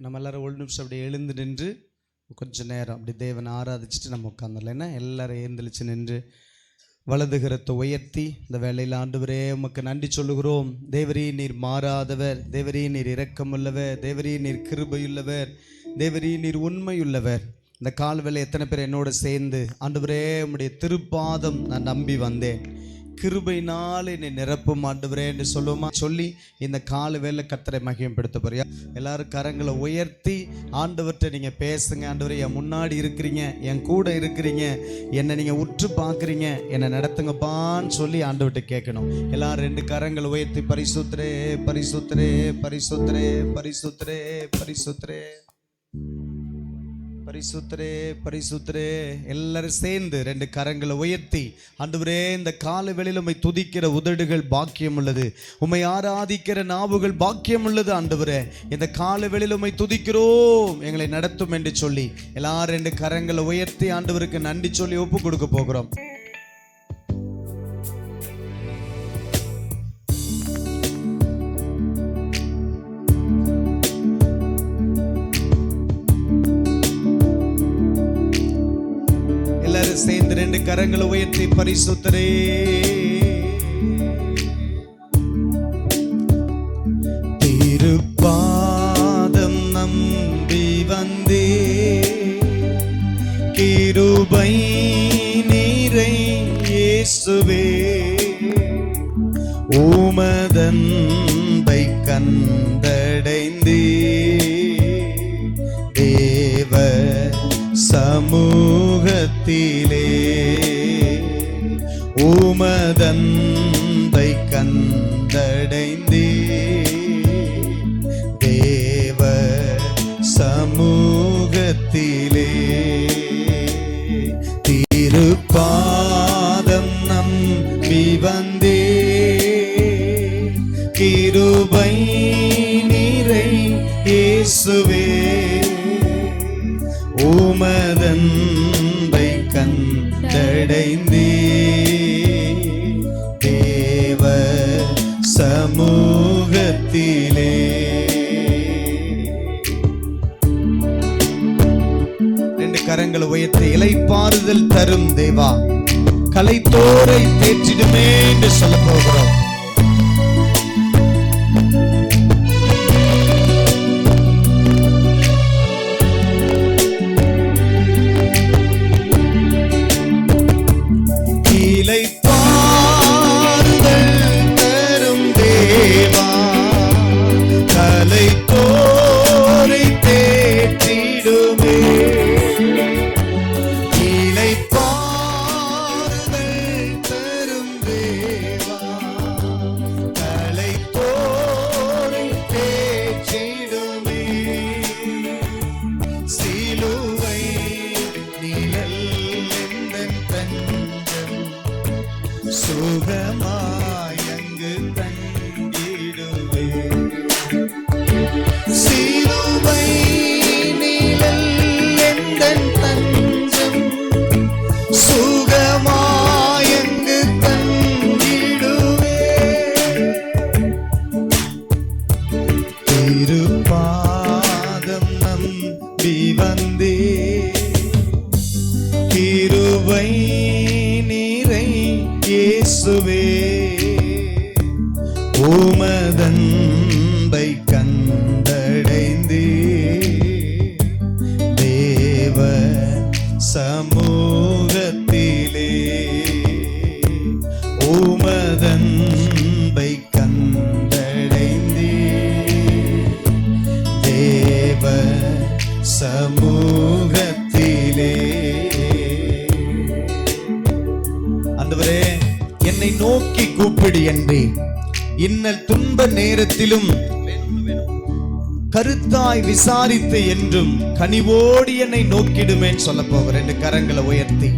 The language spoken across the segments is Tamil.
நம்ம எல்லாரும் ஒரு நிமிஷம் அப்படி எழுந்து நின்று கொஞ்சம் நேரம் அப்படி தேவனை ஆராதிச்சுட்டு நம்ம உட்காந்துடலாம். ஏன்னா எல்லாரும் எழுந்திரிச்சு நின்று வலது கரத்தை உயர்த்தி இந்த வேளையில் ஆண்டவரே உமக்கு நன்றி சொல்லுகிறோம். தேவரீ நீர் மாறாதவர், தேவரீ நீர் இரக்கமுள்ளவர், தேவரீ நீர் கிருபையுள்ளவர், தேவரீ நீர் உண்மையுள்ளவர். இந்த கால்வேளை எத்தனை பேர் என்னோட சேர்ந்து ஆண்டவரே உம்முடைய திருப்பாதம் நான் நம்பி வந்தேன், கிருபையினால் என்னை நிரப்பும் ஆண்டவரே என்று சொல்லுமா சொல்லி இந்த கால்வேளை கர்த்தரை மகிமைப்படுத்த போறியா? எல்லாரும் கரங்களை உயர்த்தி ஆண்டவர்கிட்ட நீங்கள் பேசுங்க. ஆண்டவரே என் முன்னாடி இருக்கிறீங்க, என் கூட இருக்கிறீங்க, என்னை நீங்கள் உற்று பார்க்குறீங்க, என்னை நடத்துங்கப்பான்னு சொல்லி ஆண்டவர்கிட்ட கேட்கணும். எல்லாரும் 2 கரங்களை உயர்த்தி பரிசுத்தரே பரிசுத்தரே பரிசுத்தரே பரிசுத்தரே பரிசுத்தரே பரிசுத்தரே பரிசுத்தரே எல்லாரும் சேர்ந்து 2 கரங்களை உயர்த்தி ஆண்டவரே இந்த காலவெளியில் உம்மை துதிக்கிற உதடுகள் பாக்கியம் உள்ளது, உம்மை ஆராதிக்கிற நாவுகள் பாக்கியம் உள்ளது. ஆண்டவரே இந்த காலவெளியில் உம்மை துதிக்கிறோம், எங்களை நடத்தும் என்று சொல்லி எல்லாரும் 2 கரங்களை உயர்த்தி ஆண்டவருக்கு நன்றி சொல்லி ஒப்பு கொடுக்க போகிறோம். சேர்ந்து 2 கரங்களை உயர்த்தி பரிசுத்தரே திருப்பாதம் நம்பி வந்தே, கிருபை நீரை இயேசுவே, உமதன்பை கண்டடைந்தே, தேவ சமூகத்திலே உமதன்பை கண்டடைந்தே, தேவ சமூகத்திலே திருப்பாதம் நம்பி வந்தே, கிருபை நீரை இயேசுவே, உமதன்பை கண்டடைந்தே, தேவ சமூகத்திலே. ரெண்டு கரங்களை உயர்த்தி இளைப்பாறுதல் தரும் தேவா, கலைத்தோரை தேற்றிடுமே என்று சொல்ல போகிறோம். சுகமாயங்கு தங்கிடுவே, சிலுவை நிழல் எந்தன் தஞ்சம், சுகமாயங்கு தங்கிடுவே, திருப்பாதம் நம்பி வந்தே, கிருபை நீரை இயேசுவே, உமதன்பை கண்டடைந்தே, தேவ சமூகத்திலே, உமதன்பை கண்டடைந்தே, தேவ சமூகத்திலே. ஆண்டவரே என்னை நோக்கி கூப்பிடு என்றே, இன்னல் துன்ப நேரத்திலும் கருத்தாய் விசாரித்து என்றும் கனிவோடு என்னை நோக்கிடுமேன்னு சொல்ல போகிறேன். 2 கரங்களை உயர்த்தி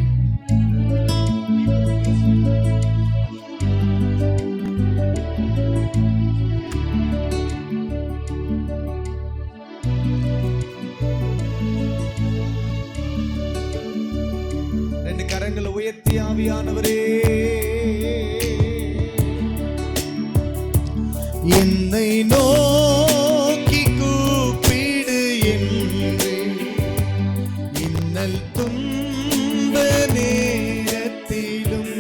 கரங்களை உயர்த்தி ஆவியானவரே என்னை நோக்கி கூப்பிடு துன்ப நேரத்திலும்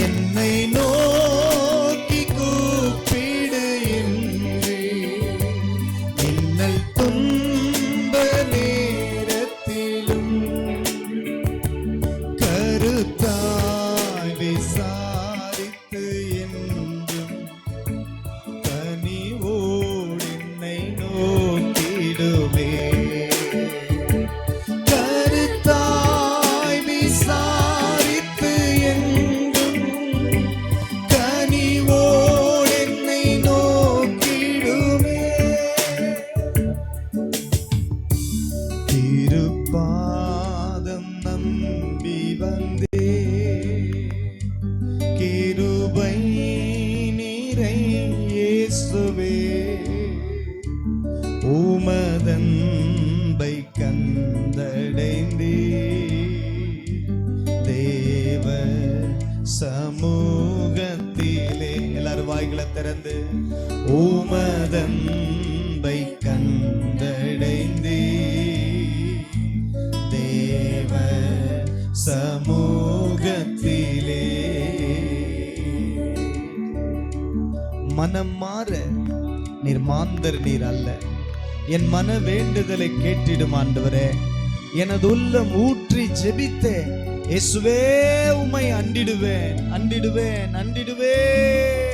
என்னை நோக்கி கூப்பிடு என்றே. இன்னல் துன்ப நேரத்திலும் கருத்தாய் விசாரித்து என்றும் கனிவோடு என்னை நோக்கிடுமே. கருத்தாய் விசாரித்து என்றும் கனிவோடு என்னை நோக்கிடுமே. திருப்பாதம் நம்பி வந்தே, கிருபை நீரை இயேசுவே, உமதன்பை கண்டடைந்தே. தேவ சமூகத்திலே எல்லாரும் வாய்களை திறந்து உமதன்பை கண்டடைந்தே. தேவ சமூகத்திலே மனம் மாற நீர் மாந்தர் நீர் அல்ல. என் மன வேண்டுதலை கேட்டிடும் ஆண்டவரே. எனது உள்ளம் ஊற்றி ஜெபித்தே இயேசுவே, உம்மை அண்டிடுவேன் அண்டிடுவேன் அண்டிடுவேன்.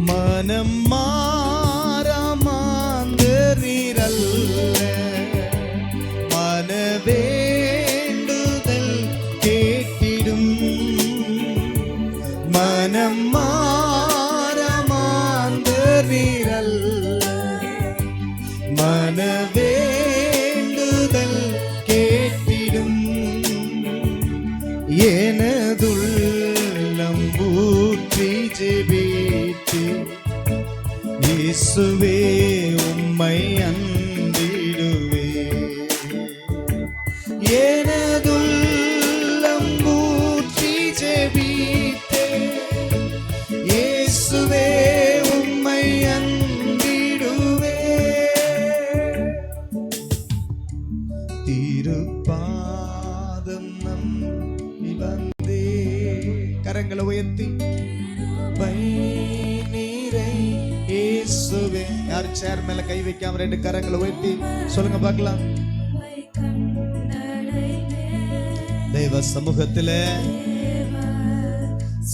மனம் மாறாமாந்தர் நீரல்ல, மன வேண்டுதல் கேட்டிடும். மனம் மாறாமாந்தர் நீரல்ல, மன வேண்டுதல் கேட்டிடும். எனதுள்ளம் ஊற்றி ஜெபித்து இயேசுவே, உம்மை அண்டிடுவே. எனதுள்ளம் ஊற்றி ஜெபித்தே இயேசுவே, உம்மை அண்டிடுவே. திருப்பாதம் நம்பி வந்தே, கரங்களை உயர்த்தி இயேசுவே. யார் சேர் மேல கை வைக்காம ரெண்டு கரங்களை உயர்த்தி சொல்லுங்க பார்க்கலாம். தேவ சமூகத்திலே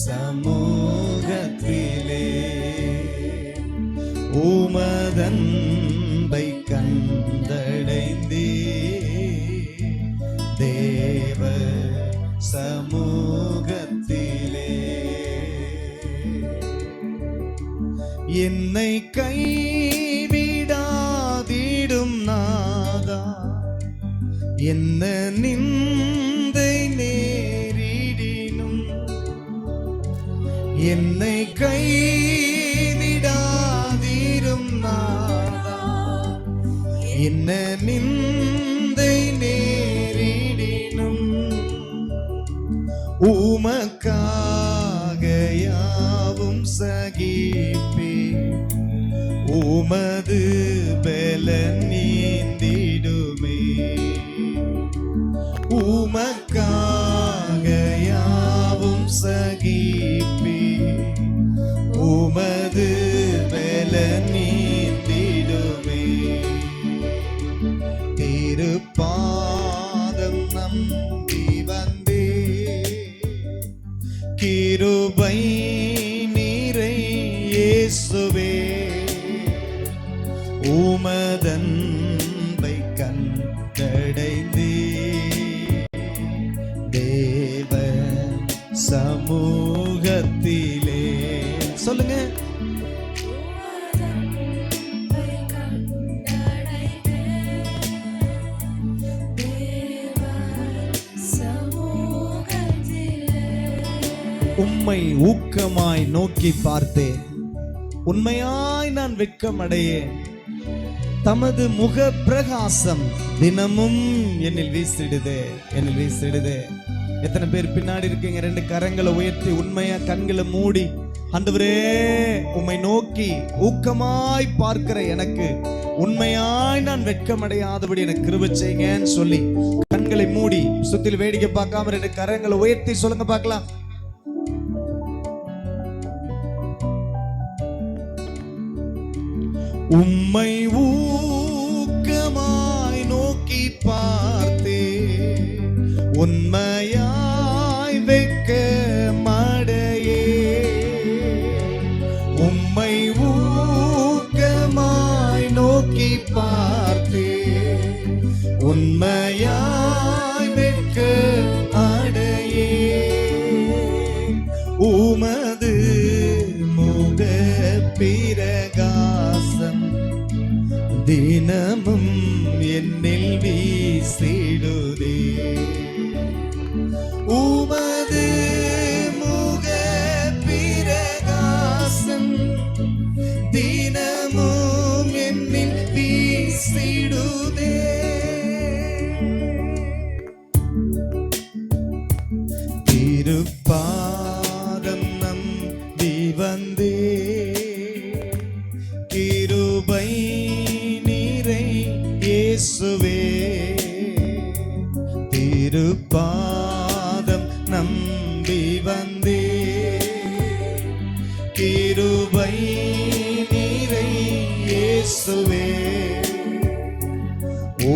சமூகத்திலே உமதன்பை கண்டடைந்தே. தேவ சமூகத்திலே என்னை கைவிடாதிடும் நாதா, என்ன நிந்தை நேரிடினும் என்னை கைவிடாதிடும் நாதா, என்ன நிந்தை நேரிடினும் உமக்காக யாவும் சகிப்பே. உமது பலன் நீந்திடுமே. உமக்காக யாவும் சகிப்பே. உமது பலன் நீந்திடுமே. திருப்பாதம் நம்பி வந்தே, கிருபை நீரை இயேசுவே, உமதன்பை கண்டடைந்தே. தேவ சமூகத்திலே சொல்லுங்க. உம்மை ஊக்கமாய் நோக்கி பார்த்தேன், உண்மையாய் நான் வெட்கம் அடையேன். தமது முக பிரகாசம் தினமும் என்னில் வீசிடுதே, என்னில் வீசிடுதே. எத்தனை பேர் பின்னாடி இருக்கீங்க? 2 கரங்களை உயர்த்தி உண்மையா கண்களை மூடி, ஆண்டவரே உம்மை நோக்கி ஊக்கமாய் பார்க்கிற எனக்கு உண்மையாய் நான் வெட்கமடையாதபடி எனக்கு கிருபை செய்யுங்கன்னு சொல்லி கண்களை மூடி சுத்தில வேடிக்கை பார்க்காம 2 கரங்களை உயர்த்தி சொல்லுங்க பார்க்கலாம். உம்மை ஊக்கமாய் நோக்கி பார்த்தே உண்மையாய் வெட்கமடையே. உம்மை ஊக்கமாய் நோக்கி பார்த்தே உண்மையாய் வெட்கமடையே. உமது முக பிரகாசம் தினமும் என்னில் வீசிடுதே. உமது முக பிரகாசம் தினமும் என்னில் வீசிடுதே. திருப்பாதம் நம்பி வந்தே கிருபை நீரை இயேசுவே. திருப்பாதம் நம்பி வந்தே கிருபை நீரை இயேசுவே.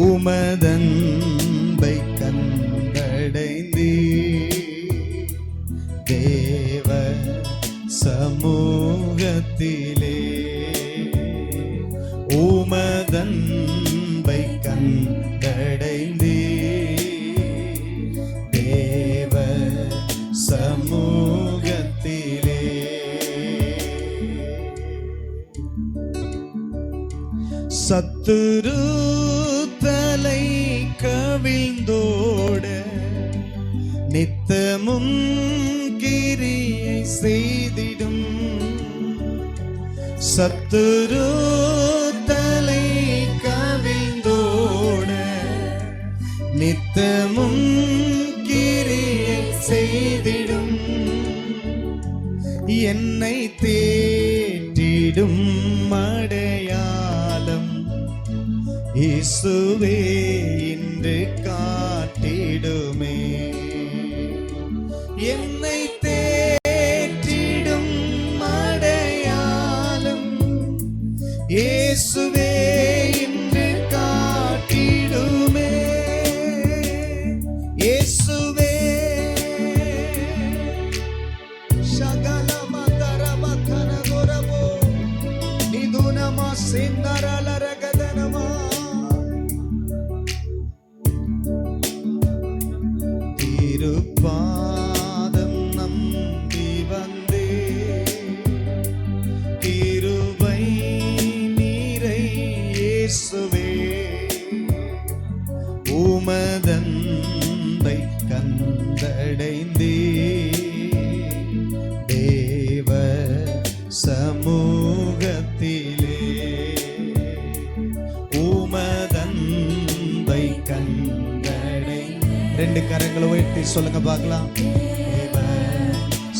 உமதன்பை கண்டடைந்தே தேவ சமூகத்திலே. உமதன்பை கண்டடைந்தே தேவ சமூகத்திலே. சத்துரு தலை கவிழ்ந்தோட நித்தமும் கிரியை செய்திடும். சத்துரு தலை கவிழ்ந்தோட நித்தமும் கிரியை செய்திடும். என்னை தேற்றிடும் அடையாளம் இயேசுவே இன்று காட்டிடுமே. என்னை தேற்றிடும் அடையாளம் இயேசுவே இன்று காட்டிடுமே. இயேசுவே ஷகலம தரமகன கோரபோ நிதுனமா சிந்தரலரகதனமா. திருப்பாதம் நம்பி வந்தே கிருபை நீரை இயேசுவே. உமதன்பை கண்டடைந்தே தேவ சமூகத்திலே. உமதன்பை கண்டடை 2 கரங்களை உயர்த்தி சொல்லுங்க பார்க்கலாம். தேவ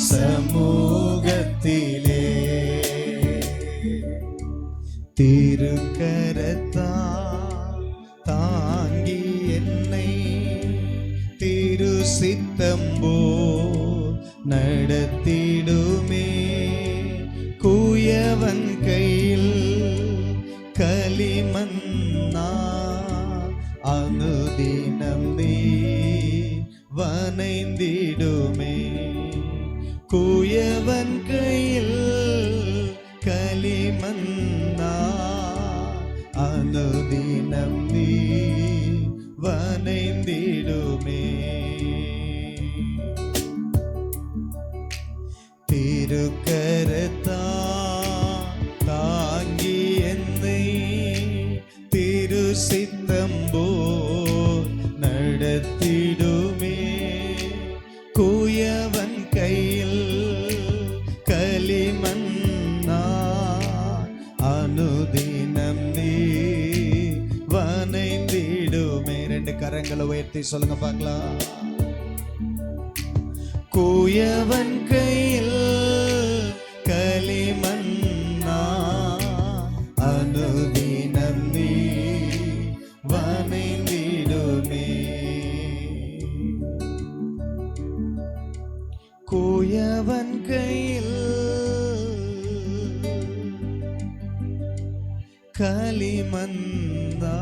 சமூகத்திலே. திருக்கரத்தா தாங்கி என்னை திரு சித்தம்போ நடத்திடுமே. குயவன் கையில் களிமண்ணா அனுதினம் நீ வனைந்திடுமே. குயவன் கையில் களிமண்ணா அனுதினம் நீ வனைந்திடுமே. திருக்கரத்தா தாங்கி என்னை திரு சித்தம்போ நடத்திடுமே. குயவன் கையில் களிமண்ணா அனுதினம் நீ கரங்களை உயர்த்தி சொல்லுங்க பார்க்கலாம். கூயவன் கையில் களிமண்ணா அனுதினம் நீ வணைந்திடுமே. கூயவன் கையில் களிமண்ணா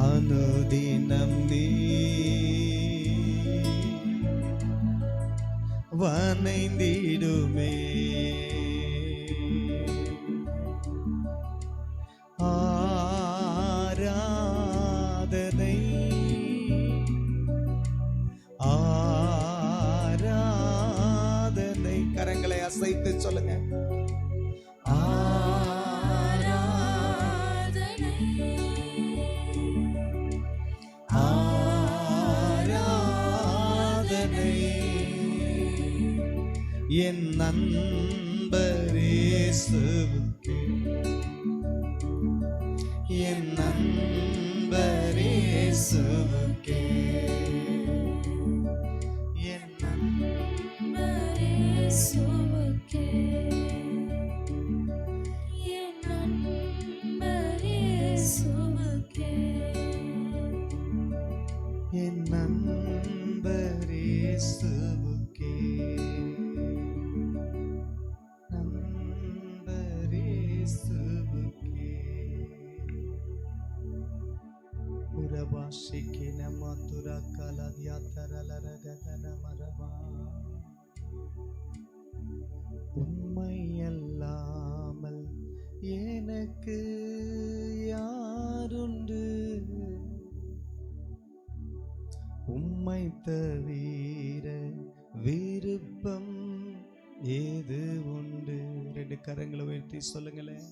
அனுதினம் நீ வணைந்திடுமே. ஆராதனை ஆராதனை கரங்களை அசைத்து சொல்லுங்க. என் நண்பர் இயேசுவுக்கே, என் நண்பர் இயேசுவுக்கே, என் நண்பர் இயேசுவுக்கே, என் நண்பர் இயேசுவுக்கே, என் நண்பர் இயேசுவுக்கே. உம்மை அல்லாமல் எனக்கு யாருண்டு, உம்மை தவிர விருப்பம் ஏது உண்டு. ரெண்டு கரங்களை உயர்த்தி சொல்லுங்களேன்.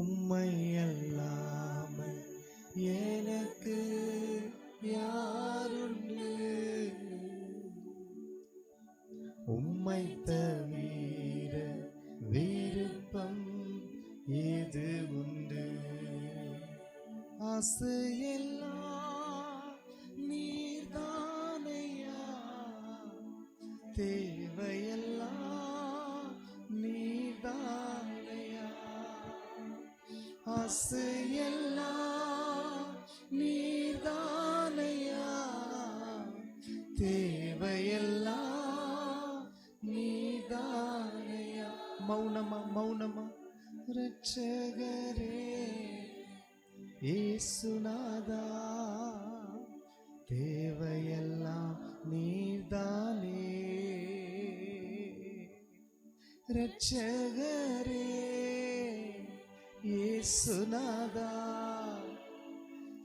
உம்மை அல்லாமல் எனக்கு யாருண்டு, உம்மை தவிர விருப்பம் ஏது உண்டு. ஆசையெல்லாம் நீர்தானையா, தேவையெல்லாம் நீர்தானையா. ஆசையெல்லாம் நீர்தானையா, தேவையெல்லாம் நீர்தானையா. மௌனமா மௌனமா. இரட்சகரே இயேசுநாதா, தேவையெல்லாம் நீர்தானே. இரட்சகரே இயேசுநாதா,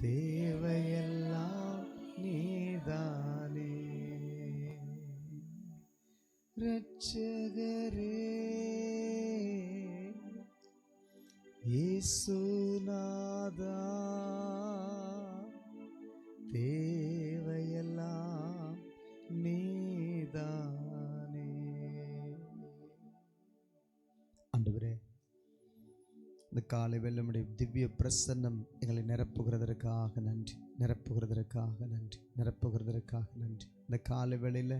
தேவையெல்லாம் நீர்தானே. இரட்சகரே இயேசுநாதா, தேவையெல்லாம் நீர்தானே. ஆண்டவரே, இந்த காலை வெள்ளமுடைய திவ்ய பிரசன்னம் எங்களை நிரப்புகிறதற்காக நன்றி, நிரப்புகிறதற்காக நன்றி, நிரப்புகிறதற்காக நன்றி. இந்த காலை வேளையில்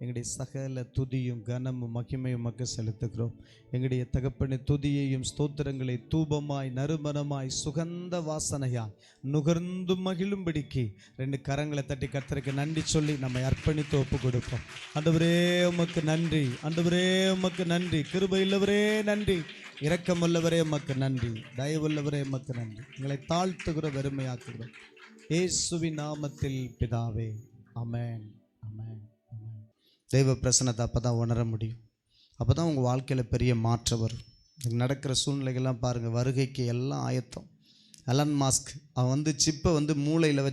எங்களுடைய சகல துதியும் கனமும் மகிமையும் உமக்கு செலுத்துகிறோம். எங்களுடைய தகப்பனை துதியையும் ஸ்தோத்திரங்களை தூபமாய் நறுமணமாய் சுகந்த வாசனையாய் நுகர்ந்து மகிழும்படிக்கு ரெண்டு கரங்களை தட்டி கர்த்தருக்கு நன்றி சொல்லி நம்மை அர்ப்பணித்து ஒப்பு கொடுப்போம். ஆண்டவரே உமக்கு நன்றி, ஆண்டவரே உமக்கு நன்றி, கிருபையுள்ளவரே நன்றி, இரக்கமுள்ளவரே உமக்கு நன்றி, தயவுள்ளவரே உமக்கு நன்றி. எங்களை தாழ்த்துகிற வெறுமையாக்குகிறோம் இயேசுவின் நாமத்தில் பிதாவே, ஆமென், ஆமென், ஆமென். தெய்வ பிரசன்னத்தை அப்போ தான் உணர முடியும். அப்போ தான் உங்கள் வாழ்க்கையில் பெரிய மாற்றம் வரும். நடக்கிற சூழ்நிலைகள்லாம் பாருங்கள், வருகைக்கு எல்லாம் ஆயத்தம். எலன் மாஸ்க் அவன் சிப்பை மூளையில்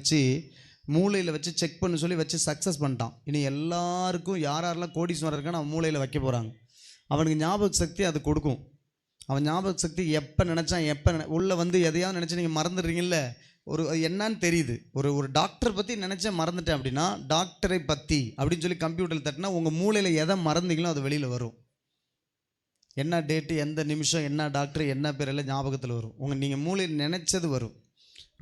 வச்சு செக் பண்ண சொல்லி வச்சு சக்ஸஸ் பண்ணிட்டான். இனி எல்லாருக்கும் யாரெல்லாம் கோடீஸ்வரர் இருக்கான்னு அவன் மூளையில் வைக்க போகிறாங்க. அவனுக்கு ஞாபக சக்தி அது கொடுக்கும். அவன் ஞாபக சக்தி எப்போ நினச்சான், உள்ளே எதையாவது நினச்சி நீங்கள் மறந்துடுறீங்கல்ல, ஒரு என்னன்னு தெரியுது. ஒரு டாக்டர் பற்றி நினச்சேன் மறந்துட்டேன் அப்படின்னா, டாக்டரை பற்றி அப்படின்னு சொல்லி கம்ப்யூட்டரில் தட்டினா உங்கள் மூளையில் எதை மறந்தீங்களோ அது வெளியில் வரும். என்ன டேட்டு, எந்த நிமிஷம், என்ன டாக்டர், என்ன பேர் எல்லாம் ஞாபகத்தில் வரும். நீங்கள் மூளையில் நினைச்சது வரும்.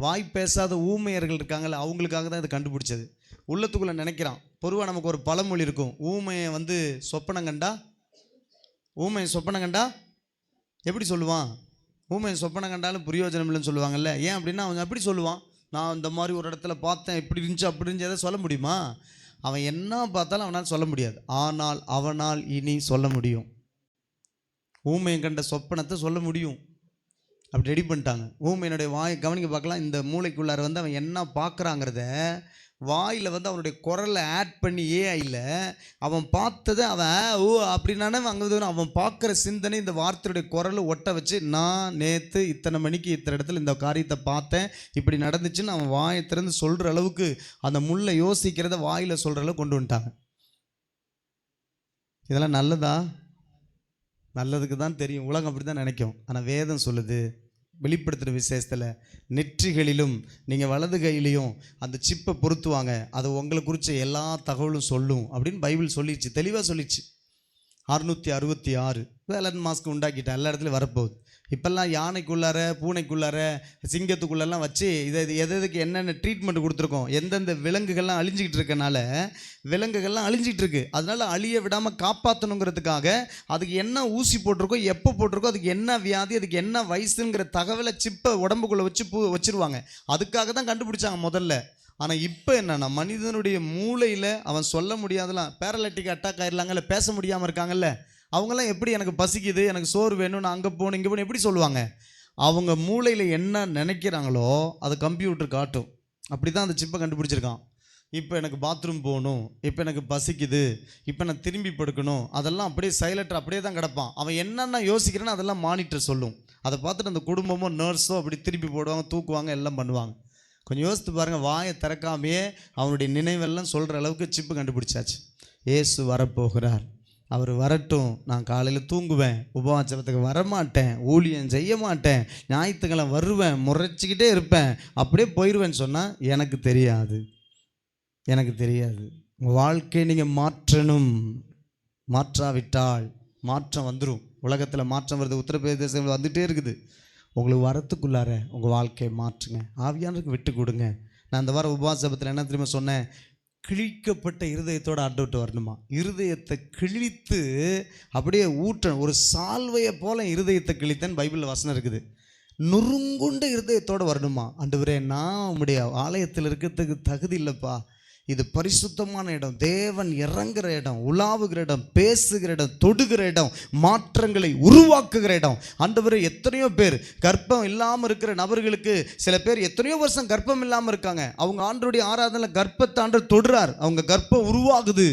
வாய் பேசாத ஊமையர்கள் இருக்காங்கல்ல, அவங்களுக்காக தான் இதை கண்டுபிடிச்சது. உள்ளத்துக்குள்ளே நினைக்கிறான். பொதுவாக நமக்கு ஒரு பழமொழி இருக்கும், ஊமையை சொப்பனம் கண்டா எப்படி சொல்லுவான்? ஊமையை சொப்பனம் கண்டாலும் பிரயோஜனம் இல்லைன்னு சொல்லுவாங்கல்ல. ஏன் அப்படின்னா அவன் அப்படி சொல்லுவான், நான் இந்த மாதிரி ஒரு இடத்துல பார்த்தேன், இப்படி இருந்துச்சு அப்படி இருந்துச்சு, எதை சொல்ல முடியுமா? அவன் என்ன பார்த்தாலும் அவனால் சொல்ல முடியாது. ஆனால் அவனால் இனி சொல்ல முடியும். ஊமையை கண்ட சொப்பனத்தை சொல்ல முடியும். அப்படி ரெடி பண்ணிட்டாங்க. ஊமையினுடைய வாயை கவனிக்க பார்க்கலாம். இந்த மூளைக்குள்ளார அவன் என்ன பார்க்குறாங்கிறத வாயில் அவனுடைய குரலை ஆட் பண்ணி ஏஐயில் அவன் பார்த்ததை அவன் அப்படின்னானே அங்கே அவன் பார்க்குற சிந்தனை இந்த வார்த்தையுடைய குரலை ஒட்ட வச்சு, நான் நேற்று இத்தனை மணிக்கு இத்தனை இடத்துல இந்த காரியத்தை பார்த்தேன், இப்படி நடந்துச்சுன்னு அவன் வாயை திறந்து சொல்கிற அளவுக்கு அந்த முள்ளை யோசிக்கிறத வாயில் சொல்கிற அளவுக்கு கொண்டு வந்துட்டாங்க. இதெல்லாம் நல்லதா? நல்லதுக்கு தான் தெரியும். உலகம் அப்படி தான் நினைக்கும். ஆனால் வேதம் சொல்லுது, வெளிப்படுத்துகிற விசேஷத்தில் நெற்றிகளிலும் நீங்கள் வலது கையிலையும் அந்த சிப்பை பொருத்துவாங்க, அது உங்களை குறித்த எல்லா தகவலும் சொல்லும் அப்படின்னு பைபிள் சொல்லிடுச்சு, தெளிவாக சொல்லிடுச்சு. 666 எலன் மாஸ்க் உண்டாக்கிட்டேன், எல்லா இடத்துலையும் வரப்போகுது. இப்போல்லாம் யானைக்குள்ளார, பூனைக்குள்ளார, சிங்கத்துக்குள்ளெல்லாம் வச்சு எதுக்கு என்னென்ன ட்ரீட்மெண்ட் கொடுத்துருக்கோம். எந்தெந்த விலங்குகள்லாம் அழிஞ்சிக்கிட்டு இருக்கனால விலங்குகள்லாம் அழிஞ்சிக்கிட்டு இருக்குது. அதனால் அழிய விடாமல் காப்பாற்றணுங்கிறதுக்காக அதுக்கு என்ன ஊசி போட்டிருக்கோ, எப்போ போட்டிருக்கோ, அதுக்கு என்ன வியாதி, அதுக்கு என்ன வயசுங்கிற தகவலை சிப்பை உடம்புக்குள்ளே வச்சு வச்சுருவாங்க. அதுக்காக தான் கண்டுபிடிச்சாங்க முதல்ல. ஆனால் இப்போ என்னன்னா, மனிதனுடைய மூளையில் அவன் சொல்ல முடியாதெல்லாம், பேரலைட்டிக் அட்டாக் ஆயிடலாங்கல்ல, பேச முடியாமல் இருக்காங்கல்ல, அவங்களாம் எப்படி எனக்கு பசிக்குது, எனக்கு சோறு வேணும், நான் அங்கே போகணும் இங்கே போகணும் எப்படி சொல்லுவாங்க? அவங்க மூளையில் என்ன நினைக்கிறாங்களோ அது கம்ப்யூட்டர் காட்டும். அப்படி தான் அந்த சிப்பை கண்டுபிடிச்சிருக்கான். இப்போ எனக்கு பாத்ரூம் போகணும், இப்போ எனக்கு பசிக்குது, இப்போ நான் திரும்பி படுக்கணும், அதெல்லாம் அப்படியே சைலண்ட்டாக அப்படியே தான் கிடப்பான். அவன் என்னென்ன யோசிக்கிறேன்னு அதெல்லாம் மானிட்டர் சொல்லும். அதை பார்த்துட்டு அந்த குடும்பமோ நர்ஸோ அப்படி திருப்பி போடுவாங்க, தூக்குவாங்க, எல்லாம் பண்ணுவாங்க. கொஞ்சம் யோசித்து பாருங்கள். வாயை திறக்காமையே அவனுடைய நினைவெல்லாம் சொல்கிற அளவுக்கு சிப்பு கண்டுபிடிச்சாச்சு. இயேசு வரப்போகிறார், அவர் வரட்டும், நான் காலையில் தூங்குவேன், உபவாசத்துக்கு வரமாட்டேன், ஊழியம் செய்ய மாட்டேன், ஞாயிற்றுக்கிழமை வருவேன், முறைச்சிக்கிட்டே இருப்பேன், அப்படியே போயிடுவேன்னு சொன்னால் எனக்கு தெரியாது. உங்கள் வாழ்க்கையை நீங்கள் மாற்றணும். மாற்றாவிட்டால் மாற்றம் வந்துடும். உலகத்தில் மாற்றம் வருது, உத்தரப்பிரதேசம் வந்துகிட்டே இருக்குது. உங்களுக்கு வரத்துக்குள்ளார உங்கள் வாழ்க்கையை மாற்றுங்க, ஆவியானவருக்கு விட்டு கொடுங்க. நான் இந்த வாரம் உபவாசத்தில் என்ன தெரியுமா சொன்னேன்? கிழிக்கப்பட்ட இருதயத்தோடு ஆண்டவர்கிட்ட வரணுமா. இருதயத்தை கிழித்து அப்படியே ஊற்றணும். ஒரு சால்வையை போல இருதயத்தை கிழித்தேன்னு பைபிளில் வசனம் இருக்குது. நொறுங்குண்ட இருதயத்தோடு வரணுமா. ஆண்டவரே, நான் உம்முடைய ஆலயத்தில் இருக்கிறதுக்கு தகுதி இல்லைப்பா, இது பரிசுத்தமான இடம், தேவன் இறங்குற இடம், உலாவுகிற இடம், பேசுகிற இடம், தொடுகிற இடம், மாற்றங்களை உருவாக்குகிற இடம். ஆண்டவரே, எத்தனையோ பேர் கர்ப்பம் இல்லாமல் இருக்கிற நபர்களுக்கு, சில பேர் எத்தனையோ வருஷம் கர்ப்பம் இல்லாமல் இருக்காங்க, அவங்க ஆண்டவருடைய ஆராதனையில் கர்ப்பத்தை ஆண்டவர் தொடுறார், அவங்க கர்ப்பம் உருவாகுது,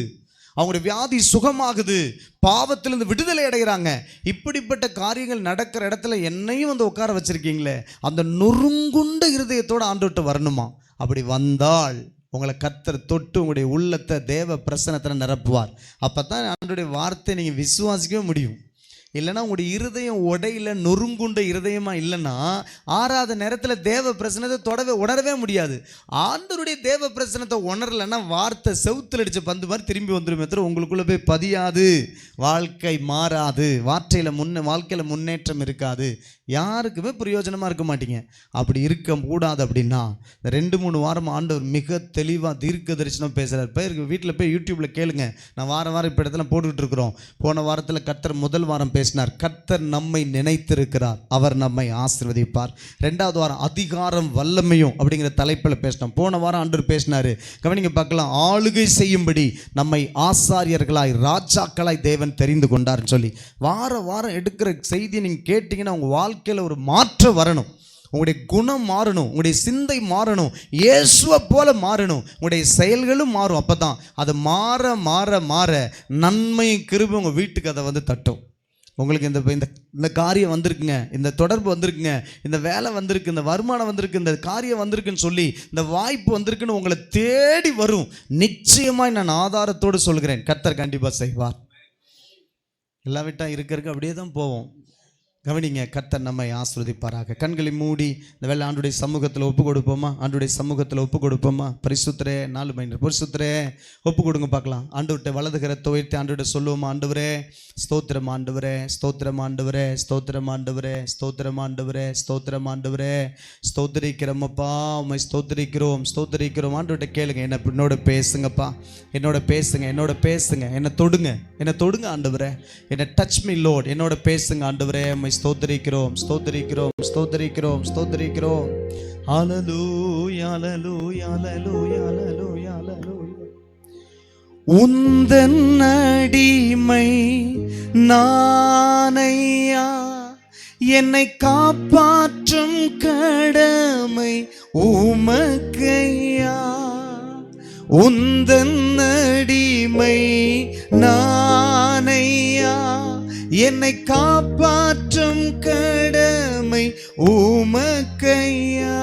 அவங்களுடைய வியாதி சுகமாகுது, பாவத்திலிருந்து விடுதலை அடைகிறாங்க. இப்படிப்பட்ட காரியங்கள் நடக்கிற இடத்துல என்னையும் உட்கார வச்சிருக்கீங்களே, அந்த நொறுங்குண்ட இருதயத்தோடு ஆண்டவர்கிட்ட வரணுமா. அப்படி வந்தால் உங்களை கர்த்தர் தொட்டு உங்களுடைய உள்ளத்தை தேவ பிரசன்னத்தில் நிரப்புவார். அப்போ தான் ஆண்டவருடைய வார்த்தை நீங்கள் விசுவாசிக்கவே முடியும். இல்லைன்னா உங்களுடைய இருதயம் உடையில நொறுங்குண்ட இருதயமாக இல்லைன்னா ஆறாத நேரத்தில் தேவ பிரசனத்தை உணரவே முடியாது. ஆண்டவருடைய தேவ பிரசனத்தை உணரலைன்னா வார்த்தை செவுத்தில் அடித்த பந்து மாதிரி திரும்பி வந்துடும். உங்களுக்குள்ளே போய் பதியாது, வாழ்க்கை மாறாது, வாழ்க்கையில் முன்னேற்றம் இருக்காது, யாருக்குமே பிரயோஜனமாக இருக்க மாட்டீங்க. அப்படி இருக்க கூடாது. அப்படின்னா 2-3 வாரம் ஆண்டவர் மிக தெளிவாக தீர்க்க தரிசனம் பேசுகிறார். வீட்டில் போய் யூடியூப்பில் கேளுங்க. நான் வாரம் இப்போ இடத்துல போட்டுக்கிட்டு இருக்கிறோம். போன வாரத்தில் கர்த்தர் முதல் வாரம் பேசினார், கர்த்தர் நம்மை நினைத்திருக்கிறார், அவர் நம்மை ஆசீர்வதிப்பார். 2வது வாரம் அதிகாரம் வல்லமையும் அப்படிங்கிற தலைப்பில் பேசினோம். போன வாரம் ஆண்டவர் பேசினார், கவனிங்க பார்க்கலாம், ஆளுகை செய்யும்படி நம்மை ஆசாரியர்களாய் ராஜாக்களாய் தேவன் தெரிந்து கொண்டார்னு சொல்லி வாரம் எடுக்கிற செய்தியை நீங்கள் கேட்டிங்கன்னா உங்கள் வாழ்க்கையில் ஒரு மாற்றம் வரணும். உங்களுடைய குணம் மாறணும், உங்களுடைய சிந்தை மாறணும், இயேசுவை போல மாறணும், உங்களுடைய செயல்களும் மாறும். அப்போ தான் அது மாற மாற மாற நன்மை கிருபை உங்கள் வீட்டுக்கு அதை தட்டும். உங்களுக்கு இந்த காரியம் வந்திருக்குங்க, இந்த தொடர்பு வந்திருக்குங்க, இந்த வேலை வந்திருக்கு, இந்த வருமானம் வந்திருக்கு, இந்த காரியம் வந்திருக்குன்னு சொல்லி இந்த வாய்ப்பு வந்திருக்குன்னு உங்களை தேடி வரும். நிச்சயமாக நான் ஆதாரத்தோடு சொல்கிறேன், கர்த்தர் கண்டிப்பாக செய்வார். இல்லாவிட்டால் இருக்கிறதுக்கு அப்படியே தான் போவோம். கவனிங்க, கர்த்தர் நம்மை ஆசீர்வதிப்பாராக. கண்களை மூடி இந்த வேளை ஆண்டுடைய சமூகத்தில் ஒப்பு கொடுப்போமா? ஆண்டுடைய சமூகத்தில் ஒப்பு கொடுப்போமா? பரிசுத்தரே, 4 மைனர் பரிசுத்தரே ஒப்பு கொடுங்க பார்க்கலாம். ஆண்டவர்கிட்ட வலது கரத்தை உயர்த்தி ஆண்டவர்கிட்ட சொல்லுவோமா? ஆண்டவரே ஸ்தோத்திரம், ஆண்டவரே ஸ்தோத்திரம், ஆண்டவரே ஸ்தோத்திரம், ஆண்டவரே ஸ்தோத்திரம், ஆண்டவரே ஸ்தோத்திரம், ஆண்டவரே ஸ்தோத்திரிக்கிறோமப்பா, உம்மை ஸ்தோத்திரிக்கிறோம், ஸ்தோத்திரிக்கிறோம். ஆண்டவர்கிட்ட கேளுங்க, என்னோட பேசுங்கப்பா, என்னோட பேசுங்க, என்னோட பேசுங்க, என்னை தொடுங்க, என்னை தொடுங்க ஆண்டவரே, என்னை டச் மீ லார்ட், என்னோட பேசுங்க ஆண்டவரே. ஸ்தோத்திரிக்கிறோம், ஸ்தோத்திரிக்கிறோம், ஸ்தோத்திரிக்கிறோம், ஸ்தோத்திரிக்கிறோம். ஹல்லேலூயா, ஹல்லேலூயா, ஹல்லேலூயா, ஹல்லேலூயா, ஹல்லேலூயா. உந்தன் அடிமை நானையா, என்னை காப்பாற்றும் கடமை உமக்கையா. உந்தன் அடிமை நானையா, என்னை காப்பாற்றும் கடமை உமக்கையா.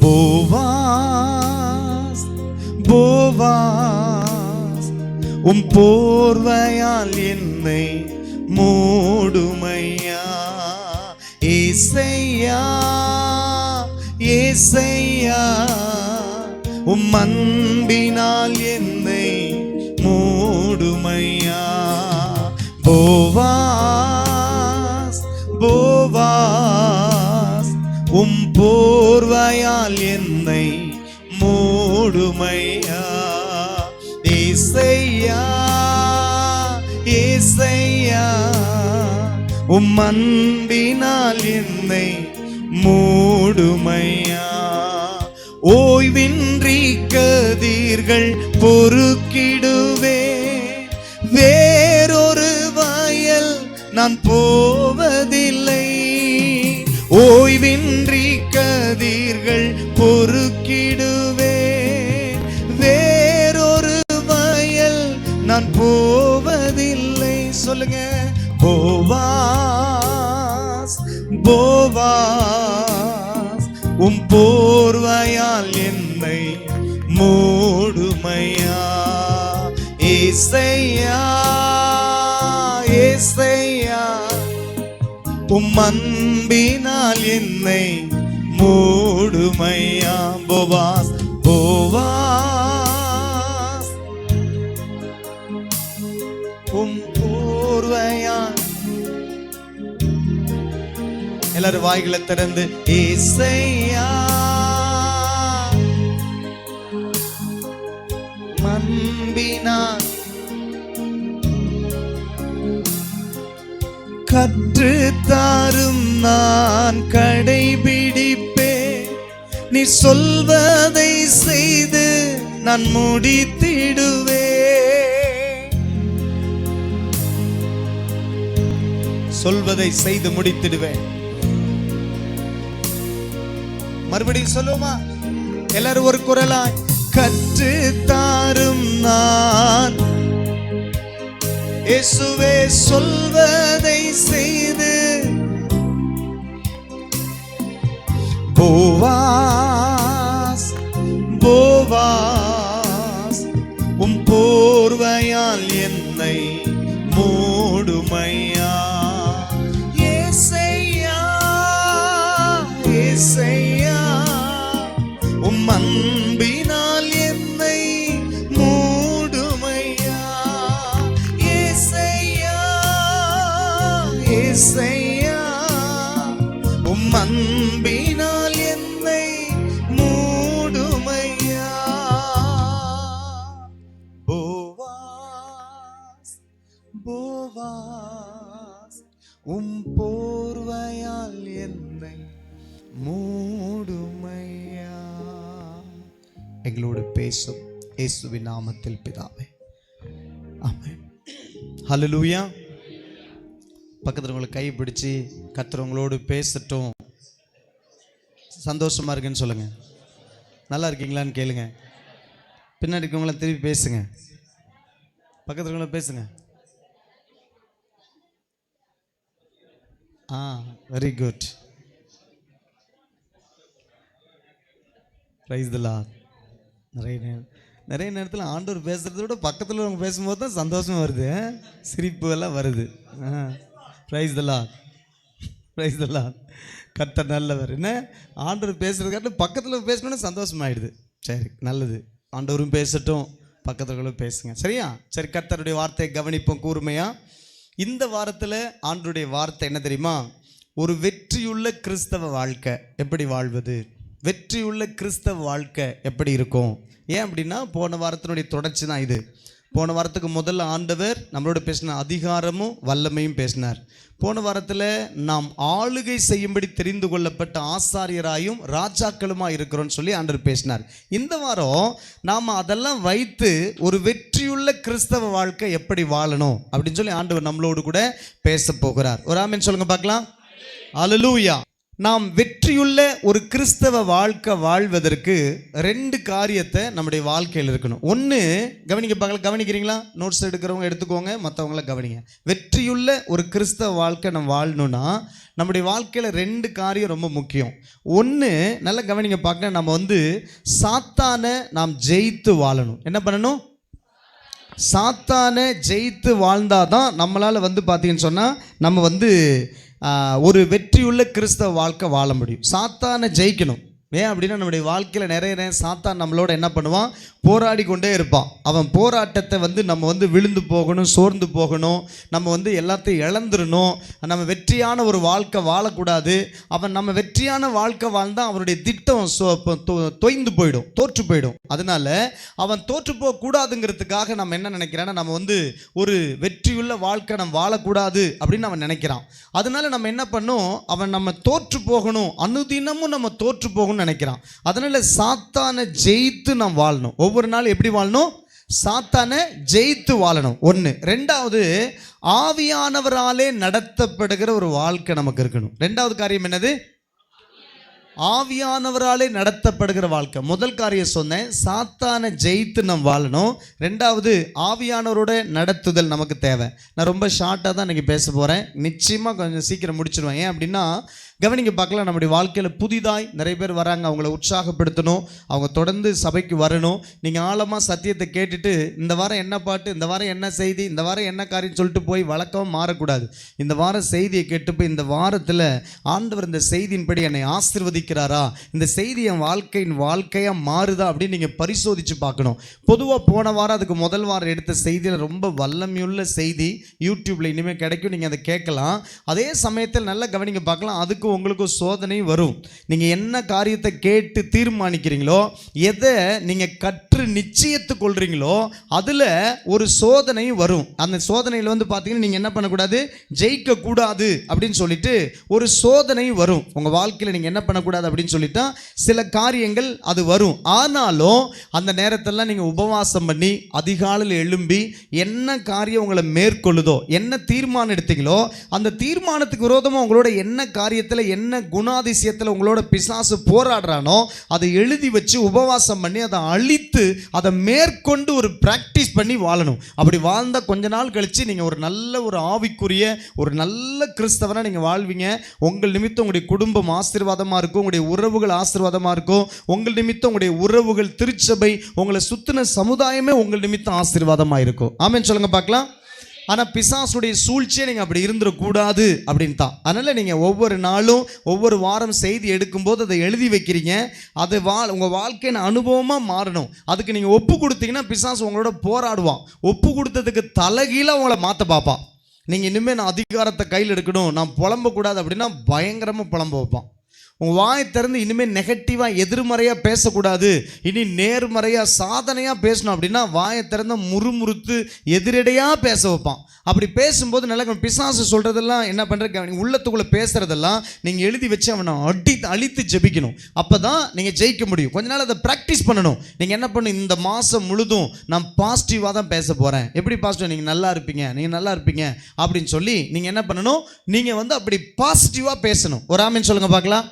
போவாஸ், போவாஸ், உம் போர்வையால் என்னை மூடுமையா. ஏசையா, ஏசையா, உம் அன்பினால் என்னை மூடுமையா. போவாஸ், போவாஸ், உம் போர்வையால் என்னை மூடுமையா. ஏசையா, ஏசையா, உம் அன்பினால் என்னை மூடுமையா. ஓய்வின்றி கதிர்கள் பொறுக்கிடுவே, வேறொரு வயல் நான் போவதில்லை. ஓய்வின்றி கதிர்கள் பொறுக்கிடுவே, வேறொரு வயல் நான் போவதில்லை. சொல்லுங்க, போவாஸ், போவாஸ், உம் போர்வையால் என்னை மூடுமையா. ஏசையா, ஏசையா, உம் அன்பினால் என்னை மூடுமையா. போவாஸ், போவாஸ், உம் போர்வையால். எல்லாரும் வாய்களை திறந்து ஏசையா, அன்பினால் கற்று தாரும், நான் கடைபிடிப்பேன். நீ சொல்வதை செய்து நான் முடித்திடுவேன். சொல்வதை செய்து முடித்திடுவேன். மறுபடியும் சொல்லுமா? எல்லாரும் ஒரு குரலாய், கற்று தாரும், நான் இயேசுவே சொல்வதை செய்து. போவாஸ், போவாஸ், உம் போர்வையால் என்னை மூடுமையா. ஏசையா, ஏசையா, உம் அன்பினால் என்னை மூடுமையா. ஏசையா, ஏசையா, உம் அன்பினால் என்னை மூடுமையா. போவாஸ், போவாஸ், உம் போர்வையால் என்னை மூடுமையா. எங்களோடு பேசும் இயேசுவின் நாமத்தில் பிதாவே, ஆமென். ஹல்லேலூயா. பக்கத்தில் உங்களை கை பிடிச்சி கர்த்தர் உங்களோடு பேசட்டும். சந்தோஷமா இருக்குன்னு சொல்லுங்க. நல்லா இருக்கீங்களான்னு கேளுங்க. பின்னாடி இருக்கவங்கள திருப்பி பேசுங்க. பக்கத்தில் இருக்கவங்கள பேசுங்க. Very good. Praise the Lord. நிறைய நிறைய நேரத்தில் ஆண்டவர் பேசுகிறத விட பக்கத்தில் அவங்க பேசும்போது தான் சந்தோஷமாக வருது, சிரிப்பு எல்லாம் வருது. ப்ரைஸ் தி லார்ட், ப்ரைஸ் தி லார்ட். கர்த்தர் நல்லவர். என்ன ஆண்டவர் பேசுகிறதுக்காட்டு பக்கத்தில் பேசணும்னு சந்தோஷமாயிடுது. சரி, நல்லது. ஆண்டவரும் பேசட்டும், பக்கத்துகளும் பேசுங்க. சரியா? சரி, கர்த்தருடைய வார்த்தையை கவனிப்போம் கூர்மையா. இந்த வாரத்தில் ஆண்டவருடைய வார்த்தை என்ன தெரியுமா? ஒரு வெற்றியுள்ள கிறிஸ்தவ வாழ்க்கை எப்படி வாழ்வது, வெற்றியுள்ள கிறிஸ்தவ வாழ்க்கை எப்படி இருக்கும். ஏன் அப்படின்னா போன வாரத்தினுடைய தொடர்ச்சி தான் இது. போன வாரத்துக்கு முதல்ல ஆண்டவர் நம்மளோட பேசின அதிகாரமும் வல்லமையும் பேசினார். போன வாரத்தில் நாம் ஆளுகை செய்யும்படி தெரிந்து கொள்ளப்பட்ட ஆசாரியராயும் ராஜாக்களுமா இருக்கிறோன்னு சொல்லி ஆண்டவர் பேசினார். இந்த வாரம் நாம் அதெல்லாம் வைத்து ஒரு வெற்றியுள்ள கிறிஸ்தவ வாழ்க்கை எப்படி வாழணும் அப்படின்னு சொல்லி ஆண்டவர் நம்மளோடு கூட பேச போகிறார். ஒரு ஆமென் சொல்லுங்க பார்க்கலாம். அல்லேலூயா. நாம் வெற்றியுள்ள ஒரு கிறிஸ்தவ வாழ்க்கை வாழ்வதற்கு 2 காரியத்தை நம்முடைய வாழ்க்கையில் இருக்கணும். ஒன்று, கவனிக்க பார்க்கலாம். கவனிக்கிறீங்களா? நோட்ஸ் எடுக்கிறவங்க எடுத்துக்கோங்க, மற்றவங்கள கவனிங்க. வெற்றியுள்ள ஒரு கிறிஸ்தவ வாழ்க்கை நம்ம வாழணும்னா நம்முடைய வாழ்க்கையில் 2 காரியம் ரொம்ப முக்கியம். ஒன்று, நல்லா கவனிங்க பார்க்க, நம்ம சாத்தானை நாம் ஜெயித்து வாழணும். என்ன பண்ணணும்? சாத்தானை ஜெயித்து வாழ்ந்தாதான் நம்மளால் பார்த்தீங்கன்னு சொன்னால் நம்ம ஒரு வெற்றியுள்ள கிறிஸ்தவ வாழ்க்கை வாழ முடியும். சாத்தானை ஜெயிக்கணும். ஏன் அப்படின்னா நம்முடைய வாழ்க்கையில் நிறைய சாத்தான் நம்மளோட என்ன பண்ணுவான்? போராடி கொண்டே இருப்பான். அவன் போராட்டத்தை நம்ம விழுந்து போகணும், சோர்ந்து போகணும், நம்ம எல்லாத்தையும் இழந்துடணும், நம்ம வெற்றியான ஒரு வாழ்க்கை வாழக்கூடாது. அவன் நம்ம வெற்றியான வாழ்க்கை வாழ்ந்தால் அவனுடைய திட்டம் தொய்ந்து போயிடும், தோற்று போயிடும். அதனால அவன் தோற்று போகக்கூடாதுங்கிறதுக்காக நம்ம என்ன நினைக்கிறான்னா, நம்ம ஒரு வெற்றியுள்ள வாழ்க்கை நம்ம வாழக்கூடாது அப்படின்னு அவன் நினைக்கிறான். அதனால நம்ம என்ன பண்ணோம்? அவன் நம்ம தோற்று போகணும், அனுதினமும் நம்ம தோற்று போகணும் நினைக்கிறான். அதனால சாத்தானை ஜெயித்து நாம் வாழணும். ஒவ்வொரு நாள் எப்படி வாழணும்? சாத்தானை ஜெயித்து வாழணும். ஒன்று. ரெண்டாவது, ஆவியானவராலே நடத்தப்படுகிற ஒரு வாழ்க்கை நமக்கு இருக்கணும். ரெண்டாவது காரியம் என்னது? ஆவியானவராலே நடத்தப்படுகிற வாழ்க்கை. முதல் காரியம் சொன்னேன், சாத்தானை ஜெயித்து நம்ம வாழணும். ரெண்டாவது, ஆவியானவரோட நடத்துதல் நமக்கு தேவை. நான் ரொம்ப ஷார்ட்டாக தான் இன்றைக்கி பேச போகிறேன். நிச்சயமாக கொஞ்சம் சீக்கிரம் முடிச்சிடுவேன். ஏன் அப்படின்னா கவனிங்க பார்க்கலாம், நம்முடைய வாழ்க்கையில் புதிதாய் நிறைய பேர் வராங்க. அவங்கள உற்சாகப்படுத்தணும், அவங்க தொடர்ந்து சபைக்கு வரணும். நீங்கள் ஆழமாக சத்தியத்தை கேட்டுட்டு இந்த வாரம் என்ன பாட்டு, இந்த வாரம் என்ன செய்தி, இந்த வாரம் என்ன காரியம் சொல்லிட்டு போய் வழக்கமாக மாறக்கூடாது. இந்த வாரம் செய்தியை கேட்டு போய் இந்த வாரத்தில் ஆண்டவர் இந்த செய்தியின்படி என்னை ஆசீர்வதிக்கிறாரா, இந்த செய்தி என் வாழ்க்கையாக மாறுதா அப்படின்னு நீங்கள் பரிசோதித்து பார்க்கணும். பொதுவாக போன வாரம் அதுக்கு முதல் வாரம் எடுத்த செய்தியில் ரொம்ப வல்லமையுள்ள செய்தி யூடியூப்பில் இனிமேல் கிடைக்கும், நீங்கள் அதை கேட்கலாம். அதே சமயத்தில் நல்லா கவனிங்க பார்க்கலாம், அதுக்கு உங்களுக்கு சோதனை வரும். நீங்க என்ன காரியத்தை கேட்டு தீர்மானிக்கிறீங்களோ, எதை நீங்க கற்று நிச்சயித்து கொள்றீங்களோ, அதுல ஒரு சோதனை வரும். அந்த சோதனையில் பார்த்தீங்கன்னா நீங்க என்ன பண்ணக்கூடாது? ஜெயிக்க கூடாது அப்படின்னு சொல்லிட்டு ஒரு சோதனை வரும். உங்க வாழ்க்கையில் நீங்க என்ன பண்ணக்கூடாது அப்படின்னு சொல்லிட்டா சில காரியங்கள் அது வரும். ஆனாலும் அந்த நேரத்தெல்லாம் நீங்க உபவாசம் பண்ணி அதிகாலையில் எழும்பி என்ன காரியம் உங்களை மேற்கொள்ளுதோ, என்ன தீர்மானம் எடுத்தீங்களோ, அந்த தீர்மானத்துக்கு விரோதமாக உங்களோட என்ன காரியத்தில் என்ன குணாதிசயத்தில் உங்களோட பிசாசு போராடுறானோ அதை எழுதி வச்சு உபவாசம் பண்ணி அதை அழித்து அதை மேற்கொண்டு ஒரு பிராக்டிஸ் பண்ணி வாழணும். அப்படி வாழ்ந்தால் கொஞ்ச நாள் கழிச்சு நீங்கள் ஒரு ஆவிக்குரிய ஒரு நல்ல கிறிஸ்தவனா நீங்கள் வாழ்வீங்க. உங்கள் நிமித்தம் உங்களுடைய குடும்பம் ஆசீர்வாதமாக இருக்கும், உங்களுடைய உறவுகள் ஆசீர்வாதமாக இருக்கும். உங்கள் நிமித்தம் உங்களுடைய உறவுகள், திருச்சபை, உங்களை சுத்தின சமுதாயமே உங்கள் நிமித்தம் ஆசீர்வாதமாக இருக்கும். ஆமென் சொல்லுங்க பார்க்கலாம். ஆனால் பிசாசுடைய சூழ்ச்சியை நீங்கள் அப்படி இருந்துடக்கூடாது அப்படின்னு தான். அதனால் நீங்கள் ஒவ்வொரு நாளும் ஒவ்வொரு வாரம் செய்தி எடுக்கும்போது அதை எழுதி வைக்கிறீங்க. அது உங்கள் வாழ்க்கையின் அனுபவமாக மாறணும். அதுக்கு நீங்கள் ஒப்பு கொடுத்தீங்கன்னா பிசாசு உங்களோட போராடுவான். ஒப்பு கொடுத்ததுக்கு தலைகீழாக உங்களை மாற்ற பார்ப்பான். நீங்கள் இனிமேல் நான் அதிகாரத்தை கையில் எடுக்கணும், நான் புலம்பக்கூடாது அப்படின்னா பயங்கரமாக புலம்ப வைப்பான். உங்கள் வாயை திறந்து இனிமேல் நெகட்டிவாக எதிர்மறையாக பேசக்கூடாது, இனி நேர்மறையாக சாதனையாக பேசணும் அப்படின்னா வாயை திறந்த முறுமுறுத்து எதிரடையாக பேச வைப்பான். அப்படி பேசும்போது நல்லா பிசாசு சொல்கிறதெல்லாம் என்ன பண்ணுற, உள்ளத்துக்குள்ளே பேசுகிறதெல்லாம் நீங்கள் எழுதி வச்சு அவனை அழித்து ஜெபிக்கணும். அப்போ தான் நீங்கள் ஜெயிக்க முடியும். கொஞ்ச நாள் அதை ப்ராக்டிஸ் பண்ணணும். நீங்கள் என்ன பண்ணணும்? இந்த மாதம் முழுதும் நான் பாசிட்டிவாக தான் பேச போகிறேன். எப்படி பாசிட்டிவ்? நீங்கள் நல்லா இருப்பீங்க, நீங்கள் நல்லா இருப்பீங்க அப்படின்னு சொல்லி நீங்கள் என்ன பண்ணணும்? நீங்கள் அப்படி பாசிட்டிவாக பேசணும். ஒரு ஆமென் சொல்லுங்கள் பார்க்கலாம்.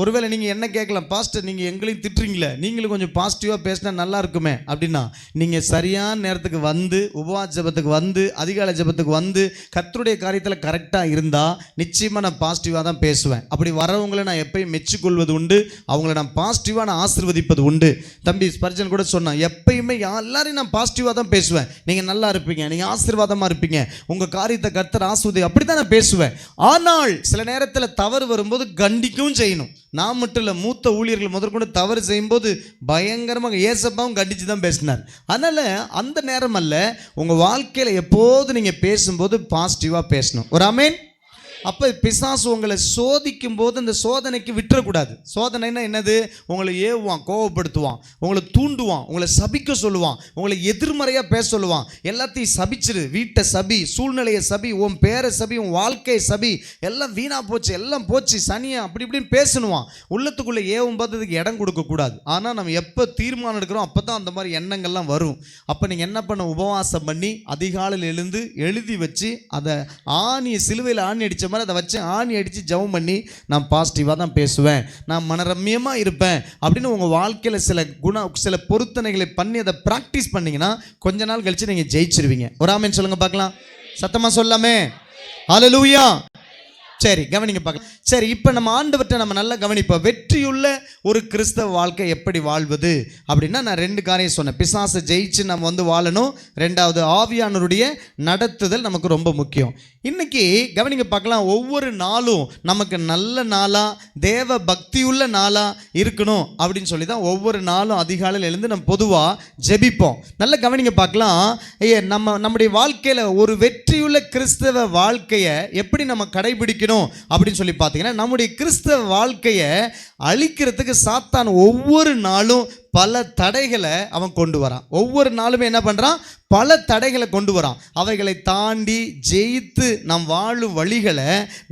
ஒருவேளை நீங்கள் என்ன கேட்கலாம், பாஸ்டர் நீங்கள் எங்களையும் திட்டுறீங்களே, நீங்களும் கொஞ்சம் பாசிட்டிவாக பேசினா நல்லா இருக்குமே அப்படின்னா, நீங்கள் சரியான நேரத்துக்கு வந்து உபவாச ஜெபத்துக்கு வந்து அதிகாலை ஜெபத்துக்கு வந்து கர்த்தருடைய காரியத்தில் கரெக்டாக இருந்தால் நிச்சயமாக நான் பாசிட்டிவாக தான் பேசுவேன். அப்படி வரவங்களை நான் எப்பயும் மெச்சிக்கொள்வது உண்டு, அவங்கள நான் பாசிட்டிவாக நான் ஆசீர்வதிப்பது உண்டு. தம்பி ஸ்பர்ஜன் கூட சொன்னான், எப்பயுமே எல்லாரையும் நான் பாசிட்டிவாக தான் பேசுவேன். நீங்கள் நல்லா இருப்பீங்க, நீங்கள் ஆசீர்வாதமாக இருப்பீங்க, உங்கள் காரியத்தை கர்த்தர் ஆசீர்வதி, அப்படி தான் நான் பேசுவேன். ஆனால் சில நேரத்தில் தவறு வரும்போது கண்டிக்கவும் செய்யணும். நான் மட்டும் இல்லை, மூத்த ஊழியர்கள் முதற்கொண்டு தவறு செய்யும்போது பயங்கரமாக ஏசப்பாவும் கண்டித்து தான் பேசினார். அதனால் அந்த நேரம் அல்ல, உங்கள் வாழ்க்கையில் எப்போது நீங்கள் பேசும்போது பாசிட்டிவாக பேசணும். ஒரு ஆமென். அப்போ பிசாசு உங்களை சோதிக்கும் போது அந்த சோதனைக்கு விட்டுறக்கூடாது. சோதனைன்னா என்னது? உங்களை ஏவுவான், கோவப்படுத்துவான், உங்களை தூண்டுவான், உங்களை சபிக்க சொல்லுவான், உங்களை எதிர்மறையாக பேச சொல்லுவான். எல்லாத்தையும் சபிச்சிரு, வீட்டை சபி, சூழ்நிலையை சபி, உன் பேரை சபி, உன் வாழ்க்கையை சபி, எல்லாம் வீணாக போச்சு, எல்லாம் போச்சு, சனியா அப்படி இப்படின்னு பேசணுவான். உள்ளத்துக்குள்ளே ஏவும் போது அதுக்கு இடம் கொடுக்கக்கூடாது. ஆனால் நம்ம எப்போ தீர்மானம் எடுக்கிறோம் அப்போ தான் அந்த மாதிரி எண்ணங்கள்லாம் வரும். அப்போ நீங்கள் என்ன பண்ண, உபவாசம் பண்ணி அதிகாலையில் எழுந்து எழுதி வச்சு அதை ஆணியை சிலுவையில் ஆணி அடித்த அதை வச்சு ஆணி அடித்து ஜெபம் பண்ணி நான் பாசிட்டிவாக தான் பேசுவேன், நான் மனரம்யமாக இருப்பேன் அப்படின்னு உங்கள் வாழ்க்கையில் சில பொருத்தனைகளை பண்ணி அதை ப்ராக்டிஸ் பண்ணிங்கன்னா கொஞ்ச நாள் கழித்து நீங்கள் ஜெயிச்சிருவீங்க. ஒரு ஆமென் சொல்லுங்கள் பார்க்கலாம், சத்தமாக சொல்லாமே. ஹல்லேலூயா. சரி, கவனிங்க பார்க்கலாம். சரி, இப்போ நம்ம ஆண்டவர்கிட்ட நம்ம நல்லா கவனிப்போம். வெற்றியுள்ள ஒரு கிறிஸ்தவ வாழ்க்கை எப்படி வாழ்வது அப்படின்னா, நான் 2 காரியம் சொன்னேன். பிசாசை ஜெயிச்சு நம்ம வந்து வாழணும். 2வது ஆவியானவருடைய நடத்துதல் நமக்கு ரொம்ப முக்கியம். இன்னைக்கு கவனிங்க பார்க்கலாம், ஒவ்வொரு நாளும் நமக்கு நல்ல நாளாக தேவ பக்தியுள்ள நாளாக இருக்கணும் அப்படின்னு சொல்லி தான் ஒவ்வொரு நாளும் அதிகாலையில் எழுந்து நம்ம பொதுவாக ஜெபிப்போம். நல்ல கவனிங்க பார்க்கலாம், நம்முடைய வாழ்க்கையில் ஒரு வெற்றியுள்ள கிறிஸ்தவ வாழ்க்கையை எப்படி நம்ம கடைபிடிக்கணும் அப்படின்னு சொல்லி பார்த்தீங்கன்னா, நம்முடைய கிறிஸ்தவ வாழ்க்கையை அழிக்கிறதுக்கு சாத்தான் ஒவ்வொரு நாளும் பல தடைகளை அவன் கொண்டு வரான். ஒவ்வொரு நாளுமே என்ன பண்ணுறான், பல தடைகளை கொண்டு வரான். அவைகளை தாண்டி ஜெயித்து நாம் வாழும் வழிகளை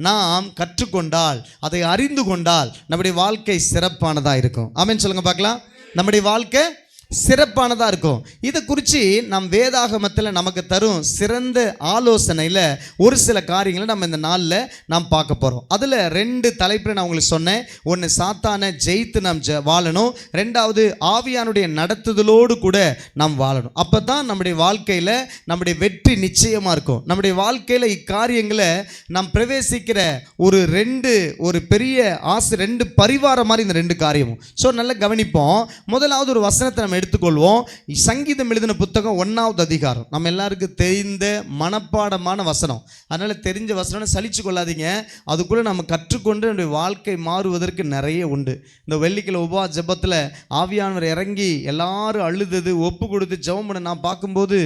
நாம் கற்றுக்கொண்டால், அதை அறிந்து கொண்டால் நம்முடைய வாழ்க்கை சிறப்பானதாக இருக்கும். ஆமென் சொல்லுங்க பார்க்கலாம். நம்முடைய வாழ்க்கை சிறப்பானதாக இருக்கும். இதை குறித்து நம் வேதாகமத்தில் நமக்கு தரும் சிறந்த ஆலோசனையில் ஒரு சில காரியங்களை நம்ம இந்த நாளில் நாம் பார்க்க போகிறோம். அதில் 2 தலைப்பில் நான் உங்களுக்கு சொன்னேன். ஒன்று, சாத்தானை ஜெயித்து நாம் வாழணும். 2வது, ஆவியானுடைய நடத்துதலோடு கூட நாம் வாழணும். அப்போ தான் நம்முடைய வாழ்க்கையில் நம்முடைய வெற்றி நிச்சயமாக இருக்கும். நம்முடைய வாழ்க்கையில் இக்காரியங்களை நாம் பிரவேசிக்கிற ஒரு பெரிய ஆசை, 2 பரிவாரம் மாதிரி இந்த 2 காரியமும். ஸோ நல்லா கவனிப்போம். முதலாவது ஒரு வசனத்தை நம்ம எடுத்துக்கொள்வோம். சங்கீதம் எழுதின புத்தகம் 1வது அதிகாரம். நம்ம எல்லாருக்கும் தெரிந்த மனப்பாடமான வசனம். அதனால தெரிஞ்ச வசனம் சலிச்சு கொள்ளாதீங்க. அதுக்குள்ள நம்ம கற்றுக்கொண்டு நம்முடைய வாழ்க்கை மாறுவதற்கு நிறைய உண்டு. இந்த வெள்ளிக்கிழமை உபவாச ஜெபத்தில் ஆவியானவர் இறங்கி எல்லாரும் அழுதது, ஒப்பு கொடுத்து ஜெபம் பண்ண நான் பார்க்கும்போது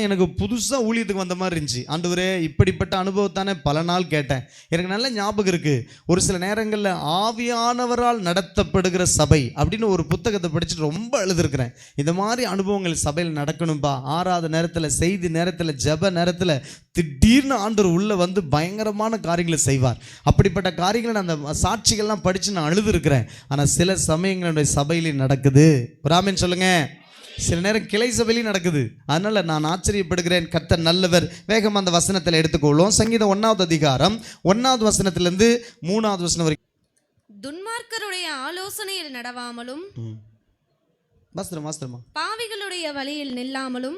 எனக்கு புதுசாக ஊழியத்துக்கு வந்த மாதிரி இருந்துச்சு. ஆண்டவரே, இப்படிப்பட்ட அனுபவத்தானே பல நாள் கேட்டேன். எனக்கு நல்ல ஞாபகம் இருக்கு. ஒரு சில நேரங்களில் ஆவியானவரால் நடத்தப்படுகிற சபை அப்படின்னு ஒரு புத்தகத்தை படிச்சுட்டு ரொம்ப அழுதுருக்கிறேன். இந்த மாதிரி அனுபவங்கள் சபையில் நடக்கணும்பா. ஆறாவது நேரத்தில், செய்தி நேரத்தில், ஜெப நேரத்தில் திடீர்னு ஆண்டவர் உள்ள வந்து பயங்கரமான காரியங்களை செய்வார். அப்படிப்பட்ட காரியங்களை நான் அந்த சாட்சிகள்லாம் படித்து நான் அழுதுருக்கிறேன். ஆனால் சில சமயங்களுடைய சபையிலே நடக்குது. ஒரு ஆமென் சொல்லுங்க. சில நேரம் கிளை சபையிலையும் நடக்குது. அதனால நான் ஆச்சரியப்படுகிறேன். கர்த்தர் நல்லவர். வேகமாக அந்த வசனத்தில் எடுத்துக்கொள்வோம். சங்கீதம் 1வது அதிகாரம் 1வது வசனத்திலிருந்து 3வது வசனம் வரைக்கும். துன்மார்க்கருடைய ஆலோசனையில் நடவாமலும் பாவிகளுடைய வழியில் நில்லாமலும்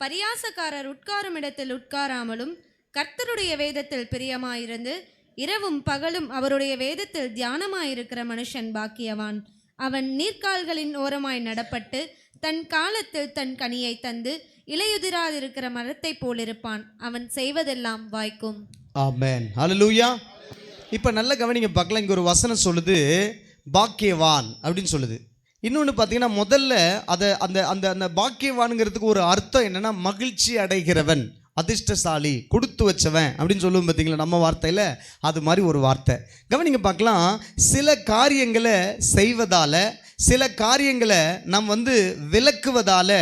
பரியாசக்காரர் உட்காரும் இடத்தில் உட்காராமலும் கர்த்தருடைய வேதத்தில் பிரியமாயிருந்து இரவும் பகலும் அவருடைய வேதத்தில் தியானமாயிருக்கிற மனுஷன் பாக்கியவான். அவன் நீர்க்கால்களின் ஓரமாய் நடப்பட்டு தன் காலத்தில் தன் கனியை தந்து இலையுதிராதிருக்கிற மரத்தை போலிருப்பான். அவன் செய்வதெல்லாம் வாய்க்கும். ஆமென். ஹல்லேலூயா. இப்போ நல்ல கவனிங்க பார்க்கலாம். இங்கே ஒரு வசனம் சொல்லுது பாக்கியவான் அப்படின்னு சொல்லுது. இன்னொன்று பார்த்தீங்கன்னா, முதல்ல அந்த பாக்கியவானுங்கிறதுக்கு ஒரு அர்த்தம் என்னன்னா, மகிழ்ச்சி அடைகிறவன், அதிர்ஷ்டசாலி, கொடுத்து வச்சவன் அப்படின்னு சொல்லுவோம் பார்த்தீங்களா நம்ம வார்த்தையில். அது மாதிரி ஒரு வார்த்தை. கவனிங்க பார்க்கலாம். சில காரியங்களை செய்வதால், சில காரியங்களை நம்ம விலக்குவதால்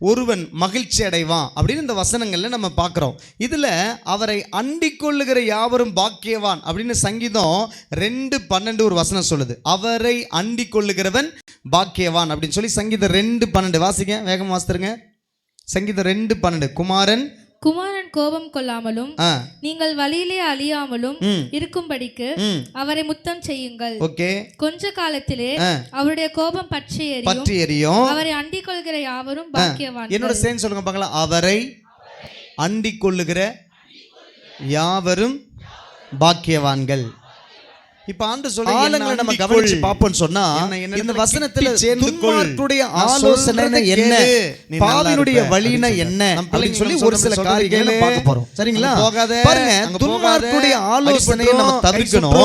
ஒருவன் மகிழ்ச்சி அடைவான் அப்படின்னு இந்த வசனங்களில் நம்ம பார்க்குறோம். இதில் அவரை அண்டிக் கொள்ளுகிற யாவரும் பாக்கியவான் அப்படின்னு சங்கீதம் 2:12 ஒரு வசனம் சொல்லுது. அவரை அண்டிக் கொள்ளுகிறவன் பாக்கியவான் அப்படின்னு சொல்லி சங்கீதம் 2:12 வாசிங்க, வேகமாக வாசித்துருங்க. சங்கீதம் 2:12. குமாரன் குமாரன் கோபம் கொள்ளாமலும் ஆ, நீங்கள் வழியிலே அழியாமலும் ம், இருக்கும்படிக்கு ம். அவரை முத்தம் செய்யுங்கள். ஓகே. கொஞ்ச காலத்திலே ஆ, அவருடைய கோபம் பற்றி எரியும். பற்றி எரியும். அவரை அண்டிக் கொள்கிற யாவரும் என்னோட பாக்கியவான்கள். சேர்ந்து சொல்லுங்க பார்க்கலாம். அவரை அண்டிக் கொள்ளுகிற யாவரும் பாக்கியவான்கள். இப்ப ஆண்டு சொல்ற ஆளுங்களை நம்ம கவனிச்சு பாப்போம்னு சொன்னா இந்த வசனத்துல துன்மார்க்குடைய ஆலோசனை என்ன, பாவினுடைய வழினா என்ன அப்படின்னு சொல்லி ஒரு சில காரியங்களை பார்க்க போறோம். சரிங்களா? பாருங்க, துன்மார்க்குடைய ஆலோசனையை நம்ம தவிர்க்கணும்.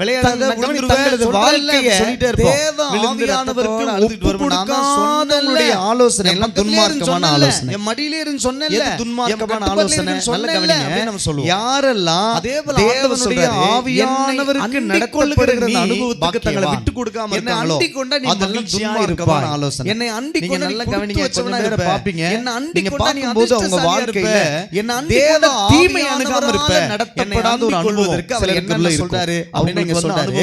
விளையாடாத தங்களது வாழ்க்கையை தேவ ஆவியானவருக்கு ஒப்புக்கொடுக்காதவங்களுடைய ஆலோசனை எல்லாம் துன்மார்க்கமான ஆலோசனை. என் மடியிலே இருந்து சொன்னேன்ல, துன்மார்க்கமான ஆலோசனை. நல்ல கவனிங்க, நம்ம சொல்லுவோம். யாரெல்லாம் தேவனுடைய ஆவியானவருக்கு நடக்கப்படுகிற அனுபவத்துக்கு தங்களை விட்டு கொடுக்காம இருக்காங்களோ அதெல்லாம் துன்மார்க்கமான ஆலோசனை. என்னை அண்டிக் கொண்டு நல்ல கவனிங்க, கொஞ்சம் பேரை பாப்பீங்க. என்ன அண்டிக் பாக்கும்போது அவங்க வாழ்க்கையில என்ன தேவ தீமை அணுகாம இருப்ப, நடத்தப்படாத ஒரு அனுபவத்திற்கு அவர் என்ன சொல்றாரு அப்படின்னு நீங்க சொல்றாரு.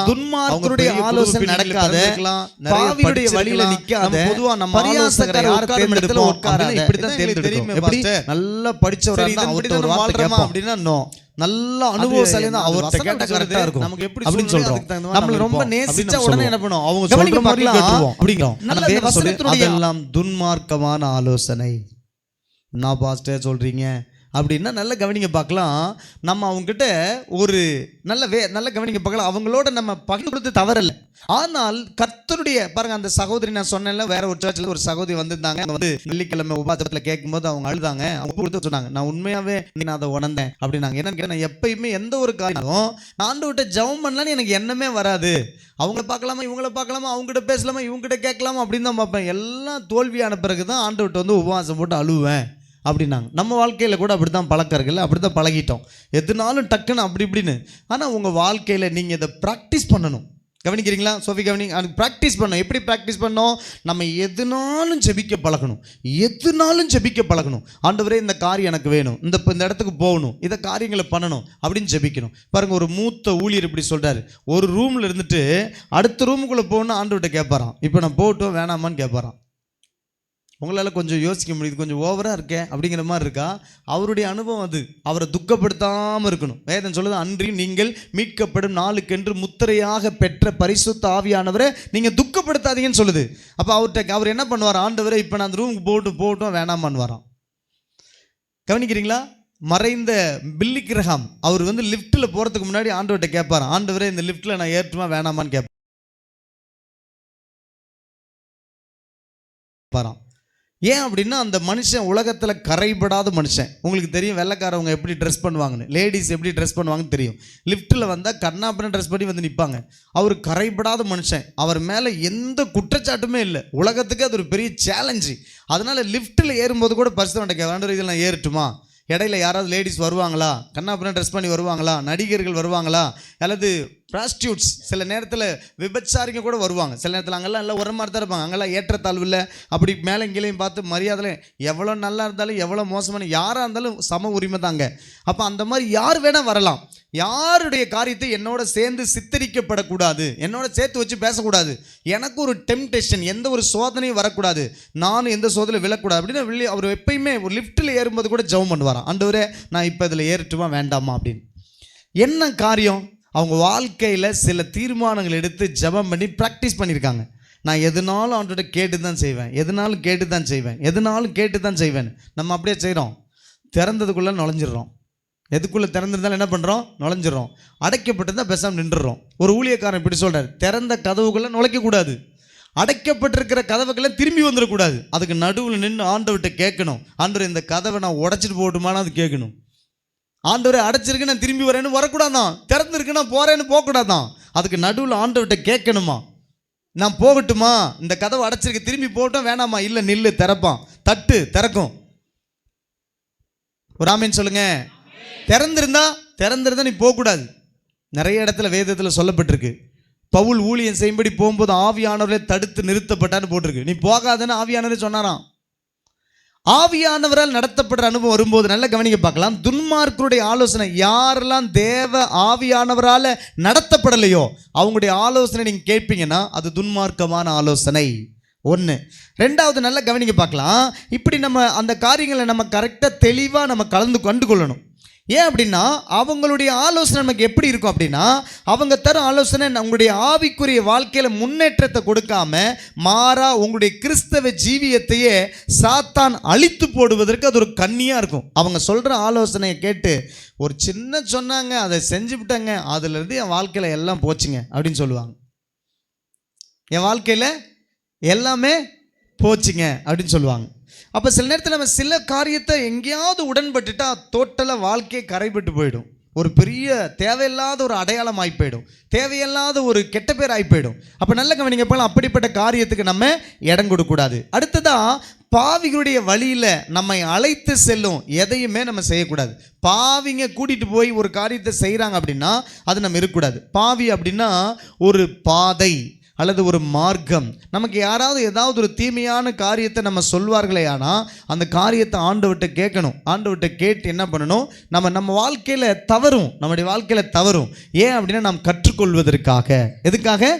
துன்மார்க்கருடைய ஆலோசனை நடக்காத, பாவியுடைய வழியில நிக்காத, பொதுவா நம்ம பரியாசக்கார உட்காரும் இடத்துல உட்காராத, இப்படி தான் தேர்ந்தெடுக்கணும். எப்படி நல்லா படிச்சவரா இருந்தா அவர்ட்ட ஒரு வார்த்தை கேட்போம் அப்படின்னா நோ, நல்ல அனுபவசாலி தான் அவர்ட்ட கேட்டா கரெக்ட்டா இருக்கும் நமக்கு எப்படி அப்படின்னு சொல்றோம். நம்மள ரொம்ப நேசிச்ச உடனே என்ன பண்ணுவோம், அவங்க சொல்ற மாதிரி கேட்டுருவோம் அப்படிங்கறோம். நல்ல வேத சொல்லுது அதெல்லாம் துன்மார்க்கமான ஆலோசனை. நான் பாஸ்டர் சொல்றீங்க அப்படின்னா நல்ல கவனிங்க பார்க்கலாம். நம்ம அவங்க கிட்ட ஒரு நல்ல கவனிங்க பார்க்கலாம். அவங்களோட நம்ம பகிர்ந்து கொடுத்து தவறல்ல. ஆனால் கர்த்தருடைய பாருங்க, அந்த சகோதரி நான் சொன்னேன்ல, வேற ஒரு சர்ச்சில் ஒரு சகோதரி வந்திருந்தாங்க. அவங்க வந்து வெள்ளிக்கிழமை உபாசத்தில் கேட்கும்போது அவங்க அழுதாங்க. அவங்க கொடுத்து சொன்னாங்க, நான் உண்மையாவே நான் அதை உணர்ந்தேன் அப்படின்னாங்க. என்னன்னு கேட்டா, நான் எப்பயுமே எந்த ஒரு காரியம் நான் ஆண்டவர்கிட்ட ஜெபம் பண்ணலான்னு எனக்கு எண்ணமே வராது. அவங்கள பார்க்கலாமா, இவங்கள பார்க்கலாமா, அவங்ககிட்ட பேசலாமா, இவங்ககிட்ட கேட்கலாமா அப்படின்னு தான் பார்ப்பேன். எல்லாம் தோல்வியான பிறகுதான் ஆண்டவர்கிட்ட வந்து உபவாசம் போட்டு அழுவேன் அப்படின்னாங்க. நம்ம வாழ்க்கையில் கூட அப்படி தான் பழக்கம் இருக்குல்ல, அப்படி தான் பழகிட்டோம். எதுனாலும் டக்குன்னு அப்படி இப்படின்னு. ஆனால் உங்கள் வாழ்க்கையில் நீங்கள் இதை ப்ராக்டிஸ் பண்ணணும். கவனிக்கிறீங்களா சோஃபி? கவனிங்க, அதுக்கு ப்ராக்டிஸ் பண்ணணும். எப்படி ப்ராக்டிஸ் பண்ணோம்? நம்ம எதுனாலும் ஜெபிக்க பழகணும். எதுனாலும் ஜெபிக்க பழகணும். ஆண்டவரே இந்த காரியம் எனக்கு வேணும், இந்த இடத்துக்கு போகணும், இதை காரியங்களை பண்ணணும் அப்படின்னு ஜெபிக்கணும். பாருங்க, ஒரு மூத்த ஊழியர் இப்படி சொல்றாரு. ஒரு ரூமில் இருந்துட்டு அடுத்த ரூமுக்குள்ளே போகணும்னு ஆண்டவர்கிட்ட கேட்பாராம். இப்போ நான் போகட்டும் வேணாமான்னு கேட்பாராம். உங்களால் கொஞ்சம் யோசிக்க முடியுது, கொஞ்சம் ஓவராக இருக்கேன் அப்படிங்கிற மாதிரி இருக்கா? அவருடைய அனுபவம் அது. அவரை துக்கப்படுத்தாமல் இருக்கணும். வேதம் சொல்லுது, அன்றியும் நீங்கள் மீட்கப்படும் நாளுக்கென்று முத்திரையாக பெற்ற பரிசுத்த ஆவியானவரை நீங்கள் துக்கப்படுத்தாதீங்கன்னு சொல்லுது. அப்போ அவர் என்ன பண்ணுவார்? ஆண்டவரை இப்போ நான் அந்த ரூமுக்கு போகட்டும் வேணாமான்னு வரான். கவனிக்கிறீங்களா? மறைந்த பில்லி கிரஹாம் அவர் வந்து லிஃப்ட்டில் போகிறதுக்கு முன்னாடி ஆண்டவர்கிட்ட கேட்பார், ஆண்டவரே இந்த லிஃப்ட்டில் நான் ஏற்றுமா வேணாமான்னு கேட்பாராம். ஏன் அப்படின்னா, அந்த மனுஷன் உலகத்தில் கரைபடாத மனுஷன். உங்களுக்கு தெரியும் வெள்ளைக்காரவங்க எப்படி ட்ரெஸ் பண்ணுவாங்கன்னு, லேடிஸ் எப்படி ட்ரெஸ் பண்ணுவாங்கன்னு தெரியும். லிஃப்ட்டில் வந்தால் கண்ணாப்பன ட்ரெஸ் பண்ணி வந்து நிற்பாங்க. அவர் கரைபடாத மனுஷன். அவர் மேலே எந்த குற்றச்சாட்டுமே இல்லை. உலகத்துக்கு அது ஒரு பெரிய சேலஞ்சு. அதனால் லிஃப்ட்டில் ஏறும்போது கூட பரிசுத்தவன்ட்ட கேட்க, இதில் நான் ஏறட்டுமா? இடையில யாராவது லேடிஸ் வருவாங்களா? கண்ணாப்பன ட்ரெஸ் பண்ணி வருவாங்களா? நடிகர்கள் வருவாங்களா? அல்லது ப்ராஸ்டியூட்ஸ், சில நேரத்தில் விபச்சாரிங்க கூட வருவாங்க. சில நேரத்தில் அங்கெல்லாம் எல்லாம் ஒரு மாதிரி தான் இருப்பாங்க. அங்கெல்லாம் ஏற்றத்தாழ்வு இல்லை. அப்படி மேலே இங்கேயும் பார்த்து மரியாதை, எவ்வளோ நல்லா இருந்தாலும் எவ்வளோ மோசமான யாராக இருந்தாலும் சம உரிமை தாங்க. அப்போ அந்த மாதிரி யார் வேணால் வரலாம். யாருடைய காரியத்தை என்னோட சேர்ந்து சித்தரிக்கப்படக்கூடாது, என்னோட சேர்த்து வச்சு பேசக்கூடாது. எனக்கு ஒரு டெம்டேஷன், எந்த ஒரு சோதனையும் வரக்கூடாது, நானும் எந்த சோதனையும் விழக்கூடாது அப்படின்னு அவர் எப்பயுமே ஒரு லிஃப்ட்டில் ஏறும்போது கூட ஜெபம் பண்ணுவாராம். ஆண்டவரே நான் இப்போ இதில் ஏறட்டுமா வேண்டாமா அப்படின்னு. என்ன காரியம்? அவங்க வாழ்க்கையில் சில தீர்மானங்கள் எடுத்து ஜெபம் பண்ணி ப்ராக்டிஸ் பண்ணியிருக்காங்க. நான் எதுனாலும் அவன்கிட்ட கேட்டு தான் செய்வேன், எதுனாலும் கேட்டு தான் செய்வேன், எதுனாலும் கேட்டு தான் செய்வேன். நம்ம அப்படியே செய்கிறோம், திறந்ததுக்குள்ளே நுழைஞ்சிடுறோம். எதுக்குள்ளே திறந்திருந்தாலும் என்ன பண்ணுறோம்? நுழைஞ்சிடறோம். அடைக்கப்பட்டிருந்தால் பேசாமல் நின்றுறோம். ஒரு ஊழியக்காரன் இப்படி சொல்கிறார், திறந்த கதவுக்குள்ளே நுழைக்கக்கூடாது, அடைக்கப்பட்டிருக்கிற கதவுக்குள்ளே திரும்பி வந்துடக்கூடாது. அதுக்கு நடுவில் நின்று ஆண்டவர்கிட்ட கேட்கணும், ஆண்டவர் இந்த கதவை நான் உடைச்சிட்டு போகட்டுமான்னு அது கேட்கணும். ஆண்டவரை அடைச்சிருக்கு நான் திரும்பி வரேன்னு வரக்கூடாதான், திறந்துருக்கு நான் போகிறேன்னு போகக்கூடாதான். அதுக்கு நடுவில் ஆண்டவர்கிட்ட கேட்கணுமா, நான் போகட்டுமா, இந்த கதவை அடைச்சிருக்கு திரும்பி போகட்டும் வேணாமா? இல்லை நில்லு, திறப்பான், தட்டு திறக்கும். ஒரு ஆமீன் சொல்லுங்க. திறந்திருந்தா நீ போகக்கூடாது. நிறைய இடத்துல வேதத்தில் சொல்லப்பட்டிருக்கு. பவுல் ஊழியம் செய்யும்படி போகும்போது ஆவியானவரே தடுத்து நிறுத்தப்பட்டான்னு போட்டிருக்கு. நீ போகாதன்னு ஆவியானவரே சொன்னாராம். ஆவியானவரால் நடத்தப்படுற அனுபவம் வரும்போது நல்ல கவனிக்க பார்க்கலாம். துன்மார்க்கருடைய ஆலோசனை, யாரெல்லாம் தேவ ஆவியானவரால் நடத்தப்படலையோ அவங்களுடைய ஆலோசனை நீங்கள் கேட்பீங்கன்னா அது துன்மார்க்கமான ஆலோசனை. ஒன்று. ரெண்டாவது, நல்லா கவனிக்க பார்க்கலாம். இப்படி நம்ம அந்த காரியங்களை நம்ம கரெக்டாக தெளிவாக நம்ம கண்டு கொள்ளணும். ஏன் அப்படின்னா அவங்களுடைய ஆலோசனை நமக்கு எப்படி இருக்கும் அப்படின்னா, அவங்க தர ஆலோசனை உங்களுடைய ஆவிக்குரிய வாழ்க்கையில் முன்னேற்றத்தை கொடுக்காம மாறா உங்களுடைய கிறிஸ்தவ ஜீவியத்தையே சாத்தான் அழித்து போடுவதற்கு அது ஒரு கண்ணியாக இருக்கும். அவங்க சொல்கிற ஆலோசனையை கேட்டு ஒரு சின்ன சொன்னாங்க, அதை செஞ்சு விட்டாங்க, அதுலேருந்து என் வாழ்க்கையில் எல்லாம் போச்சுங்க அப்படின்னு சொல்லுவாங்க. என் வாழ்க்கையில் எல்லாமே போச்சுங்க அப்படின்னு சொல்லுவாங்க. அப்போ சில நேரத்தில் நம்ம சில காரியத்தை எங்கேயாவது உடன்பட்டுட்டா டோட்டலாக வாழ்க்கையை கரைபட்டு போயிடும். ஒரு பெரிய தேவையில்லாத ஒரு அடையாளம் ஆகி போயிடும், தேவையில்லாத ஒரு கெட்ட பேர் ஆகி போயிடும். அப்போ நல்ல கவனிங்க போல, அப்படிப்பட்ட காரியத்துக்கு நம்ம இடம் கொடுக்கக்கூடாது. அடுத்ததான், பாவிகளுடைய வழியில் நம்மை அழைத்து செல்லும் எதையுமே நம்ம செய்யக்கூடாது. பாவிங்க கூட்டிகிட்டு போய் ஒரு காரியத்தை செய்கிறாங்க அப்படின்னா அது நம்ம இருக்கக்கூடாது. பாவி அப்படின்னா ஒரு பாதை அல்லது ஒரு மார்க்கம். நமக்கு யாராவது ஏதாவது ஒரு தீமையான காரியத்தை நம்ம சொல்வார்களே, ஆனால் அந்த காரியத்தை ஆண்டவர்கிட்ட கேட்கணும். ஆண்டவர்கிட்ட கேட்டு என்ன பண்ணணும், நம்ம வாழ்க்கையில் தவறும், நம்முடைய வாழ்க்கையில் தவறும். ஏன் அப்படின்னா நாம் கற்றுக்கொள்வதற்காக. எதுக்காக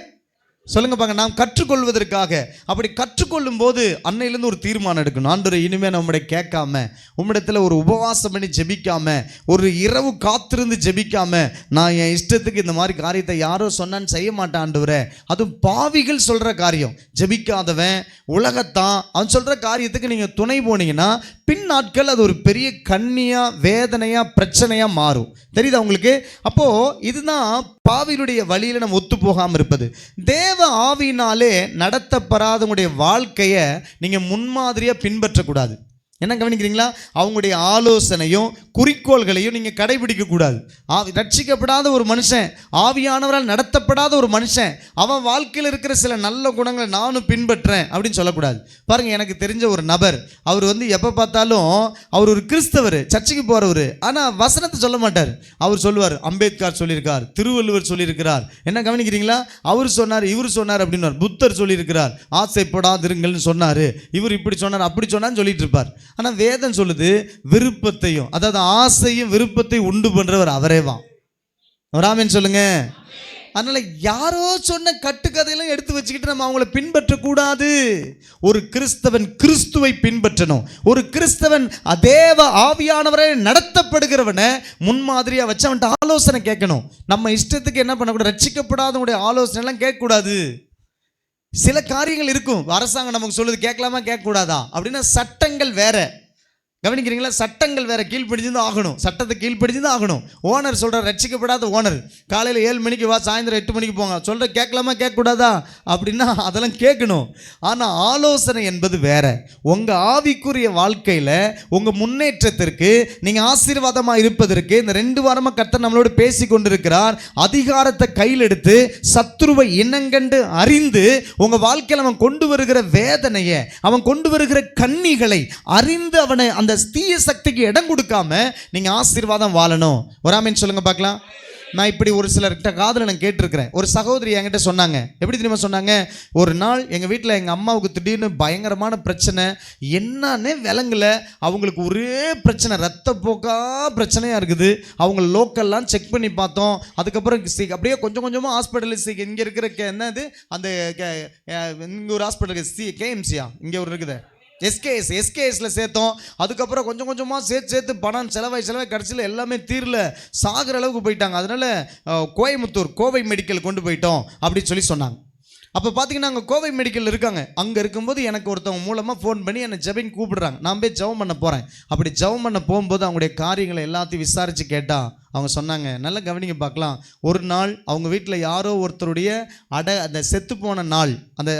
சொல்லுங்க பாங்க, நாம் கற்றுக்கொள்வதற்காக. அப்படி கற்றுக்கொள்ளும் போது அன்னையிலேருந்து ஒரு தீர்மானம் எடுக்கணும். ஆண்டவரே, இனிமேல் நம்முடைய கேட்காம, உம்மிடத்தில் ஒரு உபவாசம் பண்ணி ஜெபிக்காம, ஒரு இரவு காத்திருந்து ஜெபிக்காம, நான் என் இஷ்டத்துக்கு இந்த மாதிரி காரியத்தை யாரோ சொன்னான்னு செய்ய மாட்டேன் ஆண்டவரே. அதுவும் பாவிகள் சொல்கிற காரியம், ஜெபிக்காதவன், உலகத்தான் அவன் சொல்கிற காரியத்துக்கு நீங்கள் துணை போனீங்கன்னா பின் நாட்கள் அது ஒரு பெரிய கண்ணியாக, வேதனையாக, பிரச்சனையாக மாறும். தெரியுதா உங்களுக்கு? அப்போது இதுதான் பாவிகளுடைய வழியில் நம்ம ஒத்து போகாமல் இருப்பது. தேவ ஆவியினாலே நடத்தப்படாதவங்களுடைய வாழ்க்கையை நீங்கள் முன்மாதிரியாக பின்பற்றக்கூடாது. என்ன கவனிக்கிறீங்களா? அவங்களுடைய ஆலோசனையும் குறிக்கோள்களையும் நீங்கள் கடைபிடிக்கக்கூடாது. ரட்சிக்கப்படாத ஒரு மனுஷன், ஆவியானவரால் நடத்தப்படாத ஒரு மனுஷன், அவன் வாழ்க்கையில் இருக்கிற சில நல்ல குணங்களை நானும் பின்பற்றேன் அப்படின்னு சொல்லக்கூடாது. பாருங்கள், எனக்கு தெரிஞ்ச ஒரு நபர், அவர் எப்போ பார்த்தாலும் அவர் ஒரு கிறிஸ்தவர், சர்ச்சுக்கு போகிறவர், ஆனால் வசனத்தை சொல்ல மாட்டார். அவர் சொல்லுவார், அம்பேத்கர் சொல்லியிருக்கார், திருவள்ளுவர் சொல்லியிருக்கிறார். என்ன கவனிக்கிறீங்களா? அவர் சொன்னார், இவர் சொன்னார் அப்படின்னு, புத்தர் சொல்லியிருக்கிறார், ஆசைப்படாதிருங்கள்னு சொன்னார், இவர் இப்படி சொன்னார், அப்படி சொன்னான்னு சொல்லிட்டு இருப்பார். ஆனால் வேதம் சொல்லுது, விருப்பத்தையும், அதாவது ஆசையும் விருப்பத்தையும் உண்டு பண்றவர் அவரேவான். ஆமென் சொல்லுங்க. அதனால யாரோ சொன்ன கட்டுக்கதையெல்லாம் எடுத்து வச்சுக்கிட்டு நம்ம அவங்கள பின்பற்றக்கூடாது. ஒரு கிறிஸ்தவன் கிறிஸ்துவை பின்பற்றணும். ஒரு கிறிஸ்தவன் தேவ ஆவியானவரை நடத்தப்படுகிறவனை முன்மாதிரியா வச்சு அவன்கிட்ட ஆலோசனை கேட்கணும். நம்ம இஷ்டத்துக்கு என்ன பண்ணக்கூடாது, ரட்சிக்கப்படாதவங்களுடைய ஆலோசனை எல்லாம் கேட்கக்கூடாது. சில காரியங்கள் இருக்கும், அரசாங்கம் நமக்கு சொல்லுது கேட்கலாமா கேட்கக்கூடாதா அப்படின்னா சட்டங்கள் வேற. கவனிக்கிறீங்களா? சட்டங்கள் வேற, கீழ்ப்படிஞ்சுதான் ஆகணும், சட்டத்தை கீழ்ப்படிஞ்சுதான் ஆகணும். ஓனர் சொல்கிற, ரட்சிக்கப்படாத ஓனர் காலையில் 7 மணிக்கு வா, சாயந்தரம் 8 மணிக்கு போங்க, சொல்கிற கேட்கலாமா கேட்கக்கூடாதா அப்படின்னா அதெல்லாம் கேட்கணும். ஆனால் ஆலோசனை என்பது வேற. உங்கள் ஆவிக்குரிய வாழ்க்கையில் உங்கள் முன்னேற்றத்திற்கு, நீங்கள் ஆசீர்வாதமாக இருப்பதற்கு இந்த 2 வாரமாக கர்த்தர் நம்மளோடு பேசி கொண்டிருக்கிறார். அதிகாரத்தை கையில் எடுத்து சத்துருவை இனங்கண்டு அறிந்து உங்கள் வாழ்க்கையில் அவன் கொண்டு வருகிற வேதனையை, அவன் கொண்டு வருகிற கண்ணிகளை அறிந்து அவனை அந்த தீய சக்திக்கு இடம் கொடுக்காம நீங்க ஆசீர்வாதம் வாழணும். ஒரு ஆமென் சொல்லுங்க பார்க்கலாம். நான் இப்படி ஒரு சிலர்கிட்ட காதுல நான் கேட்டிருக்கிறேன். ஒரு சகோதரி என்கிட்ட சொன்னாங்க, எப்படி தெரியுமா சொன்னாங்க, ஒரு நாள் எங்கள் வீட்டில் எங்கள் அம்மாவுக்கு திடீர்னு பயங்கரமான பிரச்சனை, என்னன்னே விளங்கல. அவங்களுக்கு ஒரே பிரச்சனை, ரத்த போக்கா பிரச்சனையாக இருக்குது. அவங்க லோக்கல்லாம் செக் பண்ணி பார்த்தோம். அதுக்கப்புறம் அப்படியே கொஞ்சம் கொஞ்சமாக ஹாஸ்பிட்டல், இங்கே இருக்கிற என்னது அந்த இங்கே ஒரு ஹாஸ்பிட்டல் கேஎம்சியா இங்கே ஒரு இருக்குது, எஸ்கேஎஸில் சேர்த்தோம். அதுக்கப்புறம் கொஞ்சம் கொஞ்சமாக சேர்த்து பணம் செலவாய் கடைசியில் எல்லாமே தீரல, சாகிற அளவுக்கு போயிட்டாங்க. அதனால் கோயம்புத்தூர் கோவை மெடிக்கல் கொண்டு போயிட்டோம் அப்படின்னு சொல்லி சொன்னாங்க. அப்போ பார்த்தீங்கன்னா அங்கே கோவை மெடிக்கல் இருக்காங்க. அங்கே இருக்கும்போது எனக்கு ஒருத்தவங்க மூலமாக ஃபோன் பண்ணி என்னை ஜெபின்னு கூப்பிடுறாங்க. நான் போய் ஜெபம் பண்ண போகிறேன். அப்படி ஜெபம் பண்ண போகும்போது அவங்களுடைய காரியங்களை எல்லாத்தையும் விசாரித்து கேட்டால் அவங்க சொன்னாங்க, நல்லா கவனிங்க பார்க்கலாம். ஒரு நாள் அவங்க வீட்டில் யாரோ ஒருத்தருடைய அந்த செத்து போன நாள்,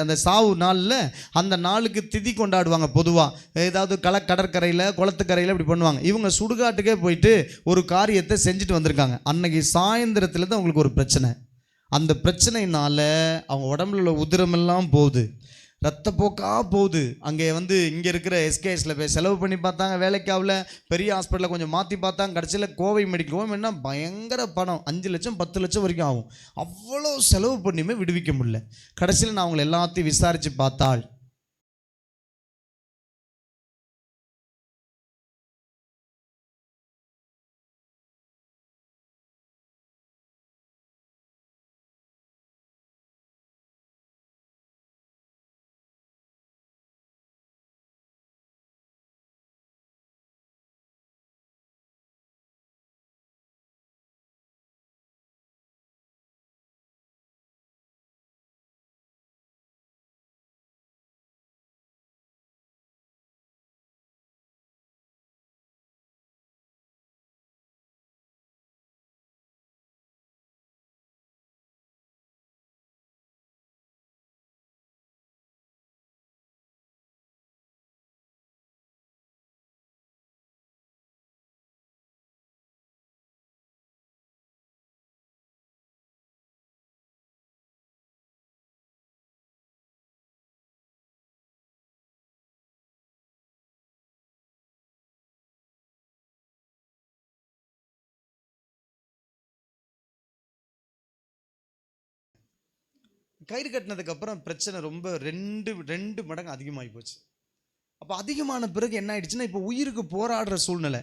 அந்த சாவு நாளில், அந்த நாளுக்கு திதி கொண்டாடுவாங்க. பொதுவாக ஏதாவது கடற்கரையில், குளத்துக்கரையில் இப்படி பண்ணுவாங்க. இவங்க சுடுகாட்டுக்கே போயிட்டு ஒரு காரியத்தை செஞ்சுட்டு வந்திருக்காங்க. அன்னைக்கு சாயந்தரத்தில் தான் அவங்களுக்கு ஒரு பிரச்சனை. அந்த பிரச்சனையினால அவங்க உடம்புல உள்ள உதிரமெல்லாம் போகுது, ரத்த போக்கா போகுது. அங்கே இங்கே இருக்கிற எஸ்கேஎஸில் போய் செலவு பண்ணி பார்த்தாங்க, வேலைக்காவில் பெரிய ஹாஸ்பிட்டலில் கொஞ்சம் மாற்றி பார்த்தாங்க. கடைசியில் கோவை மெடிக்கல் என்ன பயங்கர பணம், 5 லட்சம் 10 லட்சம் வரைக்கும் ஆகும். அவ்வளோ செலவு பண்ணியுமே விடுவிக்க முடியல. கடைசியில் நான் அவங்களை எல்லாத்தையும் விசாரித்து பார்த்தாள், கயிறு கட்டினதுக்கப்புறம் பிரச்சனை ரொம்ப ரெண்டு ரெண்டு மடங்கு அதிகமாகி போச்சு. அப்போ அதிகமான பிறகு என்ன ஆயிடுச்சுன்னா, இப்போ உயிருக்கு போராடுற சூழ்நிலை.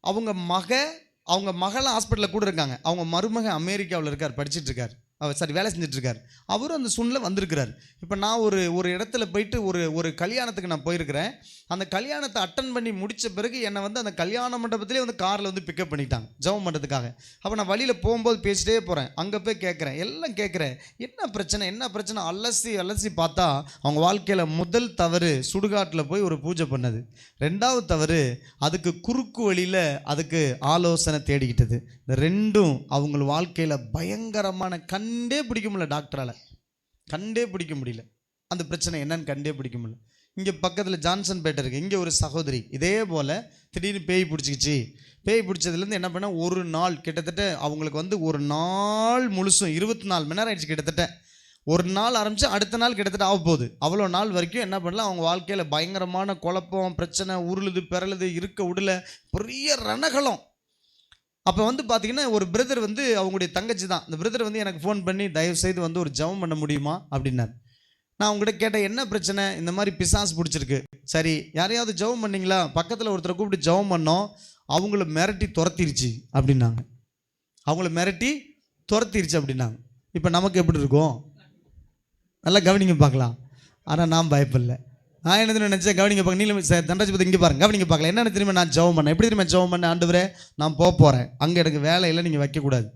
அவங்க மகளை ஹாஸ்பிட்டலில் கூட இருக்காங்க. அவங்க மருமக அமெரிக்காவில் இருக்கார், படிச்சுட்டு இருக்கார், வேலை செஞ்சுட்டு இருக்கார். அவரும் அந்த சூழ்நிலை வந்திருக்கிறார். இப்போ நான் ஒரு இடத்துல போயிட்டு ஒரு கல்யாணத்துக்கு நான் போயிருக்கிறேன். அந்த கல்யாணத்தை அட்டன் பண்ணி முடித்த பிறகு என்னை வந்து அந்த கல்யாண மண்டபத்திலே வந்து காரில் வந்து பிக்கப் பண்ணிட்டாங்க ஜெபம் பண்ணுறதுக்காக. அப்போ நான் வழியில் போகும்போது பேசிட்டே போகிறேன். அங்கே போய் கேட்குறேன், எல்லாம் கேட்குறேன், என்ன பிரச்சனை அலசி பார்த்தா அவங்க வாழ்க்கையில் முதல் தவறு சுடுகாட்டில் போய் ஒரு பூஜை பண்ணது. ரெண்டாவது தவறு அதுக்கு குறுக்கு வழியில் அதுக்கு ஆலோசனை தேடிக்கிட்டது. இந்த ரெண்டும் அவங்க வாழ்க்கையில் பயங்கரமான கண்டே பிடிக்க முடியல. டாக்டரால் கண்டே பிடிக்க முடியல. அந்த பிரச்சனை என்னன்னு கண்டே பிடிக்க முடியல. இங்கே பக்கத்தில் ஜான்சன் பேட்டை இருக்குது. இங்கே ஒரு சகோதரி இதே போல் திடீர்னு பேய் பிடிச்சிக்கிச்சு. பேய் பிடிச்சதுலேருந்து என்ன பண்ணால் ஒரு நாள் கிட்டத்தட்ட அவங்களுக்கு வந்து ஒரு நாள் முழுசும் 24 மணி நேரம் ஆயிடுச்சு. கிட்டத்தட்ட ஒரு நாள் ஆரம்பித்து அடுத்த நாள் கிட்டத்தட்ட ஆக போகுது. அவ்வளோ நாள் வரைக்கும் என்ன பண்ணல, அவங்க வாழ்க்கையில் பயங்கரமான குழப்பம், பிரச்சனை, உருளுது பிறழுது, இருக்க விடல, பெரிய ரணகலம். அப்போ வந்து பார்த்தீங்கன்னா ஒரு பிரதர் வந்து அவங்களுடைய தங்கச்சி தான். அந்த பிரதர் வந்து எனக்கு ஃபோன் பண்ணி தயவு செய்து வந்து ஒரு ஜெபம் பண்ண முடியுமா அப்படின்னார். நான் அவங்ககிட்ட கேட்டேன், என்ன பிரச்சனை? இந்த மாதிரி பிசாசு பிடிச்சிருக்கு. சரி, யாரையாவது ஜெபம் பண்ணிங்களா? பக்கத்தில் ஒருத்தரை கூப்பிட்டு ஜெபம் பண்ணோம், அவங்கள மிரட்டி துரத்திருச்சு அப்படின்னாங்க. அப்படின்னாங்க. இப்போ நமக்கு எப்படி இருக்கும்? நல்லா கவனிங்க பார்க்கலாம். ஆனால் நான் பயப்படல. நான் என்ன நினச்சேன், கவனிங்க பார்க்க, நீங்களும் தண்டராஜ் பற்றி இங்கே பாருங்க, கவனிங்க பார்க்கலாம். என்ன திரும்ப நான் ஜெபம் பண்ணேன். எப்படி திரும்ப ஜெபம் பண்ணேன்? ஆண்டவரே, நான் போகிறேன், அங்கே எனக்கு வேலையில் நீங்கள் வைக்கக்கூடாது.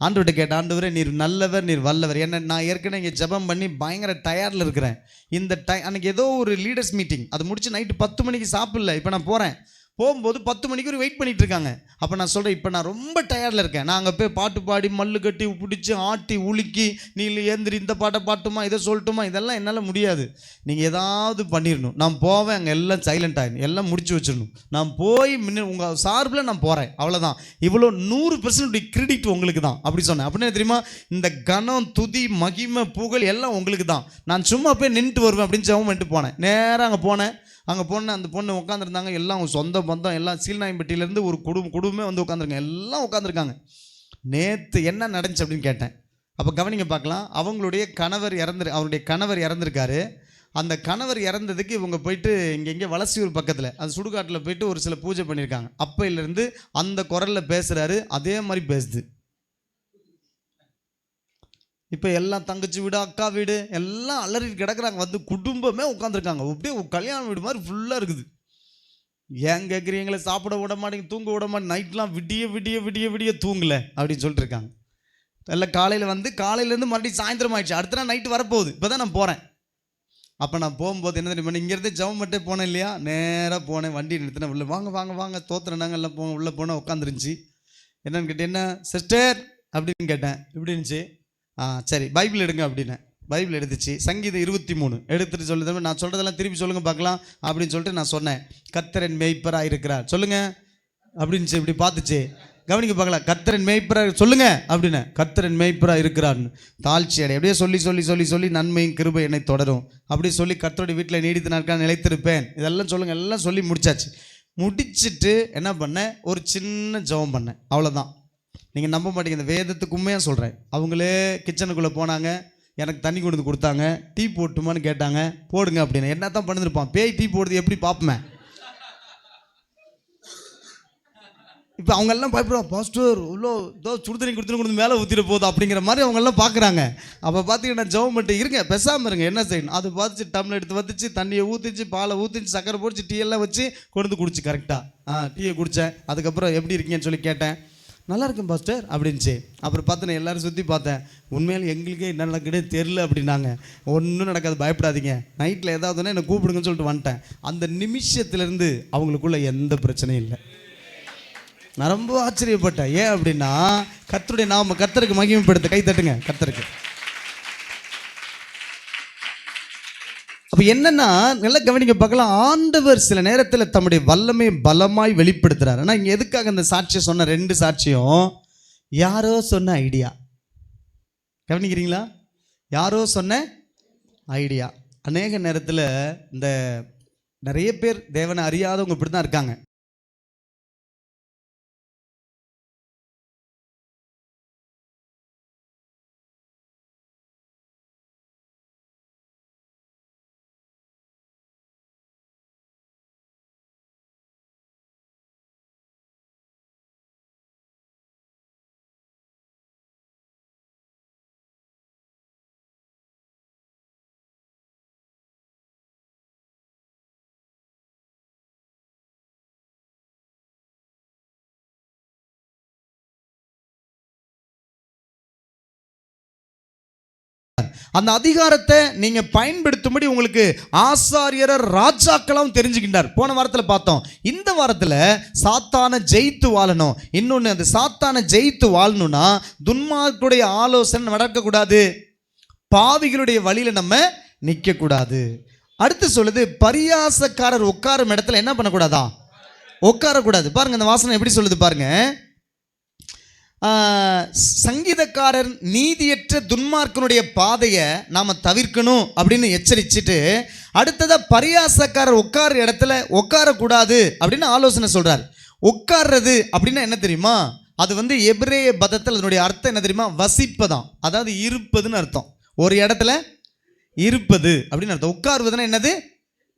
ஆண்டவர்கிட்ட கேட்டேன், ஆண்டவரே நீர் நல்லவர், நீர் வல்லவர். என்ன நான் ஏற்கனவே இங்கே ஜெபம் பண்ணி பயங்கர டயர்டில் இருக்கிறேன். இந்த அன்றைக்கி ஏதோ ஒரு லீடர்ஸ் மீட்டிங், அது முடிச்சு நைட்டு 10 மணிக்கு சாப்பிடல. இப்போ நான் போகிறேன். போகும்போது 10 மணிக்கு ஒரு வெயிட் பண்ணிட்டு இருக்காங்க. அப்போ நான் சொல்கிறேன், இப்போ நான் ரொம்ப டயர்டில் இருக்கேன். நான் அங்கே போய் பாட்டு பாடி மல்லு கட்டி பிடிச்சி ஆட்டி உலுக்கி நீ ஏந்திரி இந்த பாட்டை பாட்டுமா இதை சொல்லட்டுமா, இதெல்லாம் என்னால் முடியாது. நீங்கள் ஏதாவது பண்ணிடணும். நான் போவேன், அங்கே எல்லாம் சைலண்ட் ஆகிடும், எல்லாம் முடிச்சு வச்சிடணும். நான் போய் உங்கள் சார்பில் நான் போகிறேன், அவ்வளோதான். இவ்வளோ 100% கிரெடிட் உங்களுக்கு தான் அப்படி சொன்னேன். அப்படின்னு தெரியுமா, இந்த கனம், துதி, மகிமை, புகழ் எல்லாம் உங்களுக்கு தான். நான் சும்மா போய் நின்றுட்டு வருவேன் அப்படின்னு ஜெபம் பண்ணிட்டு போனேன். நேராக அங்கே போனேன். அந்த பொண்ணு உட்காந்துருந்தாங்க. எல்லாம் அவங்க சொந்த பந்தம், எல்லாம் சீல்நாயம்பட்டியிலேருந்து ஒரு குடும்பமே வந்து உட்காந்துருக்காங்க. எல்லாம் உட்காந்துருக்காங்க. நேற்று என்ன நடந்துச்சு அப்படின்னு கேட்டேன். அப்போ கவனிங்க பார்க்கலாம். அவருடைய கணவர் இறந்துருக்காரு. அந்த கணவர் இறந்ததுக்கு இவங்க போயிட்டு இங்கே வலசியூர் பக்கத்தில் அது சுடுகாட்டில் போயிட்டு ஒரு சில பூஜை பண்ணியிருக்காங்க. அப்பையிலேருந்து அந்த குரலில் பேசுகிறாரு, அதே மாதிரி பேசுது. இப்போ எல்லாம் தங்கச்சி வீடு, அக்கா வீடு எல்லாம் அலறிட்டு கிடக்குறாங்க. வந்து குடும்பமே உட்காந்துருக்காங்க. அப்படியே கல்யாண வீடு மாதிரி ஃபுல்லாக இருக்குது. ஏன் கேட்குறீங்களே, சாப்பிட விட மாட்டேங்க, தூங்க விட மாட்டேங்க, நைட்லாம் விடிய விடிய விடிய விடிய தூங்கலை அப்படின்னு சொல்லிட்டு இருக்காங்க. எல்லாம் காலையிலேருந்து மறுபடியும் சாயந்தரம் ஆயிடுச்சு. அடுத்த நாள் நைட்டு வரப்போகுது. இப்போ தான் நான் போகிறேன். அப்போ நான் போகும்போது என்ன தெரியுமா, இங்கேருந்து ஜெபம் மட்டும் போனேன் இல்லையா, நேராக போனேன், வண்டி நிறுத்தினேன். உள்ள வாங்க தோத்துறேன் நாங்கள் எல்லாம் உள்ளே போனேன். உட்காந்துருந்துச்சு. என்னன்னு கேட்டேன், என்ன சிஸ்டர் அப்படின்னு கேட்டேன். இப்படி இருந்துச்சு. சரி பைபிள் எடுங்க அப்படின்னேன். பைபிள் எடுத்துச்சு. சங்கீதம் 23 எடுத்துட்டு சொல்லுது, நான் சொல்கிறதெல்லாம் திருப்பி சொல்லுங்கள் பார்க்கலாம் அப்படின்னு சொல்லிட்டு நான் சொன்னேன். கர்த்தரின் மேய்ப்பராக இருக்கிறார் சொல்லுங்கள் அப்படின்ச்சு. இப்படி பார்த்துச்சு. கவனிக்க பார்க்கலாம். கர்த்தரின் மேய்ப்பராக சொல்லுங்க அப்படின்னு. கர்த்தரின் மேய்ப்பராக இருக்கிறார்னு தாழ்ச்சி அடை அப்படியே சொல்லி நன்மையும் கிருபை என்னை தொடரும் அப்படி சொல்லி கர்த்தருடைய வீட்டில் நீடித்த நாட்கள் நிலைத்திருப்பேன் இதெல்லாம் சொல்லுங்க. எல்லாம் சொல்லி முடிச்சாச்சு. முடிச்சுட்டு என்ன பண்ணேன், ஒரு சின்ன ஜெபம் பண்ணேன், அவ்வளோதான். நீங்கள் நம்ப மாட்டீங்க, இந்த வேதத்துக்கு உண்மையாக சொல்கிறேன். அவங்களே கிச்சனுக்குள்ளே போனாங்க, எனக்கு தண்ணி கொண்டு கொடுத்தாங்க. டீ போட்டுமான்னு கேட்டாங்க, போடுங்க அப்படின்னு. என்ன தான் பண்ணிருப்பான், பேய் டீ போடுறது எப்படி பார்ப்பேன். இப்போ அவங்கெல்லாம் பயப்படுவாங்க, பாஸ்டர் இவ்வளோ சுடுதண்ணி கொடுத்து மேலே ஊற்றிட போகுது அப்படிங்கிற மாதிரி அவங்கெல்லாம் பார்க்குறாங்க. அப்போ பார்த்தீங்கன்னா ஜெபம் பண்ணிட்டு இருங்க, பேசாமல் இருங்க, என்ன செய்யணும். அது பார்த்துச்சு, டம்ளர் எடுத்து வச்சுச்சு, தண்ணியை ஊற்றிச்சு, பாலை ஊற்றிச்சு, சக்கரை போட்டுச்சு, டீ எல்லாம் வச்சு கொண்டு குடிச்சு கரெக்டாக. டீயை குடித்தேன். அதுக்கப்புறம் எப்படி இருக்கீங்கன்னு சொல்லி கேட்டேன். நல்லா இருக்கும் பாஸ்டர் அப்படின்ச்சு. அப்புறம் பார்த்தேன், எல்லோரும் சுற்றி பார்த்தேன். உண்மையில எங்களுக்கே என்ன நடக்குதே தெரில அப்படின்னாங்க. ஒன்றும் நடக்காது, பயப்படாதீங்க, நைட்டில் ஏதாவதுன்னா என்னை கூப்பிடுங்கன்னு சொல்லிட்டு வந்துட்டேன். அந்த நிமிஷத்துலேருந்து அவங்களுக்குள்ள எந்த பிரச்சனையும் இல்லை. நான் ரொம்ப ஆச்சரியப்பட்டேன். ஏன் அப்படின்னா, கர்த்தருக்கு மகிமைப்படுத்த கை தட்டுங்க கர்த்தருக்கு. அப்போ என்னன்னா, நல்லா கவனிக்க பார்க்கலாம். ஆண்டவர் சில நேரத்தில் தம்முடைய வல்லமை பலமாய் வெளிப்படுத்துறாரு. ஆனால் இங்கே எதுக்காக இந்த சாட்சியை சொன்ன 2 சாட்சியும் யாரோ சொன்ன ஐடியா. கவனிக்கிறீங்களா? யாரோ சொன்ன ஐடியா. அநேக நேரத்தில் இந்த நிறைய பேர் தேவனை அறியாதவங்க இப்படி தான் இருக்காங்க. அந்த அதிகாரத்தை நீங்க பயன்படுத்தும்படி உங்களுக்கு ஆசாரியர் ராஜாக்களும் தெரிஞ்சுக்கிட்டார். போன வாரத்தில் பார்த்தோம். இந்த வாரத்தில் சாத்தானை ஜெயித்து வாழணும். இன்னொன்று, அந்த சாத்தானை ஜெயித்து வாழணும்னா துன்மார்க்குடைய ஆலோசனை நடக்கக்கூடாது, பாவிகளுடைய வழியில நம்ம நிற்கக்கூடாது. அடுத்து சொல்லுது, பரியாசக்காரர் உட்காரும் இடத்துல என்ன பண்ணக்கூடாதா? உட்காரக்கூடாது. பாருங்க அந்த வாசனம் எப்படி சொல்லுது பாருங்க. சங்கீதக்காரர் நீதியற்ற துன்மார்க்கனுடைய பாதையை நாம் தவிர்க்கணும் அப்படின்னு எச்சரிச்சுட்டு, அடுத்ததாக பரியாசக்காரர் உட்கார இடத்துல உட்காரக்கூடாது அப்படின்னு ஆலோசனை சொல்கிறார். உட்கார்றது அப்படின்னா என்ன தெரியுமா? அது எபிரேய பதத்தில் அதனுடைய அர்த்தம் என்ன தெரியுமா? வசிப்பதான், அதாவது இருப்பதுன்னு அர்த்தம். ஒரு இடத்துல இருப்பது அப்படின்னு அர்த்தம். உட்காருவதுன்னா என்னது?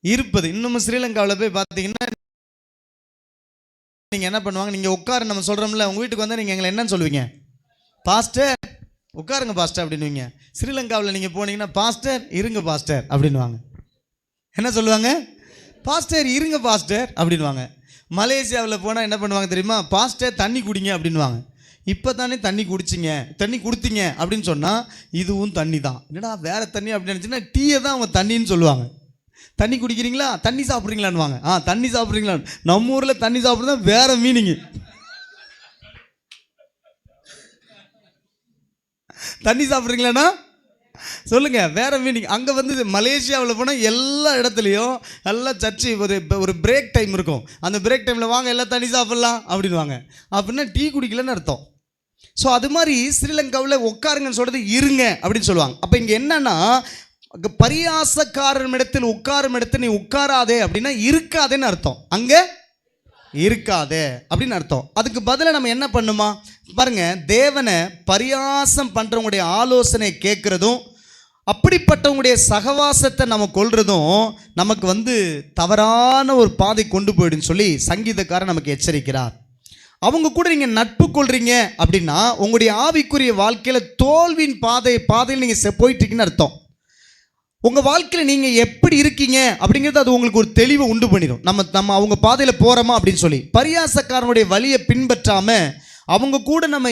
இருப்பது. இன்னும் ஸ்ரீலங்காவில் போய் பார்த்தீங்கன்னா நீங்கள் என்ன பண்ணுவாங்க, நீங்கள் உட்காரு நம்ம சொல்கிறோம்ல, உங்கள் வீட்டுக்கு வந்தால் நீங்கள் எங்களை என்னன்னு சொல்லுவீங்க? பாஸ்டர் உட்காருங்க பாஸ்டர் அப்படின்னுவீங்க. ஸ்ரீலங்காவில் நீங்கள் போனீங்கன்னா பாஸ்டர் இருங்க பாஸ்டர் அப்படின்வாங்க. என்ன சொல்லுவாங்க? பாஸ்டர் இருங்க பாஸ்டர் அப்படின்வாங்க. மலேசியாவில் போனால் என்ன பண்ணுவாங்க தெரியுமா? பாஸ்டர் தண்ணி குடிங்க அப்படின்வாங்க. இப்போ தானே தண்ணி கொடுத்தீங்க அப்படின்னு சொன்னால் இதுவும் தண்ணி தான். என்னடா வேறு தண்ணி அப்படின்னு நினச்சின்னா டீயை தான் அவங்க தண்ணின்னு சொல்லுவாங்க. தண்ணி குடிக்கிறீங்களா, தண்ணி சாப்பிட்றீங்களான்னுவாங்க. தண்ணி சாப்பிட்றீங்களா. நம்ம ஊரில் தண்ணி சாப்பிட்றது வேற மீனிங்கு. தண்ணி சாப்பிட்றீங்களாண்ணா சொல்லுங்க, வேற மீனிங். அங்கே மலேசியாவில் போனால் எல்லா இடத்துலையும் நல்லா சர்ச்சு ஒரு பிரேக் டைம் இருக்கும். அந்த பிரேக் டைமில் வாங்க எல்லாம் தண்ணி சாப்பிட்லாம் அப்படின்வாங்க. அப்படின்னா டீ குடிக்கலன்னு அர்த்தம். ஸோ அது மாதிரி ஸ்ரீலங்காவில் உட்காருங்கன்னு சொல்கிறது இருங்க அப்படின்னு சொல்லுவாங்க. அப்போ இங்கே என்னன்னா, பரியாசக்காரன் இடத்தில் உட்காரும் இடத்துல நீ உட்காராதே அப்படின்னா இருக்காதேன்னு அர்த்தம். அங்கே இருக்காதே அப்படின்னு அர்த்தம். அதுக்கு பதிலாக நம்ம என்ன பண்ணுமா பாருங்க, தேவனை பரியாசம் பண்ணுறவங்களுடைய ஆலோசனை கேட்குறதும் அப்படிப்பட்டவங்களுடைய சகவாசத்தை நம்ம கொள்றதும் நமக்கு தவறான ஒரு பாதை கொண்டு போயிடுன்னு சொல்லி சங்கீதக்காரன் நமக்கு எச்சரிக்கிறார். அவங்க கூட நீங்கள் நட்பு கொள்றீங்க அப்படின்னா உங்களுடைய ஆவிக்குரிய வாழ்க்கையில் தோல்வியின் பாதையில் நீங்கள் போயிட்டுருக்கீங்கன்னு அர்த்தம். உங்கள் வாழ்க்கையில் நீங்கள் எப்படி இருக்கீங்க அப்படிங்கிறது அது உங்களுக்கு ஒரு தெளிவை உண்டு பண்ணிடும். நம்ம அவங்க பாதையில் போகிறோமா அப்படின்னு சொல்லி. பரியாசக்காரனுடைய வழியை பின்பற்றாமல் அவங்க கூட நம்ம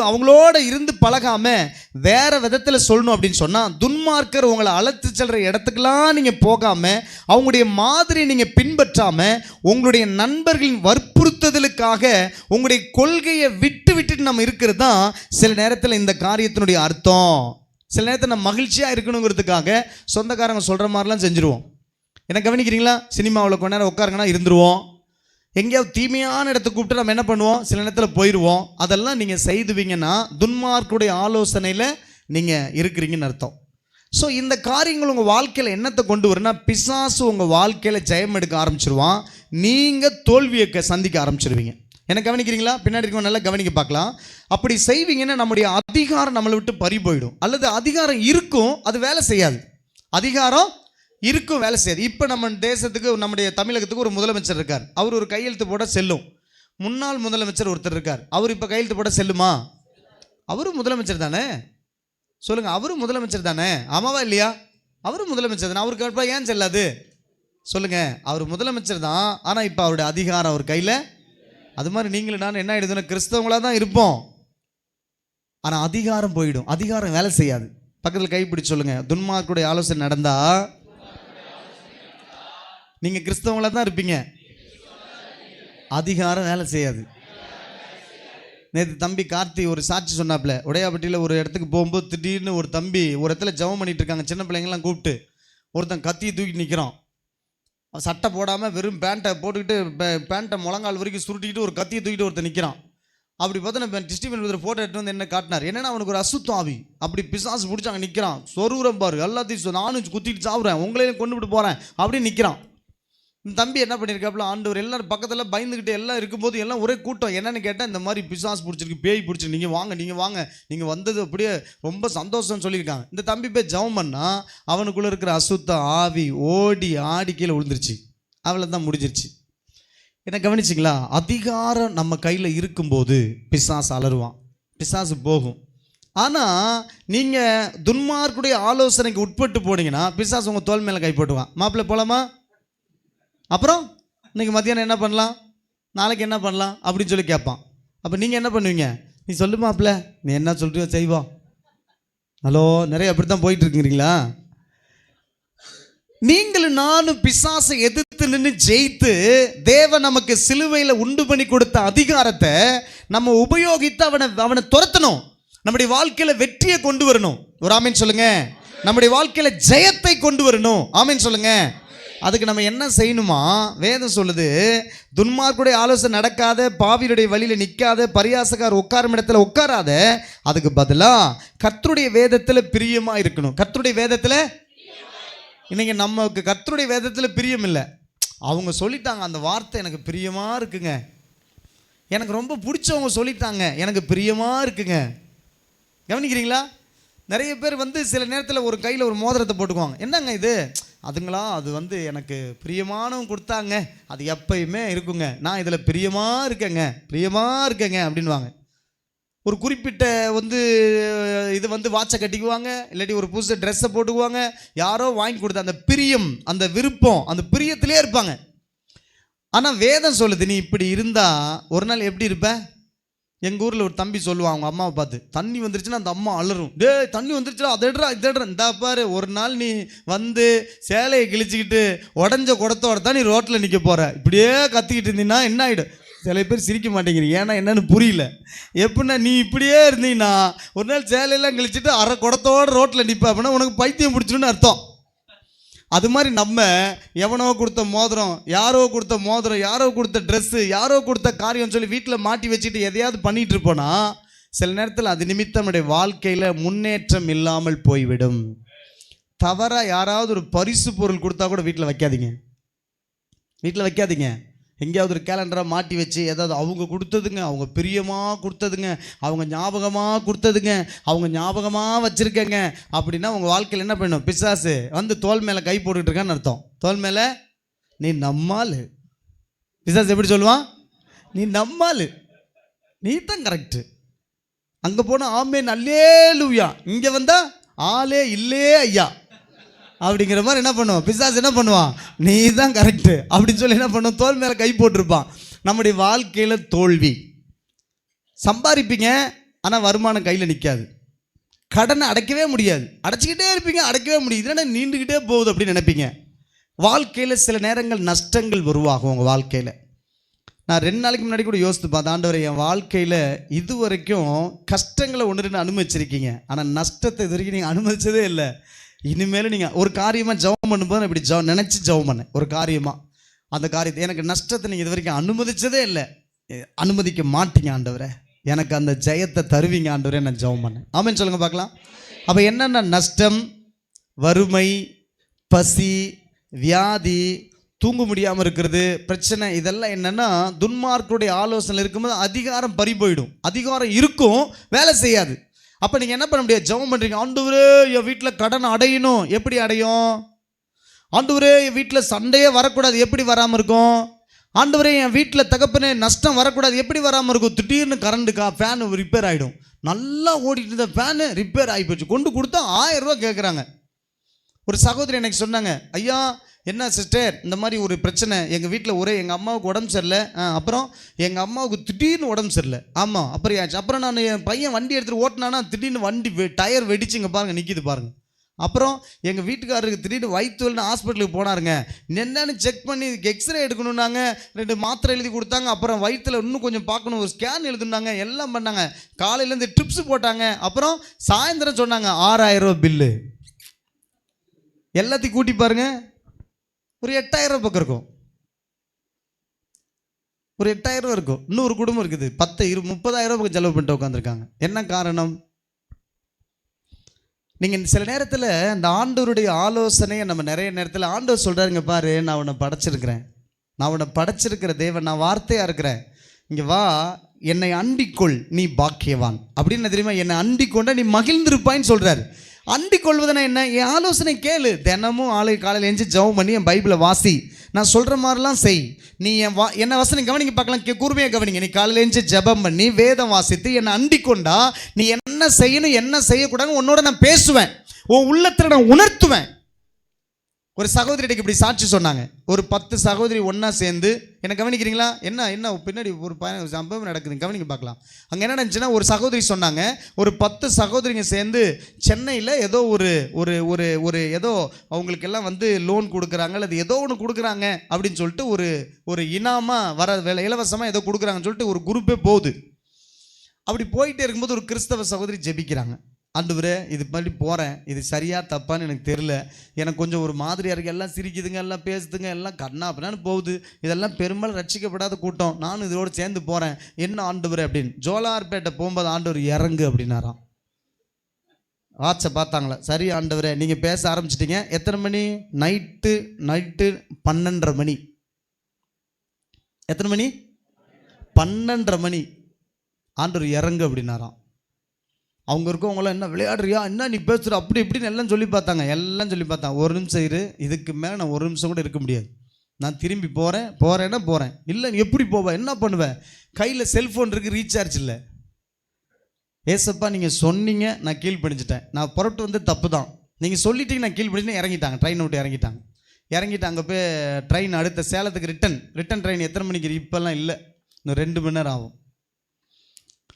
அவங்களோட இருந்து பழகாமல் வேற விதத்தில் சொல்லணும் அப்படின்னு சொன்னால், துன்மார்க்கர் உங்களை அழைத்து செல்கிற இடத்துக்கெல்லாம் நீங்கள் போகாமல் அவங்களுடைய மாதிரியை நீங்கள் பின்பற்றாமல் உங்களுடைய நண்பர்களின் வற்புறுத்துதலுக்காக உங்களுடைய கொள்கையை விட்டுட்டு நம்ம இருக்கிறது தான் சில நேரத்தில் இந்த காரியத்தினுடைய அர்த்தம். சில நேரத்தில் நம்ம மகிழ்ச்சியாக இருக்கணுங்கிறதுக்காக சொந்தக்காரங்க சொல்கிற மாதிரிலாம் செஞ்சுருவோம். என்ன கவனிக்கிறீங்களா? சினிமாவில் கொஞ்ச நேரம் உட்காருங்கன்னா இருந்துருவோம். எங்கேயாவது தீமையான இடத்துக்கு கூப்பிட்டு நம்ம என்ன பண்ணுவோம்? சில நேரத்தில் போயிடுவோம். அதெல்லாம் நீங்கள் செய்துவீங்கன்னா துன்மார்க்குடைய ஆலோசனையில் நீங்கள் இருக்கிறீங்கன்னு அர்த்தம். ஸோ இந்த காரியங்கள் உங்கள் வாழ்க்கையில் என்னத்தை கொண்டு வரும்னா, பிசாசு உங்கள் வாழ்க்கையில் ஜெயம் எடுக்க ஆரம்பிச்சிருவான். நீங்கள் தோல்வியை சந்திக்க ஆரம்பிச்சிருவீங்க. என்ன கவனிக்கிறீங்களா? பின்னாடி இருக்கவங்க நல்லா கவனிக்க பார்க்கலாம். அப்படி செய்வீங்கன்னா நம்முடைய அதிகாரம் நம்மளை விட்டு பறி போயிடும். அல்லது அதிகாரம் இருக்கும், அது வேலை செய்யாது. அதிகாரம் இருக்கும், வேலை செய்யாது. இப்போ நம்ம தேசத்துக்கு, நம்முடைய தமிழகத்துக்கு ஒரு முதலமைச்சர் இருக்கார். அவர் ஒரு கையெழுத்து போட செல்லும். முன்னாள் முதலமைச்சர் ஒருத்தர் இருக்கார். அவர் இப்போ கையெழுத்து போட செல்லுமா? அவரும் முதலமைச்சர் தானே? சொல்லுங்கள், அவரும் முதலமைச்சர் தானே? ஆமாவா இல்லையா? அவரும் முதலமைச்சர் தானே. அவருக்கு அப்போ ஏன் செல்லாது? சொல்லுங்கள், அவர் முதலமைச்சர் தான். ஆனால் இப்போ அவருடைய அதிகாரம் அவர் கையில். அது மாதிரி நீங்களும் நான் என்ன ஆகிடுதுன்னா, கிறிஸ்தவங்களாக தான் இருப்போம், ஆனால் அதிகாரம் போயிடும். அதிகாரம் வேலை செய்யாது. பக்கத்தில் கைப்பிடிச்சு சொல்லுங்கள், துன்மார்க்குடைய ஆலோசனை நடந்தால் நீங்கள் கிறிஸ்தவங்களாக தான் இருப்பீங்க, அதிகாரம் வேலை செய்யாது. நேற்று தம்பி கார்த்தி ஒரு சாட்சி சொன்னாப்புல. உடையாப்பட்டியில் ஒரு இடத்துக்கு போகும்போது திடீர்னு ஒரு தம்பி ஒரு இடத்துல ஜெபம் பண்ணிட்டு இருக்காங்க. சின்ன பிள்ளைங்கள்லாம் கூப்பிட்டு ஒருத்தன் கத்தியை தூக்கி நிற்கிறான். சட்டை போடாமல் வெறும் பேண்ட்டை போட்டுக்கிட்டு பேண்ட்டை முழங்கால் வரைக்கும் சுருட்டிக்கிட்டு ஒரு கத்தியை தூக்கிட்டு ஒருத்தர் நிற்கிறான். அப்படி பார்த்தா டிஸ்ட்ரிபியூட் ஒரு ஃபோட்டோ எடுத்து என்ன காட்டினார். என்னன்னா அவனுக்கு ஒரு அசுத்தம் ஆவி, அப்படி பிசாசு பிடிச்சி அங்கே நிற்கிறான். சொருவுரம் பாரு, எல்லாத்தையும் நானும் குத்திட்டு சாப்பிட்றேன், உங்களையும் கொண்டு விட்டு போகிறேன் அப்படின்னு நிற்கிறான். தம்பி என்ன பண்ணியிருக்காப்புல, ஆண்டவர் எல்லாரும் பக்கத்தில் பயந்துக்கிட்டு எல்லாம் இருக்கும்போது எல்லாம் ஒரே கூட்டம். என்னென்னு கேட்டால், இந்த மாதிரி பிசாசு பிடிச்சிருக்கு, பேய் பிடிச்சிருக்கு, நீங்கள் வாங்க நீங்கள் வந்தது அப்படியே ரொம்ப சந்தோஷம்னு சொல்லியிருக்காங்க. இந்த தம்பி போய் ஜெபம் பண்ணால் அவனுக்குள்ளே இருக்கிற அசுத்த ஆவி ஓடி ஆடி கீழே விழுந்துருச்சு. அவளை தான் முடிஞ்சிருச்சு. என்ன கவனிச்சிங்களா? அதிகாரம் நம்ம கையில் இருக்கும்போது பிசாசு அலறுவான், பிசாசு போகும். ஆனால் நீங்கள் துன்மார்க்குடைய ஆலோசனைக்கு உட்பட்டு போனீங்கன்னா பிசாசு உங்கள் தோல் மேலே கை போட்டுவான். மாப்பிள்ளை போகலாமா? அப்புறம் இன்றைக்கி மத்தியானம் என்ன பண்ணலாம், நாளைக்கு என்ன பண்ணலாம் அப்படின்னு சொல்லி கேட்பான். அப்போ நீங்கள் என்ன பண்ணுவீங்க? நீ சொல்லு மாப்பிள்ள, நீ என்ன சொல்றியோ செய்வோம். ஹலோ, நிறைய அப்படித்தான் போயிட்டு இருக்குறீங்களா? நீங்களும் நானும் பிசாசை எதிர்த்து நின்று ஜெயித்து தேவன் நமக்கு சிலுவையில் உண்டு பண்ணி கொடுத்த அதிகாரத்தை நம்ம உபயோகித்து அவனை துரத்தணும். நம்முடைய வாழ்க்கையில வெற்றியை கொண்டு வரணும். ஒரு ஆமீன் சொல்லுங்க. நம்முடைய வாழ்க்கையில ஜெயத்தை கொண்டு வரணும். ஆமீன் சொல்லுங்க. அதுக்கு நம்ம என்ன செய்யணுமா? வேதம் சொல்லுது, துன்மார்க்குடைய ஆலோசனை நடக்காத, பாவியுடைய வழியில் நிற்காத, பரியாசக்கார் உட்காரும் இடத்துல உட்காராத, அதுக்கு பதிலாக கர்த்தருடைய வேதத்தில் பிரியமா இருக்கணும். கர்த்தருடைய வேதத்தில் இன்னைக்கு நமக்கு கர்த்தருடைய வேதத்தில் பிரியம் இல்லை. அவங்க சொல்லிட்டாங்க, அந்த வார்த்தை எனக்கு பிரியமா இருக்குங்க, எனக்கு ரொம்ப பிடிச்சவங்க சொல்லிட்டாங்க, எனக்கு பிரியமா இருக்குங்க. கவனிக்கிறீங்களா? நிறைய பேர் சில நேரத்தில் ஒரு கையில் ஒரு மோதிரத்தை போட்டுக்குவாங்க. என்னங்க இது? அதுங்களா, அது எனக்கு பிரியமானவங்க கொடுத்தாங்க, அது எப்பயுமே இருக்குங்க, நான் இதில் பிரியமாக இருக்கேங்க அப்படின்வாங்க. ஒரு குறிப்பிட்ட இது வாட்சை கட்டிக்குவாங்க, இல்லாட்டி ஒரு புதுசு ட்ரெஸ்ஸை போட்டுக்குவாங்க. யாரோ வாங்கி கொடுத்த அந்த பிரியம், அந்த விருப்பம், அந்த பிரியத்திலே இருப்பாங்க. ஆனால் வேதம் சொல்லுது, நீ இப்படி இருந்தால் ஒரு நாள் எப்படி இருப்ப? எங்கள் ஊரில் ஒரு தம்பி சொல்லுவான், அவங்க அம்மாவை பார்த்து, தண்ணி வந்துருச்சுன்னா அந்த அம்மா அலறும், டே தண்ணி வந்துருச்சுன்னா அதை எடுறா இந்தா பாரு, ஒரு நாள் நீ சேலையை கிழிச்சிக்கிட்டு உடஞ்ச குடத்தோட தான் நீ ரோட்டில் நிற்க போகிற, இப்படியே கத்திக்கிட்டு இருந்தீங்கன்னா என்ன ஆகிடும்? சில பேர் சிரிக்க மாட்டேங்கிறீங்க, ஏன்னா என்னன்னு புரியல. எப்படின்னா, நீ இப்படியே இருந்தீங்கன்னா ஒரு நாள் சேலையெல்லாம் கிழிச்சிட்டு அரை குடத்தோட ரோட்டில் நிற்ப, அப்படின்னா உனக்கு பைத்தியம் பிடிச்சிடுன்னு அர்த்தம். அது மாதிரி நம்ம எவனோ கொடுத்த மோதிரம், யாரோ கொடுத்த ட்ரெஸ்ஸு, யாரோ கொடுத்த காரியம் சொல்லி வீட்டில் மாட்டி வச்சுட்டு எதையாவது பண்ணிகிட்டு இருப்போன்னா சில நேரத்தில் அது நிமித்தம் நம்முடைய வாழ்க்கையில் முன்னேற்றம் இல்லாமல் போய்விடும். தவறாக யாராவது ஒரு பரிசு பொருள் கொடுத்தா கூட வீட்டில் வைக்காதீங்க. எங்கேயாவது ஒரு கேலண்டராக மாட்டி வச்சு ஏதாவது அவங்க கொடுத்ததுங்க, அவங்க பிரியமாக கொடுத்ததுங்க, அவங்க ஞாபகமாக கொடுத்ததுங்க, அவங்க ஞாபகமாக வச்சுருக்கேங்க அப்படின்னா உங்கள் வாழ்க்கையில் என்ன பண்ணணும்? பிசாசு தோல் மேலே கை போட்டுக்கிட்டு இருக்கான்னு அர்த்தம். தோல் மேலே நீ நம்மால். பிசாசு எப்படி சொல்லுவான்? நீ நம்மால், நீ தான் கரெக்டு. அங்கே போனால் ஆமே அல்லேலூயா, இங்கே வந்தால் ஆளே இல்லே ஐயா அப்படிங்கிற மாதிரி என்ன பண்ணுவோம்? பிசாசு என்ன பண்ணுவான்? நீ தான் கரெக்டு அப்படின்னு சொல்லி என்ன பண்ணுவோம்? தோல் மேலே கை போட்டிருப்பான். நம்முடைய வாழ்க்கையில் தோல்வி. சம்பாதிப்பீங்க, ஆனால் வருமானம் கையில் நிற்காது. கடனை அடைக்கவே முடியாது, அடைச்சிக்கிட்டே இருப்பீங்க, அடைக்கவே முடியுது, ஏன்னா நீண்டுக்கிட்டே போகுது அப்படின்னு நினைப்பீங்க. வாழ்க்கையில் சில நேரங்கள் நஷ்டங்கள் உருவாகும் உங்கள் வாழ்க்கையில். நான் 2 நாளைக்கு முன்னாடி கூட யோசித்து பார்த்தேன், ஆண்டவரே என் வாழ்க்கையில் இது வரைக்கும் கஷ்டங்களை 1-2 அனுமதிச்சிருக்கீங்க, ஆனால் நஷ்டத்தை இது வரைக்கும் நீங்கள் அனுமதிச்சதே இல்லை. இனிமேல் நீங்கள் ஒரு காரியமாக ஜெபம் பண்ணும்போது நான் இப்படி நினச்சி ஜெபம் பண்ணேன். ஒரு காரியமாக அந்த காரியத்தை, எனக்கு நஷ்டத்தை நீங்கள் இது வரைக்கும் அனுமதிச்சதே இல்லை, அனுமதிக்க மாட்டீங்க ஆண்டவரே, எனக்கு அந்த ஜெயத்தை தருவீங்க ஆண்டவரே, நான் ஜெபம் பண்ணேன். ஆமென் சொல்லுங்கள் பார்க்கலாம். அப்போ என்னென்ன நஷ்டம், வறுமை, பசி, வியாதி, தூங்க முடியாமல் இருக்கிறது, பிரச்சனை, இதெல்லாம் என்னென்னா துன்மார்க்குடைய ஆலோசனை இருக்கும்போது அதிகாரம் பறி போயிடும். அதிகாரம் இருக்கும், வேலை செய்யாது. அப்போ நீங்கள் என்ன பண்ண முடியாது? ஜெபம் பண்ணுறீங்க, ஆண்டவரே என் வீட்டில் கடன் அடையணும். எப்படி அடையும்? ஆண்டவரே என் வீட்டில் சண்டையே வரக்கூடாது. எப்படி வராமல் இருக்கும்? ஆண்டவரே என் வீட்டில் தகப்பனே நஷ்டம் வரக்கூடாது. எப்படி வராமல் இருக்கும்? திடீர்னு கரண்ட்டுக்கா ஃபேனு ரிப்பேர் ஆகிடும். நல்லா ஓடிட்டு இருந்த ஃபேனு ரிப்பேர் ஆகி போச்சு, கொண்டு கொடுத்தா 1000 ரூபா கேட்குறாங்க. ஒரு சகோதரி எனக்கு சொன்னாங்க, ஐயா என்ன சிஸ்டர் இந்த மாதிரி ஒரு பிரச்சனை எங்கள் வீட்டில், ஒரே எங்கள் அம்மாவுக்கு உடம்பு சரியில்லை, அப்புறம் எங்கள் அம்மாவுக்கு திடீர்னு உடம்பு சரியில்லை. ஆமாம், அப்புறம் ஆச்சு. அப்புறம் நான் என் பையன் வண்டி எடுத்துகிட்டு ஓட்டினானா திடீர்னு வண்டி டயர் வெடிச்சு இங்கே பாருங்கள் நிற்கிது பாருங்கள். அப்புறம் எங்கள் வீட்டுக்காரருக்கு திடீர்னு வயிற்று வலின்னு ஹாஸ்பிட்டலுக்கு போனாருங்க. என்னென்னு செக் பண்ணி எக்ஸ்ரே எடுக்கணுன்னாங்க, 2 மாத்திரை எழுதி கொடுத்தாங்க. அப்புறம் வயிற்றில் இன்னும் கொஞ்சம் பார்க்கணும், ஒரு ஸ்கேன் எழுதுனாங்க, எல்லாம் பண்ணாங்க. காலையிலேருந்து ட்ரிப்ஸ் போட்டாங்க. அப்புறம் சாயந்தரம் சொன்னாங்க 6000 ரூபா பில்லு. எல்லாத்தையும் கூட்டி பாருங்க, ஒரு 8000 பக்கம் இருக்கும். ஒரு 8000 இருக்கும். இன்னொரு குடும்பம் இருக்குது 10-20-30,000 பக்கம் செலவு பண்ணிட்டு உட்காந்துருக்காங்க. என்ன காரணம்? நீங்கள் சில நேரத்தில் இந்த ஆண்டவருடைய ஆலோசனையை நம்ம நிறைய நேரத்தில் ஆண்டவர் சொல்கிறாருங்க, பாரு நான் உன்னை படைச்சிருக்கிறேன், நான் உன்னை படைச்சிருக்கிற தேவன், நான் வார்த்தையாக இருக்கிறேன், இங்கே வா, என்னை அண்டிக்கொள், நீ பாக்கியவான் அப்படின்னு தெரியுமா? என்னை அண்டிக்கொண்ட நீ மகிழ்ந்திருப்பாயின்னு சொல்கிறாரு. அண்டிக் கொள்வதுனா என்ன? என் ஆலோசனை கேளு. தினமும் காலையில் எழுந்து ஜெபம் பண்ணி என் பைபிளை வாசி, நான் சொல்கிற மாதிரிலாம் செய். நீ என்ன வசனம் கவனிங்க பார்க்கலாம், கூர்மையாக கவனிங்க. நீ காலையில் எழுந்து ஜெபம் பண்ணி வேதம் வாசித்து என்னை அண்டிக் கொண்டா நீ என்ன செய்யணும் என்ன செய்யக்கூடாது உன்னோட நான் பேசுவேன், உன் உள்ளத்தில் நான் உணர்த்துவேன். ஒரு சகோதரிக்கு இப்படி சாட்சி சொன்னாங்க. ஒரு 10 சகோதரி ஒன்றா சேர்ந்து, என்ன கவனிக்கிறீங்களா? என்ன பின்னாடி ஒரு சம்பவம் நடக்குது, கவனிக்க பார்க்கலாம். அங்கே என்ன நடந்துச்சுன்னா, ஒரு சகோதரி சொன்னாங்க, ஒரு 10 சகோதரிங்க சேர்ந்து சென்னையில் ஏதோ ஒரு ஒரு ஒரு ஒரு ஏதோ அவங்களுக்கெல்லாம் வந்து லோன் கொடுக்குறாங்க, அல்லது ஏதோ ஒன்று கொடுக்குறாங்க அப்படின்னு சொல்லிட்டு ஒரு இனாமாக வர வேலை இலவசமாக ஏதோ கொடுக்குறாங்கன்னு சொல்லிட்டு ஒரு குரூப்பே போகுது. அப்படி போயிட்டே இருக்கும்போது ஒரு கிறிஸ்தவ சகோதரி ஜெபிக்கிறாங்க. ஆண்டவரே, இது மாதிரி போகிறேன், இது சரியா தப்பான்னு எனக்கு தெரியல, எனக்கு கொஞ்சம் ஒரு மாதிரியாக இருக்குது, எல்லாம் சிரிக்குதுங்க, எல்லாம் பேசுதுங்க, எல்லாம் கண்ணா அப்படின்னான்னு போகுது, இதெல்லாம் பெரும்பாலும் ரட்சிக்கப்படாத கூட்டம், நானும் இதோடு சேர்ந்து போகிறேன், என்ன ஆண்டவரே அப்படின்னு. ஜோலார்பேட்டை போகும்போது ஆண்டவர் இறங்கு அப்படின்னாராம். வாட்சை பார்த்தாங்களா? சரி ஆண்டவரே, நீங்கள் பேச ஆரம்பிச்சிட்டிங்க. எத்தனை மணி? நைட்டு 12:30 மணி. எத்தனை மணி? 12:30 மணி. ஆண்டவர் இறங்கு அப்படின்னாராம். அவங்க இருக்கவங்களாம், என்ன விளையாடுறியா, என்ன நீ பேசுகிற, அப்படி இப்படின்னு எல்லாம் சொல்லி பார்த்தாங்க. ஒரு நிமிஷம் இரு, இதுக்கு மேலே நான் ஒரு நிமிஷம் கூட இருக்க முடியாது, நான் திரும்பி போகிறேன்னா போகிறேன். இல்லை நீ எப்படி போவேன், என்ன பண்ணுவேன், கையில் செல்ஃபோன் இருக்குது, ரீசார்ஜ் இல்லை. ஏசப்பா நீங்கள் சொன்னீங்க, நான் கீழ்ப்படிஞ்சிட்டேன், நான் புறப்பட்டு வந்து தப்பு தான், நீங்கள் சொல்லிட்டீங்க, நான் கீழ்ப்படிச்சுன்னு இறங்கிட்டாங்க. ட்ரெயின் விட்டு இறங்கிட்டு அங்கே போய் ட்ரெயின் அடுத்த சேலத்துக்கு ரிட்டன் ட்ரெயின் எத்தனை மணிக்கு? இப்போல்லாம் இல்லை, இன்னும் 2 மணி நேரம் ஆகும்.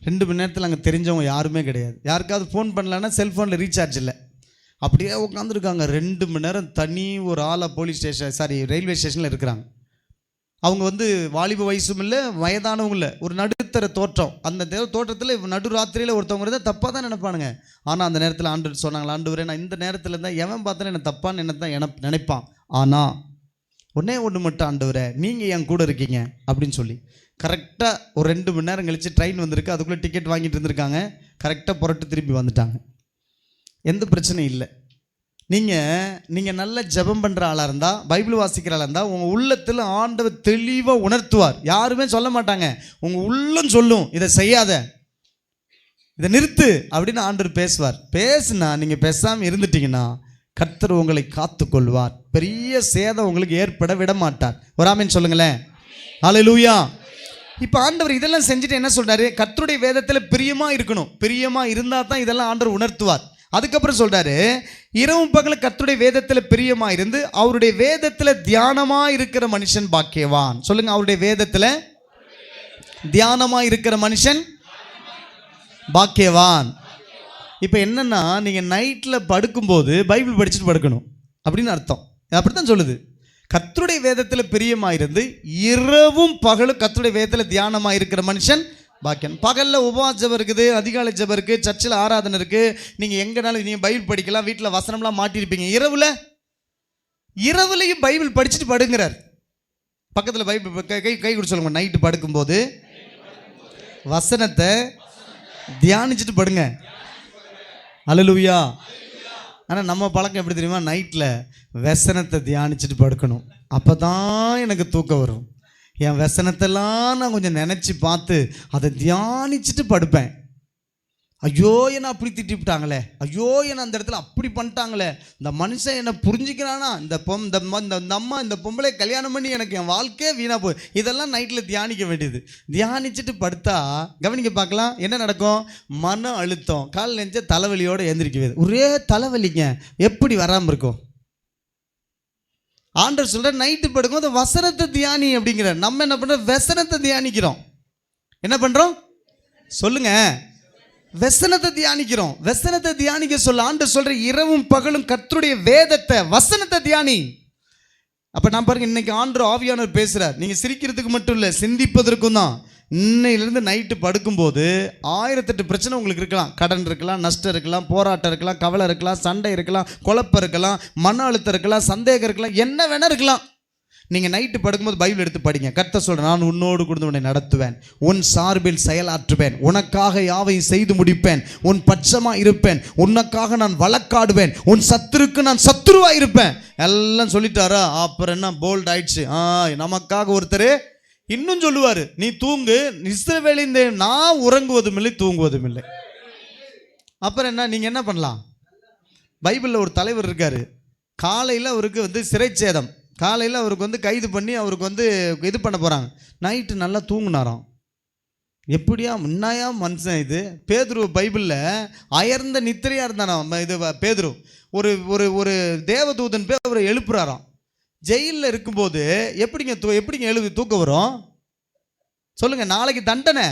2 மணி நேரத்தில் அங்கே தெரிஞ்சவங்க யாருமே கிடையாது. யாருக்காவது ஃபோன் பண்ணலன்னா செல்ஃபோனில் ரீசார்ஜ் இல்லை. அப்படியே உட்காந்துருக்காங்க 2 மணி நேரம். தனி ஒரு ஆளாக ரயில்வே ஸ்டேஷனில் இருக்கிறாங்க. அவங்க வந்து வாலிப வயசும் இல்லை, வயதானவங்க இல்லை, ஒரு நடுத்தர தோற்றம். அந்த தோற்றத்தில் நடு ராத்திரியில் ஒருத்தவங்க இருந்தால் தப்பாக தான் நினைப்பானுங்க. ஆனால் அந்த நேரத்தில் ஆண்டவர் சொன்னாங்களா, ஆண்டவரே, நான் இந்த நேரத்தில் இருந்தால் எவன் பார்த்தாலும் என்ன தப்பான்னு என்ன தான் நினைப்பான், ஆனால் ஒன்றே ஒன்று மட்டும் ஆண்டவரே, நீங்கள் என் கூட இருக்கீங்க அப்படின்னு சொல்லி கரெக்டாக ஒரு 2 மணி நேரம் கழித்து ட்ரெயின் வந்திருக்கு. அதுக்குள்ளே டிக்கெட் வாங்கிட்டு இருந்திருக்காங்க. கரெக்டாக புறட்டு திரும்பி வந்துட்டாங்க. எந்த பிரச்சனையும் இல்லை. நீங்கள் நல்ல ஜெபம் பண்ணுற ஆளாக இருந்தால், பைபிள் வாசிக்கிற ஆளாக இருந்தால், உங்கள் உள்ளத்தில் ஆண்டவர் தெளிவாக உணர்த்துவார். யாருமே சொல்ல மாட்டாங்க, உங்கள் உள்ளம் சொல்லும், இதை செய்யாத, இதை நிறுத்து அப்படின்னு ஆண்டவர் பேசுவார். பேசுனா நீங்கள் பேசாமல் இருந்துட்டீங்கன்னா கர்த்தர் உங்களை காத்து கொள்வார். பெரிய சேதம் உங்களுக்கு ஏற்பட விட மாட்டார். ஒரு ஆமென் சொல்லுங்களேன். ஹல்லேலூயா. இப்போ ஆண்டவர் இதெல்லாம் செஞ்சுட்டு என்ன சொல்றாரு? கர்த்தருடைய வேதத்தில் பிரியமாக இருக்கணும். பிரியமாக இருந்தால் தான் இதெல்லாம் ஆண்டவர் உணர்த்துவார். அதுக்கப்புறம் சொல்றாரு, இரவும் பகலும் கர்த்தருடைய வேதத்தில் பிரியமாக இருந்து அவருடைய வேதத்தில் தியானமாக இருக்கிற மனுஷன் பாக்கியவான். சொல்லுங்க, அவருடைய வேதத்தில் தியானமாக இருக்கிற மனுஷன் பாக்கியவான். இப்போ என்னன்னா, நீங்கள் நைட்டில் படுக்கும்போது பைபிள் படிச்சுட்டு படுக்கணும் அப்படின்னு அர்த்தம். அப்படித்தான் சொல்லுது. கர்த்தருடைய வேதத்தில் பிரியமாக இருந்து இரவும் பகலும் கர்த்தருடைய வேதத்தில் தியானமாக இருக்கிற மனுஷன் பாக்கியன். பகலில் உபவாச ஜெபம் இருக்குது, அதிகாலை ஜெபம் இருக்குது, சர்ச்சில் ஆராதனை இருக்குது, நீங்கள் எங்கேனாலும் நீங்கள் பைபிள் படிக்கலாம், வீட்டில் வசனம்லாம் மாட்டியிருப்பீங்க. இரவுலையும் பைபிள் படிச்சுட்டு படுங்கிறார். பக்கத்தில் பைபிள் கை கொடுத்து சொல்லுங்க, நைட்டு படுக்கும்போது வசனத்தை தியானிச்சுட்டு படுங்க. அல்லேலூயா. ஆனால் நம்ம பழக்கம் எப்படி தெரியுமா? நைட்டில் வசனத்தை தியானிச்சுட்டு படுக்கணும். அப்போ தான் எனக்கு தூக்கம் வரும். என் வசனத்தெல்லாம் நான் கொஞ்சம் நினச்சி பார்த்து அதை தியானிச்சுட்டு படுப்பேன். ஐயோ என்னை அப்படி திட்டிவிட்டாங்களே, ஐயோ என்னை அந்த இடத்துல அப்படி பண்ணிட்டாங்களே, இந்த மனுஷன் என்னை புரிஞ்சுக்கிறானா, இந்த அம்மா இந்த பொம்பளை கல்யாணம் பண்ணி எனக்கு என் வாழ்க்கையே வீணாக போய், இதெல்லாம் நைட்டில் தியானிக்க வேண்டியது. தியானிச்சுட்டு படுத்தா கவனிக்க பார்க்கலாம் என்ன நடக்கும்? மன அழுத்தம், கால் நெஞ்ச தலைவலியோடு எழுந்திரிக்கவே, ஒரே தலைவலிங்க, எப்படி வராமல் இருக்கும்? ஆண்டவர் சொல்ற நைட்டு படுக்கும் போது வசனத்தை தியானி அப்படிங்கிற. நம்ம என்ன பண்றோம்? வசனத்தை தியானிக்கிறோம். என்ன பண்றோம் சொல்லுங்க? வசனத்தை தியானிக்கிறோம். வசனத்தை தியானிக்க சொல்ல ஆண்டவர் சொல்ற, இரவும் பகலும் கர்த்தருடைய வேதத்தை வசனத்தை தியானி. அப்ப நான் பாருங்க, இன்னைக்கு ஆண்டவர் ஆவியானவர் பேசுறார். நீங்க சிரிக்கிறதுக்கு மட்டும் இல்லை, சிந்திப்பதற்கும் தான். இன்னையிலிருந்து நைட்டு படுக்கும்போது 1008 பிரச்சனை உங்களுக்கு இருக்கலாம். கடன் இருக்கலாம், நஷ்டம் இருக்கலாம், போராட்டம் இருக்கலாம், கவலை இருக்கலாம், சண்டை இருக்கலாம், குழப்பம் இருக்கலாம், மன அழுத்தம் இருக்கலாம், சந்தேகம் இருக்கலாம், என்ன வேணா இருக்கலாம். நீங்கள் நைட்டு படுக்கும்போது பைபிள் எடுத்து படிங்க. கர்த்தர் சொல்கிறேன், நான் உன்னோடு கூட உன்னை நடத்துவேன், உன் சார்பில் செயலாற்றுவேன், உனக்காக யாவையும் செய்து முடிப்பேன், உன் பட்சமாக இருப்பேன், உனக்காக நான் வழக்காடுவேன், உன் சத்துருக்கு நான் சத்துருவாக இருப்பேன். எல்லாம் சொல்லிட்டாரா? அப்புறம் என்ன போல்ட் ஆயிடுச்சு. நமக்காக ஒருத்தர் இன்னும் சொல்லுவார், நீ தூங்கு, இஸ்ரவேலின் நான் உறங்குவதும் இல்லை தூங்குவதும் இல்லை. அப்புறம் என்ன, நீங்கள் என்ன பண்ணலாம்? பைபிளில் ஒரு தலைவர் இருக்கார். காலையில் அவருக்கு சிறைச்சேதம், காலையில் அவருக்கு கைது பண்ணி அவருக்கு இது பண்ண போகிறாங்க. நைட்டு நல்லா தூங்குனாராம். எப்படியா முன்னாயா மனுஷன் இது? பேதுரு பைபிளில் அயர்ந்த நித்திரையாக இருந்தானா இது பேதுரு. ஒரு ஒரு ஒரு தேவதூதன் போய் அவரை எழுப்புறாராம். ஜெயிலில் இருக்கும்போது எப்படிங்க தூக்கம் வரும் சொல்லுங்க? நாளைக்கு தண்டனை,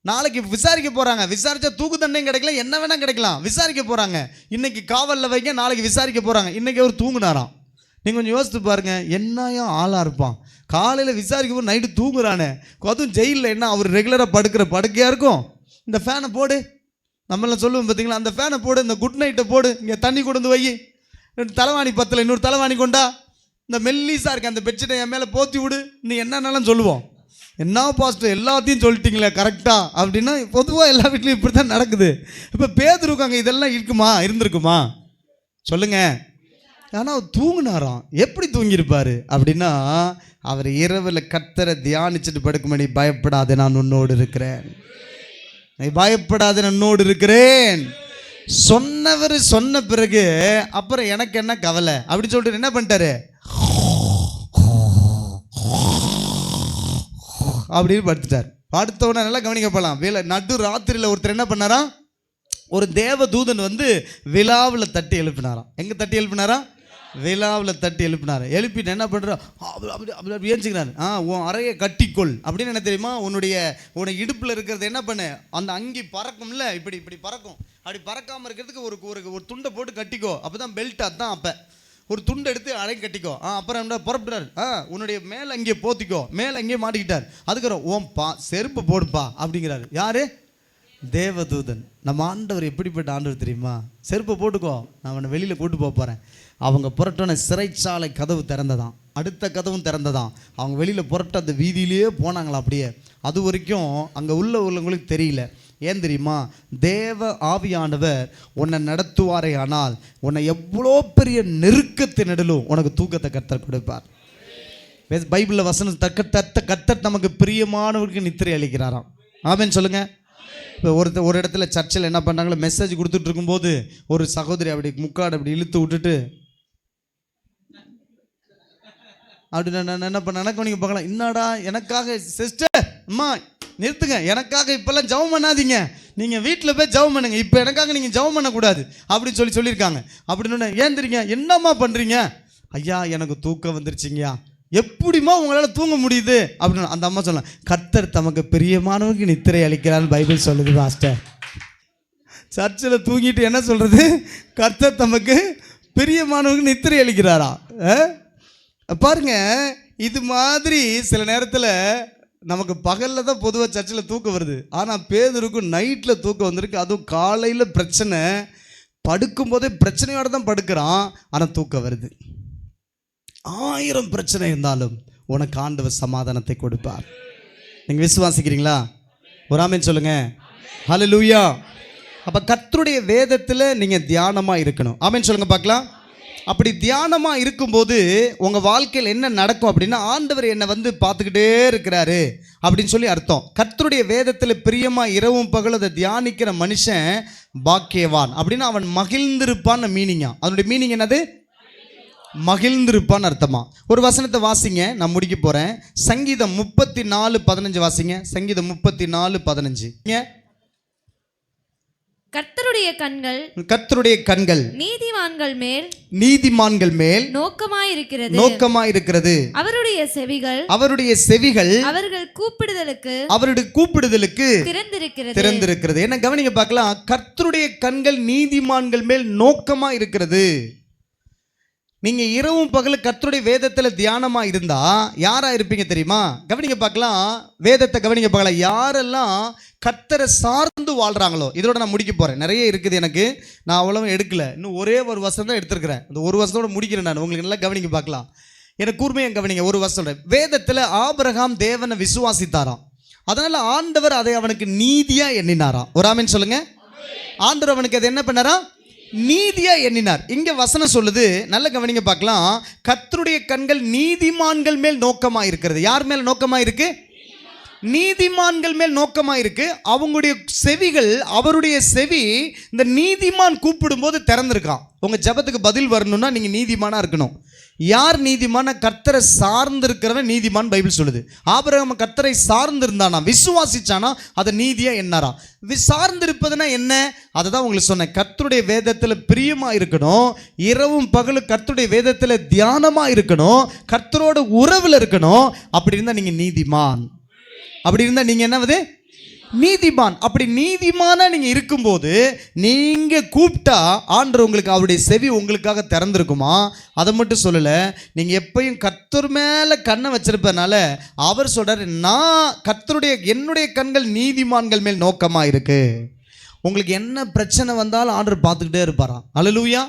நாளைக்கு விசாரிக்க போகிறாங்க. விசாரித்தா தூக்கு தண்டனை கிடைக்கலாம், என்ன வேணால் கிடைக்கலாம். விசாரிக்க போகிறாங்க. இன்றைக்கி காவலில் வைங்க, நாளைக்கு விசாரிக்க போகிறாங்க. இன்றைக்கி அவர் தூங்குனாராம். நீங்கள் கொஞ்சம் யோசித்து பாருங்கள், என்னையா ஆளாக இருப்பான். காலையில் விசாரிக்க போது நைட்டு தூங்குறானே. அதுவும் ஜெயிலில் என்ன அவர் ரெகுலராக படுக்கிற படுக்கையாக இருக்கும். இந்த ஃபேனை போடு, நம்மளாம் சொல்லுவோம் பார்த்தீங்களா, அந்த ஃபேனை போடு, இந்த குட் நைட்டை போடு, இங்கே தண்ணி கொண்டு வந்து வை, தலைவாணி பத்தில் இன்னொரு தலைவாணி கொண்டா, இந்த மெல்லிஸாக இருக்க அந்த பெட்ஷீட்டை என் மேலே போத்தி விடு, நீ என்னன்னாலும் சொல்லுவோம். என்ன பாஸ்டர் எல்லாத்தையும் சொல்லிட்டீங்களே கரெக்டாக அப்படின்னா, பொதுவாக எல்லா வீட்லையும் இப்படி தான் நடக்குது. இப்போ பேதுருக்கு அங்கே இதெல்லாம் இருந்திருக்குமா சொல்லுங்கள்? ஆனால் அவர் தூங்குனாராம். எப்படி தூங்கியிருப்பார் அப்படின்னா, அவர் இரவில் கர்த்தரை தியானிச்சுட்டு படுக்கும்படி, பயப்படாத நான் உன்னோடு இருக்கிறேன், பயப்படாத நான் உன்னோடு இருக்கிறேன் சொன்னவர் சொன்ன பிறகு அப்புறம் எனக்கு என்ன கவலை அப்படின்னு சொல்லிட்டு என்ன பண்ணிட்டாரு, அப்படின்னு படுத்துட்டார். படுத்தவுடனே நல்லா கவனிக்கப்படலாம். நடு ராத்திரியில் ஒருத்தர் என்ன பண்ணாராம், ஒரு தேவ தூதன் வந்து விழாவில் தட்டி எழுப்பினாராம். எங்கே தட்டி எழுப்பினாராம்? விழாவில் தட்டி எழுப்பினார். எழுப்பிட்டு என்ன பண்ணுறான், அப்படி ஏஞ்சிக்கிறாரு. உன் அறையை கட்டிக்கொள் அப்படின்னு. என்ன தெரியுமா, உன்னுடைய இடுப்பில் இருக்கிறது என்ன பண்ணு, அந்த அங்கி பறக்கும்ல, இப்படி பறக்கும். அப்படி பறக்காமல் இருக்கிறதுக்கு ஒரு துண்டை போட்டு கட்டிக்கோ, அப்போ தான் பெல்ட். அதுதான் அப்போ ஒரு துண்டை எடுத்து அறை கட்டிக்கோ. அப்புறம் என்ன புறப்படுறாரு, உன்னுடைய மேலே அங்கேயே போத்திக்கோ, மேலே அங்கேயே மாட்டிக்கிட்டார். அதுக்கப்புறம் ஓம்பா செருப்பு போடுப்பா அப்படிங்கிறாரு. யாரு? தேவதூதன். நம்ம ஆண்டவர் எப்படிப்பட்ட ஆண்டவர் தெரியுமா? செருப்பை போட்டுக்கோ, நான் அவனை வெளியில் கூட்டு போகிறேன். அவங்க புரட்டோன சிறைச்சாலை கதவு திறந்ததான், அடுத்த கதவும் திறந்ததான். அவங்க வெளியில் புரட்ட அந்த வீதியிலேயே போனாங்களாம். அப்படியே அது வரைக்கும் அங்கே உள்ளவங்களுக்கு தெரியல. ஏன் தெரியுமா? தேவ ஆவியானவர் உன்னை நடத்துவாரே, ஆனால் உன்னை எவ்வளோ பெரிய நெருக்கத்தினிடலும் உனக்கு தூக்கத்தை கர்த்தர் கொடுப்பார். பைபிளில் வசனம் கர்த்தர் நமக்கு பிரியமானவருக்கு நித்திரை அளிக்கிறாராம். ஆமென் சொல்லுங்க. இப்போ ஒரு இடத்துல சர்ச்சில் என்ன பண்ணாங்களோ, மெசேஜ் கொடுத்துட்டு இருக்கும்போது ஒரு சகோதரி அப்படி முக்காடு அப்படி இழுத்து விட்டுட்டு அப்படி நான் என்ன பண்ண எனக்கு நீங்கள் பார்க்கலாம், என்னடா எனக்காக சிஸ்டர் அம்மா நிறுத்துங்க, எனக்காக இப்போல்லாம் ஜெபம் பண்ணாதீங்க, நீங்கள் வீட்டில் போய் ஜெபம் பண்ணுங்க, இப்போ எனக்காக நீங்கள் ஜெபம் பண்ணக்கூடாது அப்படின்னு சொல்லியிருக்காங்க. அப்படின்னு ஏன் தெரியுங்க, என்னம்மா பண்ணுறீங்க? ஐயா எனக்கு தூக்கம் வந்துருச்சிங்கய்யா. எப்படிமா உங்களால் தூங்க முடியுது அப்படின்னு அந்த அம்மா சொல்லலாம். கர்த்தர் தமக்கு பிரியமானவருக்கு நித்திரை அளிக்கிறான்னு பைபிள் சொல்லுது பாஸ்டர். சர்ச்சில் தூங்கிட்டு என்ன சொல்கிறது, கர்த்தர் தமக்கு பிரியமானவருக்கு நித்திரை அளிக்கிறாரா? பாருங்க, இது மாதிரி சில நேரத்தில் நமக்கு பகலில் தான் பொதுவாக சர்ச்சில் தூக்கம் வருது. ஆனால் பேதுருக்கும் நைட்டில் தூக்கம் வந்திருக்கு. அதுவும் காலையில் பிரச்சனை, படுக்கும்போதே பிரச்சனையோடு தான் படுக்கிறான், ஆனால் தூக்கம் வருது. 1000 பிரச்சனை இருந்தாலும் உனக்கு ஆண்டவர் சமாதானத்தை கொடுப்பார். நீங்கள் விசுவாசிக்கிறீங்களா? ஒரு ஆமென் சொல்லுங்க. ஹல்லேலூயா. அப்போ கர்த்தருடைய வேதத்தில் நீங்கள் தியானமாக இருக்கணும். ஆமென் சொல்லுங்க பார்க்கலாம். அப்படி தியானமாக இருக்கும்போது உங்கள் வாழ்க்கையில் என்ன நடக்கும் அப்படின்னா, ஆண்டவர் என்னை வந்து பார்த்துக்கிட்டே இருக்கிறாரு அப்படின்னு சொல்லி அர்த்தம். கர்த்தருடைய வேதத்தில் பிரியமாக இரவும் பகலும் அதை தியானிக்கிற மனுஷன் பாக்கியவான் அப்படின்னு அவன் மகிழ்ந்திருப்பான்னு மீனிங்கா. அதனுடைய மீனிங் என்னது? மகிழ்ந்திருப்பான்னு அர்த்தமா. ஒரு வசனத்தை வாசிங்க, நான் முடிக்க போகிறேன். சங்கீதம் 34:15 வாசிங்க. சங்கீதம் 34:15. கர்த்தருடைய கண்கள் நீதிமான்கள் மேல் நோக்கமாயிருக்கிறது. அவருடைய செவிகள் அவருடைய கூப்பிடுதலுக்கு திறந்திருக்கிறது. என்ன கவனிங்க பார்க்கலாம். கர்த்தருடைய கண்கள் நீதிமான்கள் மேல் நோக்கமாயிருக்கிறது. நீங்க இரவும் பகலும் கர்த்தருடைய வேதத்தில் தியானமா இருந்தா யாரா இருப்பீங்க தெரியுமா? கவனிங்க பார்க்கலாம். வேதத்தை கவனிங்க பார்க்கலாம். யாரெல்லாம் கர்த்தரை சார்ந்து வாழ்றாங்களோ, இதோட நான் முடிக்க போறேன். நிறைய இருக்குது எனக்கு, நான் அவ்வளவு எடுக்கல. இன்னும் ஒரே ஒரு வருஷம் தான் எடுத்திருக்கிறேன். அந்த ஒரு வருஷத்தோட முடிக்கிறேன் நான். உங்களுக்கு நல்லா கவனிக்க பார்க்கலாம். எனக்கு கூர்மையாக கவனிங்க. ஒரு வருஷம் வேதத்தில் ஆபிரகாம் தேவனை விசுவாசித்தாராம். அதனால ஆண்டவர் அதை அவனுக்கு நீதியா எண்ணினாராம். ஒரு ஆமென் சொல்லுங்க. ஆண்டவர் அவனுக்கு அதை என்ன பண்ணாரா? நீதியா எண்ணினார். இங்க வசனம் சொல்லுது, நல்ல கவனிங்க பார்க்கலாம். கர்த்தருடைய கண்கள் நீதிமான்கள் மேல் நோக்கமா இருக்கிறது. யார் மேல் நோக்கமா இருக்கு? நீதிமான்கள் மேல் நோக்கமா இருக்கு. அவங்களுடைய செவிகள், அவருடைய செவி இந்த நீதிமான் கூப்பிடும்போது திறந்திருக்கான். உங்க ஜெபத்துக்கு பதில் வரணும்னா நீங்க நீதிமானா இருக்கணும். யார் நீதிமான? கர்த்தரை சார்ந்து இருக்கிறவன் நீதிமான் பைபிள் சொல்லுது. ஆபிரகாம் கர்த்தரை சார்ந்து இருந்தானா, விசுவாசிச்சானா, அதை நீதியா எண்ணாரா. சார்ந்து இருப்பதுன்னா என்ன? அதை தான் உங்களுக்கு சொன்னேன். கர்த்தருடைய வேதத்துல பிரியமா இருக்கணும், இரவும் பகலும் கர்த்தருடைய வேதத்துல தியானமா இருக்கணும், கர்த்தரோட உறவுல இருக்கணும். அப்படி இருந்தா நீங்க நீதிமான். அப்படி இருந்தா நீங்க என்னவது? நீதிமான். அப்படி நீதிமானா நீங்க இருக்கும்போது நீங்க கூப்பிட்டா ஆண்டவர் உங்களுக்கு அவருடைய செவி உங்களுக்காக திறந்திருக்குமா? அதை மட்டும் சொல்லல, நீங்க எப்பயும் கர்த்தர் மேல கண்ணை வச்சிருப்பனால அவர் சொல்றாரு, நான் கர்த்தருடைய என்னுடைய கண்கள் நீதிமான்கள் மேல் நோக்கமா இருக்கு. உங்களுக்கு என்ன பிரச்சனை வந்தாலும் ஆண்டவர் பார்த்துக்கிட்டே இருப்பாராம். அல்லேலூயா.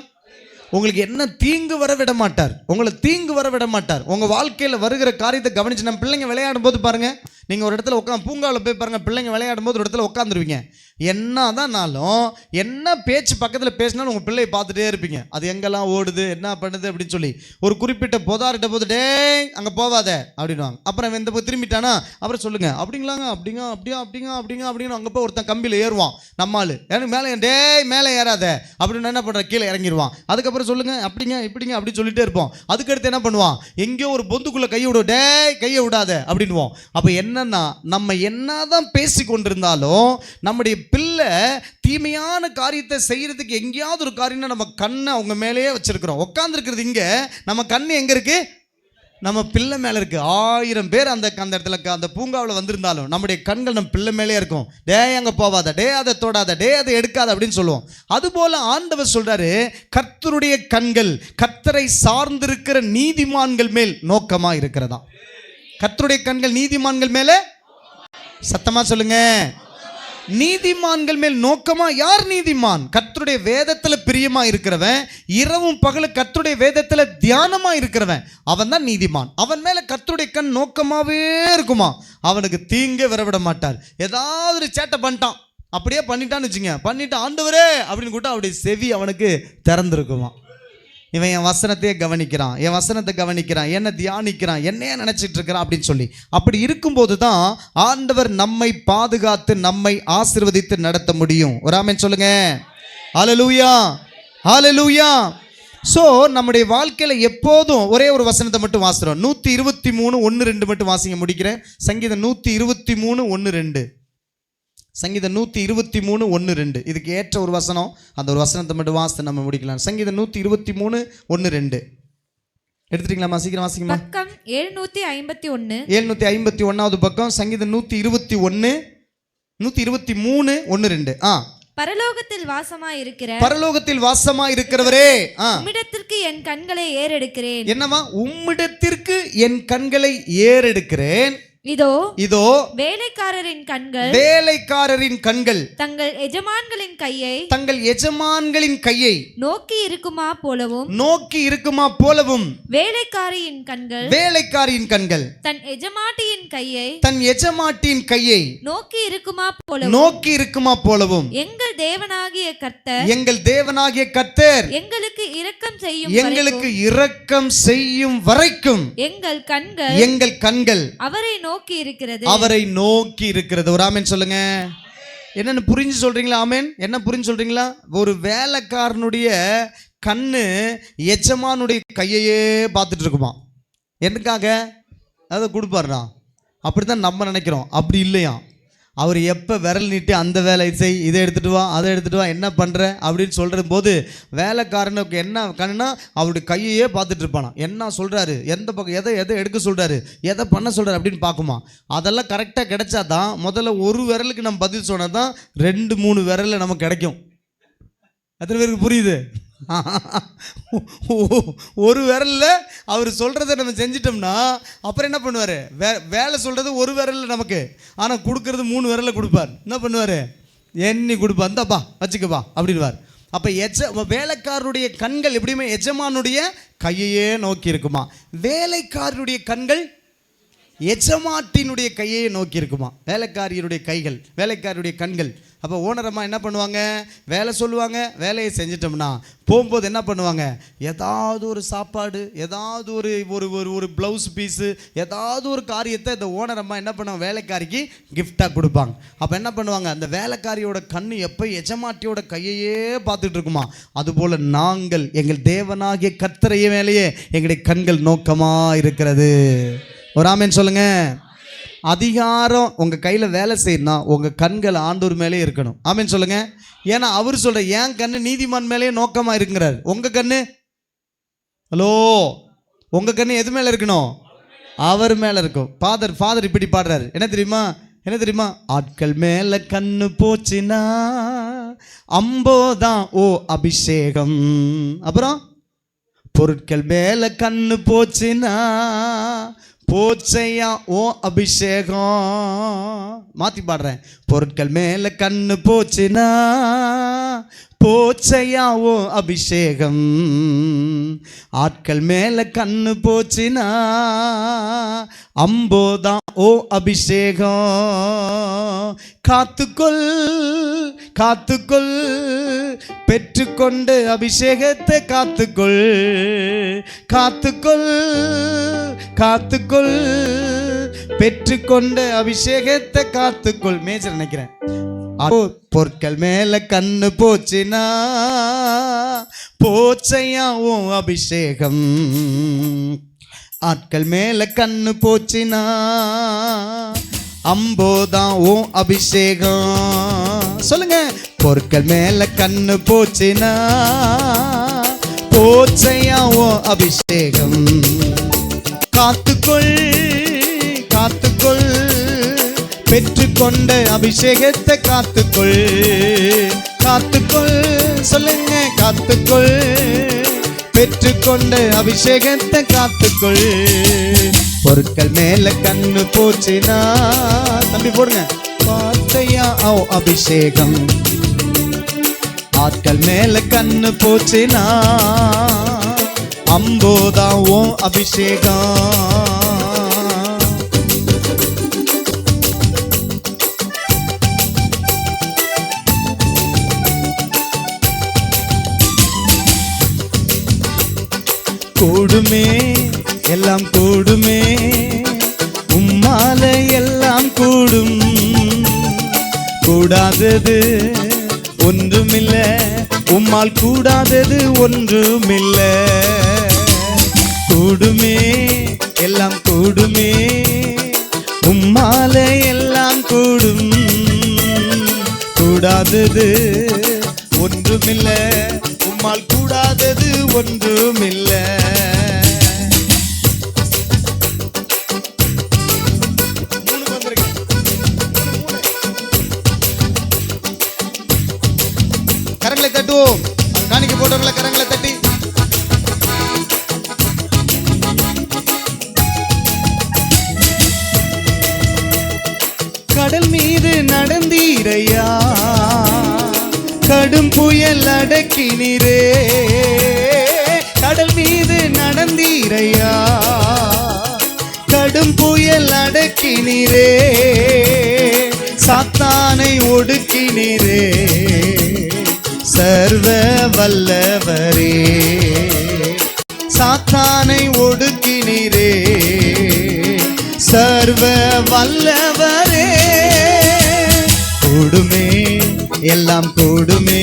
உங்களுக்கு என்ன தீங்கு வர விட மாட்டார். உங்களை தீங்கு வர விட மாட்டார். உங்கள் வாழ்க்கையில் வருகிற காரியத்தை கவனிச்சு, நம்ம பிள்ளைங்க விளையாடும் போது பாருங்கள், நீங்கள் ஒரு இடத்துல உட்காந்து பூங்காவில் போய் பாருங்கள், பிள்ளைங்க விளையாடும் போது ஒரு இடத்துல உட்காந்துருவீங்க. என்ன தான்னாலும் என்ன பேச்சு பக்கத்தில் பேசினாலும் உங்கள் பிள்ளையை பார்த்துட்டே இருப்பீங்க. அது எங்கெல்லாம் ஓடுது, என்ன பண்ணுது அப்படின்னு சொல்லி. ஒரு குறிப்பிட்ட பொதார்கிட்ட போது, டேய் அங்கே போவாத அப்படின்வாங்க. அப்புறம் இந்த போய் திரும்பிட்டானா அப்புறம் சொல்லுங்க, அப்படிங்களாங்க, அப்படிங்க, அப்படியா, அப்படிங்க, அப்படிங்க அப்படின்னு அங்கே போய் ஒருத்தன் கம்பியில் ஏறுவான். நம்மால் எனக்கு மேலே, டேய் மேலே ஏறாத அப்படின்னு என்ன பண்ணுற, கீழே இறங்கிடுவான். அதுக்கப்புறம் சொல்லுங்க, அப்படிங்க, இப்படிங்க அப்படின்னு சொல்லிட்டே இருப்போம். அதுக்கடுத்து என்ன பண்ணுவான், எங்கேயோ ஒரு பொந்துக்குள்ளே கையை விடும், டேய் கையை விடாத அப்படின்வோம். அப்போ என்னன்னா, நம்ம என்னதான் பேசி கொண்டிருந்தாலும் நம்முடைய பிள்ளை தீமையான காரியத்தை செய்யறதுக்கு எங்கேயாவது ஒரு காரியம்னா நம்ம கண்ணை அவங்க மேலேயே வச்சிருக்கிறோம். உட்காந்துருக்கிறது இங்கே, நம்ம கண்ணு எங்கே இருக்கு? நம்ம பிள்ளை மேலே இருக்கு. 1000 பேர் அந்த இடத்துல அந்த பூங்காவில் வந்திருந்தாலும் நம்முடைய கண்கள் நம்ம பிள்ளை மேலே இருக்கும். டே அங்கே போவாத, டே அதை தொடாத, டே அதை எடுக்காத அப்படின்னு சொல்லுவோம். அதுபோல ஆண்டவர் சொல்றாரு, கர்த்தருடைய கண்கள் கர்த்தரை சார்ந்திருக்கிற நீதிமான்கள் மேல் நோக்கமா இருக்கிறதா. கர்த்தருடைய கண்கள் நீதிமான்கள் மேலே, சத்தமா சொல்லுங்க, நீதிமான்கள் மேல் நோக்கமா. யார் நீதிமான்? கர்த்தருடைய வேதத்துல பிரியமா இருக்கிறவன், இரவும் பகலும் கர்த்தருடைய வேதத்துல தியானமா இருக்கிறவன், அவன் தான் நீதிமான். அவன் மேல கர்த்தருடைய கண் நோக்கமாவே இருக்குமா. அவனுக்கு தீங்கே வரவிட மாட்டார். ஏதாவது ஒரு சேட்டை பண்ணிட்டான், அப்படியே பண்ணிட்டான்னு வச்சுங்க, பண்ணிட்டு ஆண்டவரே அப்படின்னு கூட்ட அவருடைய செவி அவனுக்கு திறந்திருக்குமா. இவன் என் வசனத்தையே கவனிக்கிறான், என் வசனத்தை கவனிக்கிறான், என்ன தியானிக்கிறான், என்னையே நினைச்சிட்டு இருக்கிறான் அப்படின்னு சொல்லி. அப்படி இருக்கும்போது தான் ஆண்டவர் நம்மை பாதுகாத்து நம்மை ஆசீர்வதித்து நடத்த முடியும். ஒரு ஆமென் சொல்லுங்க. ஹல்லேலூயா, ஹல்லேலூயா. ஸோ நம்முடைய வாழ்க்கையில் எப்போதும் ஒரே ஒரு வசனத்தை மட்டும் வாசிக்கிறோம். 123:1-2 மட்டும் வாசிங்க, முடிக்கிறேன். சங்கீதம் 123:1-2. சங்கீதம் 123:1-2. இதுக்கு ஏற்ற ஒரு வசனம், அந்த ஒரு வசனத்தை மட்டும் வாசித்து நம்ம முடிக்கலாம். சங்கீதம் 123:1-2 எடுத்துட்டீங்களா? சீக்கிரம் வாசிக்கமா. பக்கம் 751. 751வது பக்கம், சங்கீதம் 123:1-2. பரலோகத்தில் வாசமாயிருக்கிற, பரலோகத்தில் வாசமாயிருக்கிறவரே, உம்மிடத்திற்கு என் கண்களை ஏறெடுக்கிறேன். என்னவா? உம்மிடத்திற்கு என் கண்களை ஏறெடுக்கிறேன். இதோ இதோ வேலைக்காரரின் கண்கள், வேலைக்காரரின் கண்கள் தங்கள் எஜமான்களின் கையை, தங்கள் எஜமான்களின் கையை நோக்கி இருக்குமா போலவும், நோக்கி இருக்குமா போலவும், வேலைக்காரியின் கண்கள், வேலைக்காரியின் கண்கள் தன் எஜமாட்டியின் கையை, தன் எஜமாட்டியின் கையை நோக்கி இருக்குமா போலவும், நோக்கி இருக்குமா போலவும், எங்கள் தேவனாகிய கர்த்தர், எங்கள் தேவனாகிய கர்த்தர் எங்களுக்கு இரக்கம் செய்யும், எங்களுக்கு இரக்கம் செய்யும் வரைக்கும் எங்கள் கண்கள், எங்கள் கண்கள் அவரை நோக்கி இருக்கிறது, அவரை நோக்கி இருக்கிறது. ஒரு ஆமென் சொல்லுங்க. என்னன்னு புரிஞ்சு சொல்றீங்களா? ஆமென். என்ன புரிஞ்சு சொல்றீங்களா? ஒரு வேலைக்காரனுடைய கண்ணு எஜமானுடைய கையையே பார்த்துட்டு இருக்குமா. எதுக்காக? அதை கொடுப்பாருனா. அப்படித்தான் நம்ம நினைக்கிறோம். அப்படி இல்லையா. அவர் எப்போ விரல் நீட்டி அந்த வேலை செய், இதை எடுத்துகிட்டு வா, அதை எடுத்துகிட்டு வா, என்ன பண்ணுற அப்படின்னு சொல்கிற போது வேலைக்காரனுக்கு என்ன கண்ணுனா அவருடைய கையையே பார்த்துட்டு இருப்பானா. என்ன சொல்கிறாரு, எந்த பக்கம் எதை எடுக்க சொல்கிறாரு, எதை பண்ண சொல்கிறாரு அப்படின்னு பார்க்குமா. அதெல்லாம் கரெக்டாக கிடைச்சா தான், முதல்ல ஒரு விரலுக்கு நம்ம பதில் சொன்னால் தான் 2-3 விரலில் நமக்கு கிடைக்கும். எத்தனை பேருக்கு புரியுது? ஒரு விரலில் அவர் சொல்கிறத நம்ம செஞ்சிட்டோம்னா அப்புறம் என்ன பண்ணுவார்? வேலை சொல்கிறது ஒரு விரலில் நமக்கு, ஆனால் கொடுக்கறது 3 விரலில் கொடுப்பார். என்ன பண்ணுவார்? எண்ணி கொடுப்பார். இந்தாப்பா வச்சுக்கப்பா அப்படின்வார். அப்போ வேலைக்காரருடைய கண்கள் எப்படியுமே எஜமானுடைய கையையே நோக்கி இருக்குமா. வேலைக்காரருடைய கண்கள் எஜமாட்டினுடைய கையை நோக்கி இருக்குமா. வேலைக்காரியுடைய கைகள், வேலைக்காரருடைய கண்கள் அப்போ ஓனர் அம்மா என்ன பண்ணுவாங்க, வேலை சொல்லுவாங்க, வேலையை செஞ்சிட்டோம்னா போகும்போது என்ன பண்ணுவாங்க, ஏதாவது ஒரு சாப்பாடு, ஏதாவது ஒரு ஒரு ஒரு ஒரு ப்ளவுஸ் பீஸு, ஏதாவது ஒரு காரியத்தை இந்த ஓனர் அம்மா என்ன பண்ணுவாங்க, வேலைக்காரிக்கு கிஃப்டாக கொடுப்பாங்க. அப்போ என்ன பண்ணுவாங்க, அந்த வேலைக்காரியோட கண்ணு எப்போ எஜமாட்டியோட கையையே பார்த்துட்டு இருக்குமா, அதுபோல் நாங்கள் எங்கள் தேவனாகிய கர்த்தரைய மேலேயே எங்களுடைய கண்கள் நோக்கமாக இருக்கிறது. ஒரு ஆமென் சொல்லுங்க. அதிகாரம் உங்கள் கையில் வேலை செய்யணும்னா உங்கள் கண்கள் ஆண்டவர் மேலே இருக்கணும். ஆமென் சொல்லுங்க. ஏன்னா அவர் சொல்ற என் கண்ணு நீதிமான் மேலேயே நோக்கமாக இருக்குங்கிறார். உங்கள் கண்ணு, ஹலோ, உங்கள் கண்ணு எது மேலே இருக்கணும், அவர் மேலே இருக்கும். ஃபாதர் இப்படி பாடுறாரு, என்ன தெரியுமா, ஆட்கள் மேலே கண்ணு போச்சுனா அம்போதான் ஓ அபிஷேகம். அப்புறம் பொருட்கள் மேலே கண்ணு போச்சுனா போச்சையா ஓ அபிஷேகம். மாற்றி பாடுறேன். பொருட்கள் மேலே கண்ணு போச்சுனா போச்சையா ஓ அபிஷேகம். ஆட்கள் மேலே கண்ணு போச்சுனா அம்போதான் ஓ அபிஷேகம். காத்துக்கொள் காத்துக்கொள் பெற்றுக்கொண்டு அபிஷேகத்தை காத்துக்கொள் காத்துக்கொள் காத்துக்கொள் பெற்றுக்கொண்டு அபிஷேகத்தை காத்துக்கொள். மேஜர் நினைக்கிறேன். பொருட்கள் மேல கண்ணு போச்சுனா போச்சையாவும் அபிஷேகம். ஆட்கள் மேல கண்ணு போச்சுனா அம்போதான் ஓ அபிஷேகம். சொல்லுங்க. பொருட்கள் மேல கண்ணு போச்சுனா போச்சையாவோ அபிஷேகம். காத்துக்கொள் காத்துக்கொள் பெற்றுக்கொண்ட அபிஷேகத்தை காத்துக்கொள் காத்துக்கொள். சொல்லுங்க. காத்துக்கொள் பெற்றுக்கொண்ட அபிஷேகத்தை காத்துக்கொள். பொருட்கள் மேல கண்ணு போச்சுனா தம்பி போடுங்க. வார்த்தையா ஓ அபிஷேகம். ஆட்கள் மேல கண்ணு போச்சுனா அம்போதா ஓ அபிஷேகம். கூடுமே எல்லாம் கூடுமே உம்மால எல்லாம் கூடும். கூடாதது ஒன்றுமில்ல உம்மால் கூடாதது ஒன்றுமில்ல. கூடுமே எல்லாம் கூடுமே உம்மால எல்லாம் கூடும். கூடாதது ஒன்றுமில்ல உம்மால் கூடாதது ஒன்றுமில்ல. கரங்களை தட்டுவோம். காணிக்கை போட்டவர்களை கரங்களை தட்டி. கடல் மீது நடந்தீரையா கடும் புயல் அடக்கினீரே. கடல் மீது நடந்தீரையா கடும் புயல் அடக்கினீரே. சாத்தானை ஒடுக்கினீரே சர்வ வல்லவரே. சாத்தானை ஒடுக்கினீரே சர்வ வல்லவரே. கூடுமே எல்லாம் கூடுமே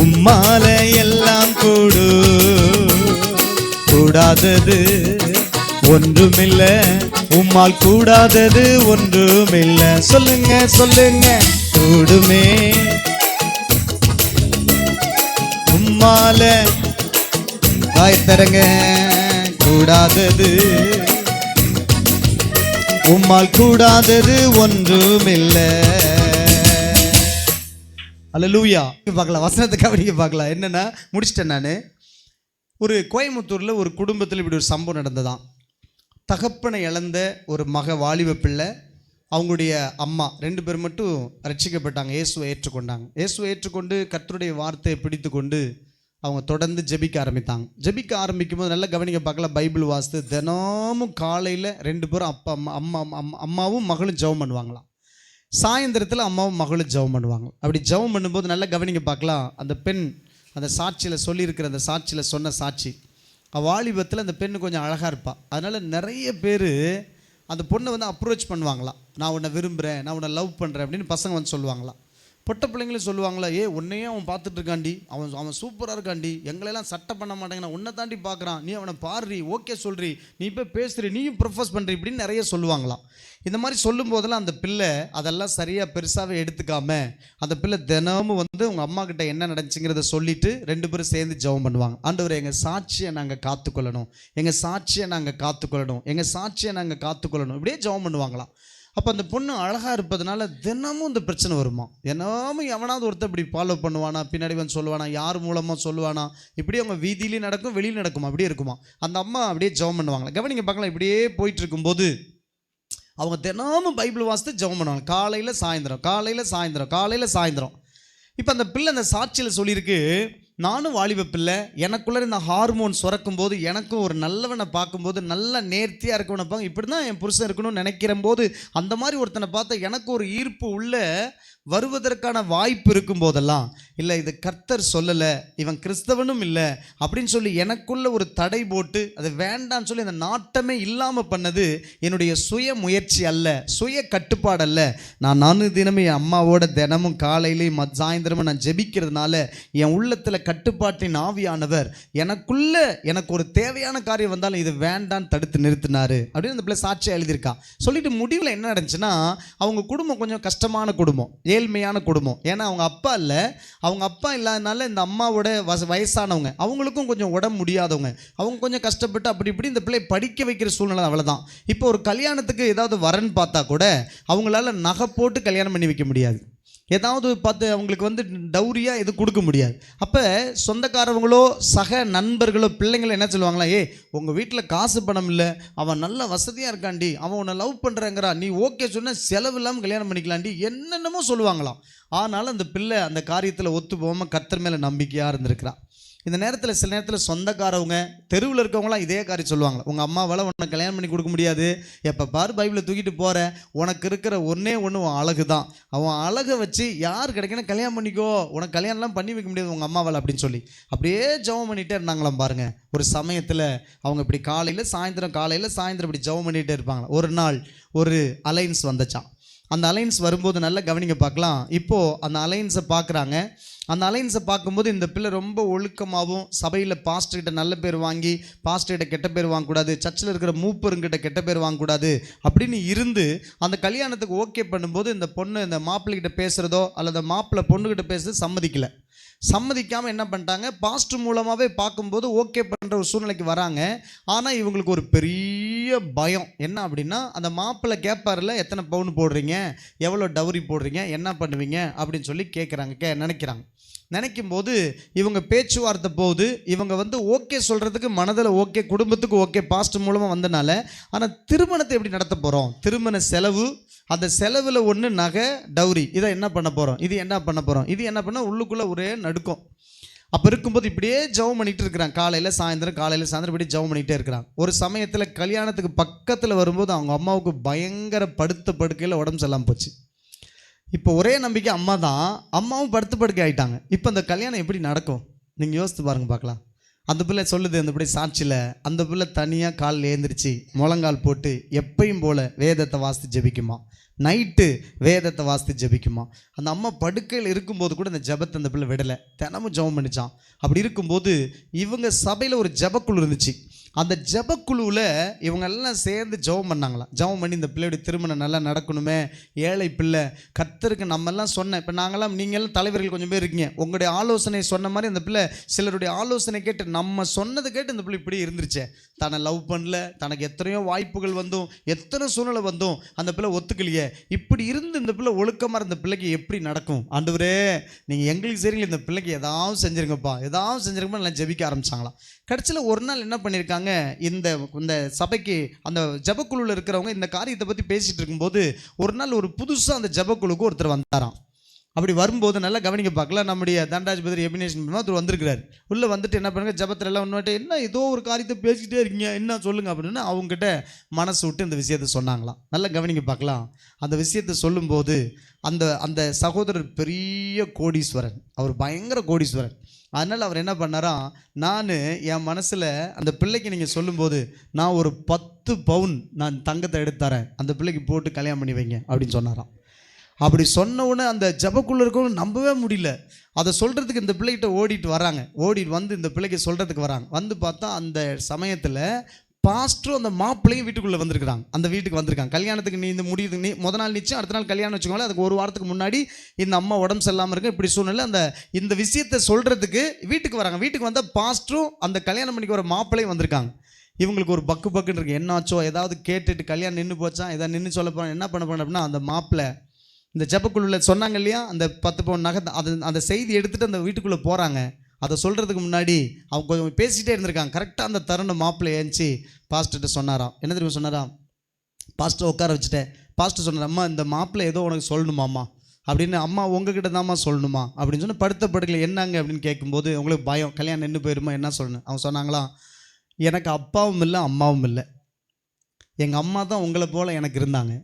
உம்மால எல்லாம் கூடு. கூடாதது ஒன்றுமில்ல உம்மால் கூடாதது ஒன்றுமில்ல. சொல்லுங்க சொல்லுங்க. கூடுமே உம்மால காய்த்தரங்க. கூடாதது உம்மால் கூடாதது ஒன்றுமில்ல. அல்லேலூயா. பார்க்கலாம் வசனத்தை கவனிக்க பார்க்கலாம். என்னன்னா முடிச்சிட்டேன் நான். ஒரு கோயம்புத்தூரில் ஒரு குடும்பத்தில் இப்படி ஒரு சம்பவம் நடந்ததான். தகப்பனை இழந்த ஒரு வாலிப பிள்ளை, அவங்களுடைய அம்மா 2 பேர் மட்டும் ரட்சிக்கப்பட்டாங்க. இயேசுவை ஏற்றுக்கொண்டாங்க. இயேசுவை ஏற்றுக்கொண்டு கர்த்தருடைய வார்த்தையை பிடித்து கொண்டு அவங்க தொடர்ந்து ஜெபிக்க ஆரம்பித்தாங்க. ஜெபிக்க ஆரம்பிக்கும் போது நல்லா கவனிக்க பார்க்கலாம். பைபிள் வாசித்து தினமும் காலையில் 2 பேரும் அம்மாவும் மகளும் ஜெபம் பண்ணுவாங்களாம். சாயந்தரத்தில் அம்மாவும் மகளும் ஜெபம் பண்ணுவாங்க. அப்படி ஜெபம் பண்ணும்போது நல்லா கவனிங்க பார்க்கலாம். அந்த பெண் அந்த சாட்சியில் சொல்லியிருக்கிற அந்த சாட்சியில் சொன்ன சாட்சி, வாலிபத்தில் அந்த பெண்ணு கொஞ்சம் அழகாக இருப்பாள். அதனால் நிறைய பேர் அந்த பொண்ணை வந்து அப்ரோச் பண்ணுவாங்களாம். நான் உன்னை விரும்புகிறேன், நான் உன்னை லவ் பண்ணுறேன் அப்படின்னு பசங்க வந்து சொல்லுவாங்களாம். பொட்ட பிள்ளைங்களும் சொல்லுவாங்களா, உன்னையே அவன் பார்த்துட்டு இருக்காண்டி, அவன் சூப்பராக இருக்காண்டி, எங்களெல்லாம் சட்டை பண்ண மாட்டேங்க, நான் உன்னை தாண்டி பார்க்குறான், நீ அவனை பாடுறி, ஓகே சொல்கிறி, நீ போய் பேசுறி, நீயும் ப்ரொஃபஸ் பண்ணுறி இப்படின்னு நிறைய சொல்லுவாங்களாம். இந்த மாதிரி சொல்லும் போதெல்லாம் அந்த பிள்ளை அதெல்லாம் சரியாக பெருசாகவே எடுத்துக்காம அந்த பிள்ளை தினமும் வந்து உங்கள் அம்மா கிட்ட என்ன நடந்துச்சுங்கிறத சொல்லிட்டு 2 பேரும் சேர்ந்து ஜெபம் பண்ணுவாங்க. ஆண்டவரே, எங்கள் சாட்சியை நாங்கள் காத்துக்கொள்ளணும், எங்கள் சாட்சியை நாங்கள் காத்துக்கொள்ளணும், எங்கள் சாட்சியை நாங்கள் காத்துக்கொள்ளணும், இப்படியே ஜெபம் பண்ணுவாங்களாம். அப்போ அந்த பொண்ணு அழகாக இருப்பதுனால தினமும் இந்த பிரச்சனை வருமா, தினமும் எவனாவது ஒருத்தர் இப்படி ஃபாலோ பண்ணுவானா, பின்னாடி வந்து சொல்லுவானா, யார் மூலமாக சொல்லுவானா, இப்படியே அவங்க வீதியிலையும் நடக்கும், வெளியில் நடக்குமா, அப்படியே இருக்குமா. அந்த அம்மா அப்படியே ஜெபம் பண்ணுவாங்களா. கவனிங்க பார்க்கலாம். இப்படியே போயிட்டு இருக்கும்போது அவங்க தினமும் பைபிள் வாசித்து ஜெபம் பண்ணுவாங்க, காலையில் சாயந்தரம், காலையில் சாயந்தரம், காலையில் சாயந்தரம். இப்போ அந்த பிள்ளை அந்த சாட்சியில் சொல்லியிருக்கு, நானும் வாலிப பிள்ளை, எனக்குள்ளே இந்த ஹார்மோன் சுரக்கும் போது எனக்கும் ஒரு நல்லவனை பார்க்கும்போது நல்ல நேர்த்தியாக இருக்கவனை பார்க்க இப்படி தான் என் புருஷன் இருக்கணும்னு நினைக்கிற போது அந்த மாதிரி ஒருத்தனை பார்த்தா எனக்கு ஒரு ஈர்ப்பு உள்ள வருவதற்கான வாய்ப்பு இருக்கும் போதெல்லாம், இல்லை இது கர்த்தர் சொல்லலை, இவன் கிறிஸ்தவனும் இல்லை அப்படின்னு சொல்லி எனக்குள்ள ஒரு தடை போட்டு அது வேண்டான்னு சொல்லி அந்த நாட்டமே இல்லாமல் பண்ணது என்னுடைய சுய முயற்சி அல்ல, சுய கட்டுப்பாடு அல்ல. நான் தினமும் என் அம்மாவோட தினமும் காலையிலையும் சாயந்தரமும் நான் ஜெபிக்கிறதுனால என் உள்ளத்தில் கட்டுப்பாட்டின் ஆவியானவர் எனக்குள்ள எனக்கு ஒரு தேவையான காரியம் வந்தாலும் இது வேண்டான்னு தடுத்து நிறுத்தினாரு அப்படின்னு அந்த பிள்ளை சாட்சியாக எழுதியிருக்கா. சொல்லிட்டு முடிவில் என்ன நடந்துச்சுன்னா, அவங்க குடும்பம் கொஞ்சம் கஷ்டமான குடும்பம், ஏழ்மையான குடும்பம். ஏன்னா அவங்க அப்பா இல்லை, அவங்க அப்பா இல்லாதனால இந்த அம்மாவோட வயசானவங்க, அவங்களுக்கும் கொஞ்சம் உடம்பு முடியாதவங்க, அவங்க கொஞ்சம் கஷ்டப்பட்டு அப்படி இப்படி இந்த பிள்ளை படிக்க வைக்கிற சூழ்நிலை அவ்வளோதான். இப்போ ஒரு கல்யாணத்துக்கு ஏதாவது வரன்னு பார்த்தா கூட அவங்களால நகை போட்டு கல்யாணம் பண்ணி வைக்க முடியாது, ஏதாவது பார்த்து அவங்களுக்கு வந்து டௌரியாக எதுவும் கொடுக்க முடியாது. அப்போ சொந்தக்காரவங்களோ சக நண்பர்களோ பிள்ளைங்களோ என்ன சொல்லுவாங்களா, உங்கள் வீட்டில் காசு பணம் இல்லை, அவன் நல்ல வசதியாக இருக்காண்டி, அவன் உன்னை லவ் பண்ணுறேங்கிறா, நீ ஓகே சொன்ன செலவு இல்லாமல் கல்யாணம் பண்ணிக்கலாண்டி, என்னென்னமோ சொல்லுவாங்களாம். ஆனாலும் அந்த பிள்ளை அந்த காரியத்தில் ஒத்து போகாமல் கர்த்தர் மேலே நம்பிக்கையாக இருந்திருக்கிறான். இந்த நேரத்தில் சில நேரத்தில் சொந்தக்காரவங்க தெருவில் இருக்கவங்களாம் இதே காரியம் சொல்லுவாங்க, உங்கள் அம்மாவால் உன்னை கல்யாணம் பண்ணி கொடுக்க முடியாது, எப்போ பாரு பைபிளை தூக்கிட்டு போகிற, உனக்கு இருக்கிற ஒன்றே ஒன்று உன் அழகு தான், அவன் அழகை வச்சு யார் கிடைக்கணும் கல்யாணம் பண்ணிக்கோ, உனக்கு கல்யாணம்லாம் பண்ணி வைக்க முடியாது உங்கள் அம்மாவால் அப்படின்னு சொல்லி அப்படியே ஜெபம் பண்ணிகிட்டே இருந்தாங்களாம். பாருங்கள், ஒரு சமயத்தில் அவங்க இப்படி காலையில் சாயந்தரம் இப்படி ஜெபம் பண்ணிகிட்டே இருப்பாங்க. ஒரு நாள் ஒரு அலைன்ஸ் வந்துச்சான். அந்த அலைன்ஸ் வரும்போது நல்லா கவனிங்க பார்க்கலாம். இப்போது அந்த அலைன்ஸை பார்க்குறாங்க. அந்த அலைன்ஸை பார்க்கும்போது இந்த பிள்ளை ரொம்ப ஒழுக்கமாகவும், சபையில் பாஸ்டர்கிட்ட நல்ல பேர் வாங்கி பாஸ்டர்கிட்ட கெட்ட பேர் வாங்கக்கூடாது, சர்ச்சில் இருக்கிற மூப்பருங்கிட்ட கெட்ட பேர் வாங்கக்கூடாது அப்படின்னு இருந்து அந்த கல்யாணத்துக்கு ஓகே பண்ணும்போது இந்த பொண்ணு இந்த மாப்பிள்ளைகிட்ட பேசுகிறதோ அல்லது மாப்பிள்ளை பொண்ணுக்கிட்ட பேசுறது சம்மதிக்காமல் என்ன பண்ணிட்டாங்க, பாஸ்டர் மூலமாகவே பார்க்கும்போது ஓகே பண்ணுற ஒரு சூழ்நிலைக்கு வராங்க. ஆனால் இவங்களுக்கு ஒரு பெரிய பயம் என்ன அப்படின்னா, அந்த மாப்பிள்ளை கேட்பார்ல, எத்தனை பவுன் போடுறீங்க, எவ்வளோ டவுரி போடுறீங்க, என்ன பண்ணுவீங்க அப்படின்னு சொல்லி நினைக்கிறாங்க. நினைக்கும்போது இவங்க பேச்சுவார்த்தை போகுது. இவங்க வந்து ஓகே சொல்கிறதுக்கு மனதில் ஓகே, குடும்பத்துக்கு ஓகே, பாஸ்டர் மூலமாக வந்தனால. ஆனால் திருமணத்தை எப்படி நடத்த போகிறோம், திருமண செலவு, அந்த செலவில் ஒன்று நகை, டவுரி, இதை என்ன பண்ண போகிறோம், இது என்ன பண்ண உள்ளுக்குள்ளே ஒரே நடுக்கம். அப்போ இருக்கும்போது இப்படியே ஜெபம் பண்ணிகிட்டு இருக்கிறாங்க. காலையில் சாயந்தரம் இப்படி ஜெபம் பண்ணிகிட்டே இருக்கிறாங்க. ஒரு சமயத்தில் கல்யாணத்துக்கு பக்கத்தில் வரும்போது அவங்க அம்மாவுக்கு பயங்கர படுக்கையில் உடம்பு சரியில்லாமல் போச்சு. இப்போ ஒரே நம்பிக்கை அம்மா தான், அம்மாவும் படுக்கை ஆகிட்டாங்க. இப்போ அந்த கல்யாணம் எப்படி நடக்கும் நீங்கள் யோசித்து பாருங்க பார்க்கலாம். அந்த பிள்ளை சொல்லுது, அந்த பிள்ளை சாட்சியில் அந்த பிள்ளை தனியாக காலில் ஏந்திரிச்சு முழங்கால் போட்டு எப்பயும் போல் வேதத்தை வாசித்து ஜெபிக்குமா, நைட்டு வேதத்தை வாசித்து ஜெபிக்குமா. அந்த அம்மா படுக்கையில் இருக்கும்போது கூட இந்த ஜெபத்தை அந்த பிள்ளை விடலை, தினமும் ஜெபம் பண்ணிச்சான். அப்படி இருக்கும்போது இவங்க சபையில் ஒரு ஜெபக்குழு இருந்துச்சு. அந்த ஜெபக்குழுவில் இவங்க எல்லாம் சேர்ந்து ஜெபம் பண்ணாங்களாம். ஜெபம் பண்ணி இந்த பிள்ளையுடைய திருமணம் நல்லா நடக்கணுமே, ஏழை பிள்ளை, கர்த்தருக்கு நம்மெல்லாம் சொன்னேன், இப்போ நாங்களாம் நீங்கள்லாம் தலைவர்கள் கொஞ்சம் பேர் இருக்கீங்க, உங்களுடைய ஆலோசனை சொன்ன மாதிரி அந்த பிள்ளை சிலருடைய ஆலோசனை கேட்டு நம்ம சொன்னது கேட்டு இந்த பிள்ளை இப்படி இருந்துருச்சே, தன்னை லவ் பண்ணல, தனக்கு எத்தனையோ வாய்ப்புகள் வந்தும் எத்தனை சூழ்நிலை வந்தும் அந்த பிள்ளை ஒத்துக்கலையே, இப்படி இருந்து இந்த பிள்ளை ஒழுக்கமாக இருந்த பிள்ளைக்கு எப்படி நடக்கும், ஆண்டவரே நீங்கள் எங்களுக்கு சரிங்களா, இந்த பிள்ளைக்கு ஏதாவது செஞ்சுருங்கப்பா, ஏதாவது செஞ்சுருங்கப்பா, நல்லா ஜெபிக்க ஆரம்பிச்சாங்களாம். கடைசியில் ஒரு நாள் என்ன பண்ணியிருக்காங்க, இந்த சபைக்கு அந்த ஜெபக்குழுவில் இருக்கிறவங்க இந்த காரியத்தை பற்றி பேசிகிட்டு இருக்கும்போது ஒரு நாள் ஒரு புதுசாக அந்த ஜெபக்குழுக்கு ஒருத்தர் வந்தாராம். அப்படி வரும்போது நல்லா கவனிக்க பார்க்கலாம். நம்முடைய தண்டாதிபதி எபினேஷன் ஒருத்தர் வந்திருக்கிறார். உள்ளே வந்துட்டு என்ன பண்ணுங்க, ஜபத்தில் எல்லாம் ஒன்று என்ன ஏதோ ஒரு காரியத்தை பேசிக்கிட்டே இருக்கீங்க, என்ன சொல்லுங்க அப்படின்னு அவங்ககிட்ட மனசு விட்டு இந்த விஷயத்த சொன்னாங்களாம். நல்லா கவனிக்க பார்க்கலாம். அந்த விஷயத்தை சொல்லும்போது அந்த அந்த சகோதரர் பெரிய கோடீஸ்வரன், அவர் பயங்கர கோடீஸ்வரன். அதனால் அவர் என்ன பண்ணாராம், நான் என் மனசில் அந்த பிள்ளைக்கு நீங்கள் சொல்லும்போது நான் ஒரு 10 பவுன் நான் தங்கத்தை எடுத்து தரேன், அந்த பிள்ளைக்கு போட்டு கல்யாணம் பண்ணி வைங்க அப்படின்னு சொன்னாராம். அப்படி சொன்ன உடனே அந்த ஜபக்குள்ளே இருக்கவங்க நம்பவே முடியல. அதை சொல்கிறதுக்கு இந்த பிள்ளைகிட்ட ஓடிட்டு வராங்க. ஓடிட்டு வந்து இந்த பிள்ளைக்கு சொல்கிறதுக்கு வராங்க. வந்து பார்த்தா அந்த சமயத்தில் பாஸ்டரும் அந்த மாப்பிள்ளையும் வீட்டுக்குள்ளே வந்திருக்கிறாங்க. அந்த வீட்டுக்கு வந்திருக்காங்க. கல்யாணத்துக்கு நீ இந்த முடியுது, நீ முத நாள் நிச்சயம், அடுத்த நாள் கல்யாணம் வச்சுக்கோங்களேன். அதுக்கு ஒரு வாரத்துக்கு முன்னாடி இந்த அம்மா உடம்பு சரியில்லாமல் இருக்கு, இப்படி சூழ்நிலை. இந்த விஷயத்தை சொல்கிறதுக்கு வீட்டுக்கு வராங்க. வீட்டுக்கு வந்தால் பாஸ்டரும் அந்த கல்யாணம் பண்ணிக்க வர மாப்பிள்ளையும் வந்திருக்காங்க. இவங்களுக்கு ஒரு பக்குன்னு இருக்கு. என்னாச்சோ, ஏதாவது கேட்டுட்டு கல்யாணம் நின்று போச்சா, ஏதாவது நின்று சொல்ல போகிறேன், என்ன பண்ண போகிறேன் அப்படின்னா, அந்த மாப்பிள்ளை இந்த ஜபக்குள்ள சொன்னாங்க இல்லையா, அந்த 10 பவுன் நகை, அந்த செய்தி எடுத்துகிட்டு அந்த வீட்டுக்குள்ளே போகிறாங்க. அதை சொல்கிறதுக்கு முன்னாடி அவங்க கொஞ்சம் பேசிகிட்டே இருந்திருக்காங்க. கரெக்டாக அந்த தருணம் மாப்பிள்ளை ஏஞ்சி பாஸ்டர்கிட்ட சொன்னாராம். என்ன தெரியுமா சொன்னாராம், பாஸ்டர் உட்கார வச்சுட்டேன். பாஸ்டர் சொன்னார், அம்மா இந்த மாப்பிள்ளை ஏதோ உனக்கு சொல்லணுமாம்மா அப்படின்னு. அம்மா உங்ககிட்ட தான்மா சொல்லணுமா அப்படின்னு சொன்னால், படுத்த படுக்கல என்னங்க அப்படின்னு கேட்கும்போது உங்களுக்கு பயம், கல்யாணம் நின்று போயிருமா, என்ன சொல்லணும். அவங்க சொன்னாங்களாம், எனக்கு அப்பாவும் இல்லை அம்மாவும் இல்லை, எங்கள் அம்மா தான் உங்களை போல் எனக்கு இருந்தாங்க.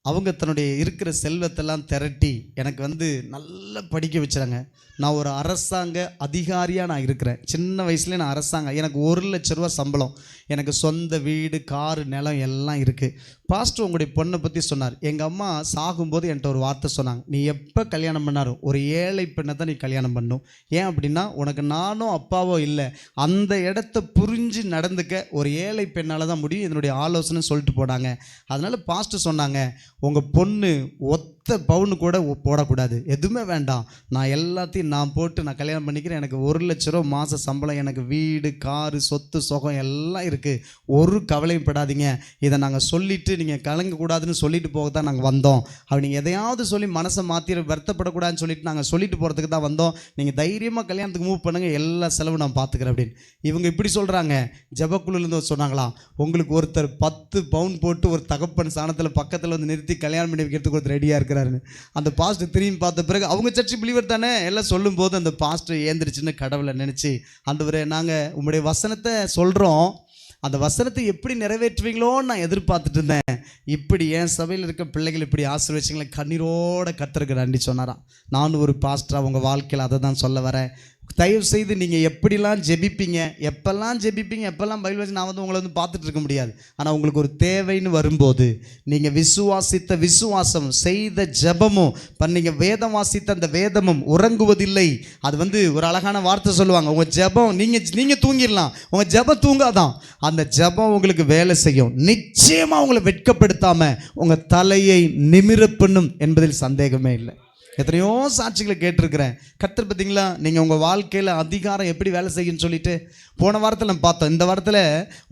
அவங்க தன்னுடைய இருக்கிற செல்வத்தெல்லாம் திரட்டி எனக்கு நல்லா படிக்க வச்சுறாங்க. நான் ஒரு அரசாங்க அதிகாரியாக நான் இருக்கிறேன். சின்ன வயசுலேயே நான் அரசாங்கம், எனக்கு 1 லட்ச ரூபா சம்பளம், எனக்கு சொந்த வீடு, காரு, நிலம் எல்லாம் இருக்குது. பாஸ்டர் உங்களுடைய பொண்ணை பற்றி சொன்னார். எங்கள் அம்மா சாகும்போது என்கிட்ட ஒரு வார்த்தை சொன்னாங்க, நீ எப்போ கல்யாணம் பண்ணாலும் ஒரு ஏழை பெண்ணை தான் நீ கல்யாணம் பண்ணணும். ஏன் அப்படின்னா உனக்கு நானும் அப்பாவோ இல்லை, அந்த இடத்த புரிஞ்சு நடந்துக்க ஒரு ஏழை பெண்ணால் தான் முடியும், இதனுடைய ஆலோசனை சொல்லிட்டு போனாங்க. அதனால் பாஸ்டர் சொன்னாங்க, உங்கள் பொண்ணு ஒத்த பவுனு கூட போடக்கூடாது, எதுவுமே வேண்டாம், நான் எல்லாத்தையும் நான் போட்டு நான் கல்யாணம் பண்ணிக்கிறேன், எனக்கு 1 லட்ச ரூபா மாத சம்பளம், எனக்கு வீடு, காரு, சொத்து, சுகம் எல்லாம் இருக்குது, ஒரு கவலையும் படாதீங்க, இதை நாங்கள் சொல்லிவிட்டு நீங்கள் கலங்கக்கூடாதுன்னு சொல்லிட்டு போக தான் நாங்கள் வந்தோம். அப்படி நீங்கள் எதையாவது சொல்லி மனசை மாற்றி வருத்தப்படக்கூடாதுன்னு சொல்லிட்டு நாங்கள் சொல்லிட்டு போகிறதுக்கு தான் வந்தோம். நீங்கள் தைரியமாக கல்யாணத்துக்கு மூவ் பண்ணுங்கள், எல்லா செலவும் நான் பார்த்துக்கிறேன் அப்படின்னு. இவங்க இப்படி சொல்கிறாங்க. ஜபக்குழுலேருந்து சொன்னாங்களாம், உங்களுக்கு ஒருத்தர் 10 பவுன் போட்டு ஒரு தகப்பன் சாணத்தில் பக்கத்தில் வந்து நிறுத்தி கல்யாணம் பண்ணி வைக்கிறதுக்கு ஒருத்தர் ரெடியாக இருக்கிறாருன்னு. அந்த பாஸ்டர் திரும்பி பார்த்த பிறகு, அவங்க சர்ச்சு பிலீவர் தானே, எல்லாம் சொல்லும்போது அந்த பாஸ்டர் ஏந்திரிச்சுன்னு கடவுளை நினச்சி, ஆண்டவரே நாங்கள் உங்களுடைய வசனத்தை சொல்கிறோம், அந்த வசனத்தை எப்படி நிறைவேற்றுவீங்களோன்னு நான் எதிர்பார்த்துட்டு இருந்தேன், இப்படி என் சபையில் இருக்க பிள்ளைகள் இப்படி ஆசீர்வதிச்சிங்களே, கண்ணீரோட கர்த்தருக்கு நன்றி சொன்னாராம். நானும் ஒரு பாஸ்டராக உங்கள் வாழ்க்கையில் அதை தான் சொல்ல வரேன். தயவு செய்து நீங்கள் எப்படிலாம் ஜெபிப்பீங்க, எப்பெல்லாம் பைபிள் வச்சு நான் உங்களை பார்த்துட்டு இருக்க முடியாது. ஆனால் உங்களுக்கு ஒரு தேவைன்னு வரும்போது நீங்கள் விசுவாசித்த விசுவாசம், செய்த ஜெபமும், நீங்கள் வேதம் வாசித்த அந்த வேதமும் உறங்குவதில்லை. அது ஒரு அழகான வார்த்தை சொல்லுவாங்க, உங்கள் ஜெபம் நீங்கள் தூங்கிடலாம், உங்கள் ஜெபம் தூங்காதான், அந்த ஜெபம் உங்களுக்கு வேலை செய்யும், நிச்சயமாக உங்களை வெட்கப்படுத்தாமல் உங்கள் தலையை நிமிர பண்ணும் என்பதில் சந்தேகமே இல்லை. எத்தனையோ சாட்சிகளை கேட்டிருக்கிறேன். கர்த்தர் பார்த்தீங்களா, நீங்கள் உங்கள் வாழ்க்கையில் அதிகாரம் எப்படி வேலை செய்யுன்னு சொல்லிட்டு போன வாரத்தில் நம்ம பார்த்தோம். இந்த வாரத்தில்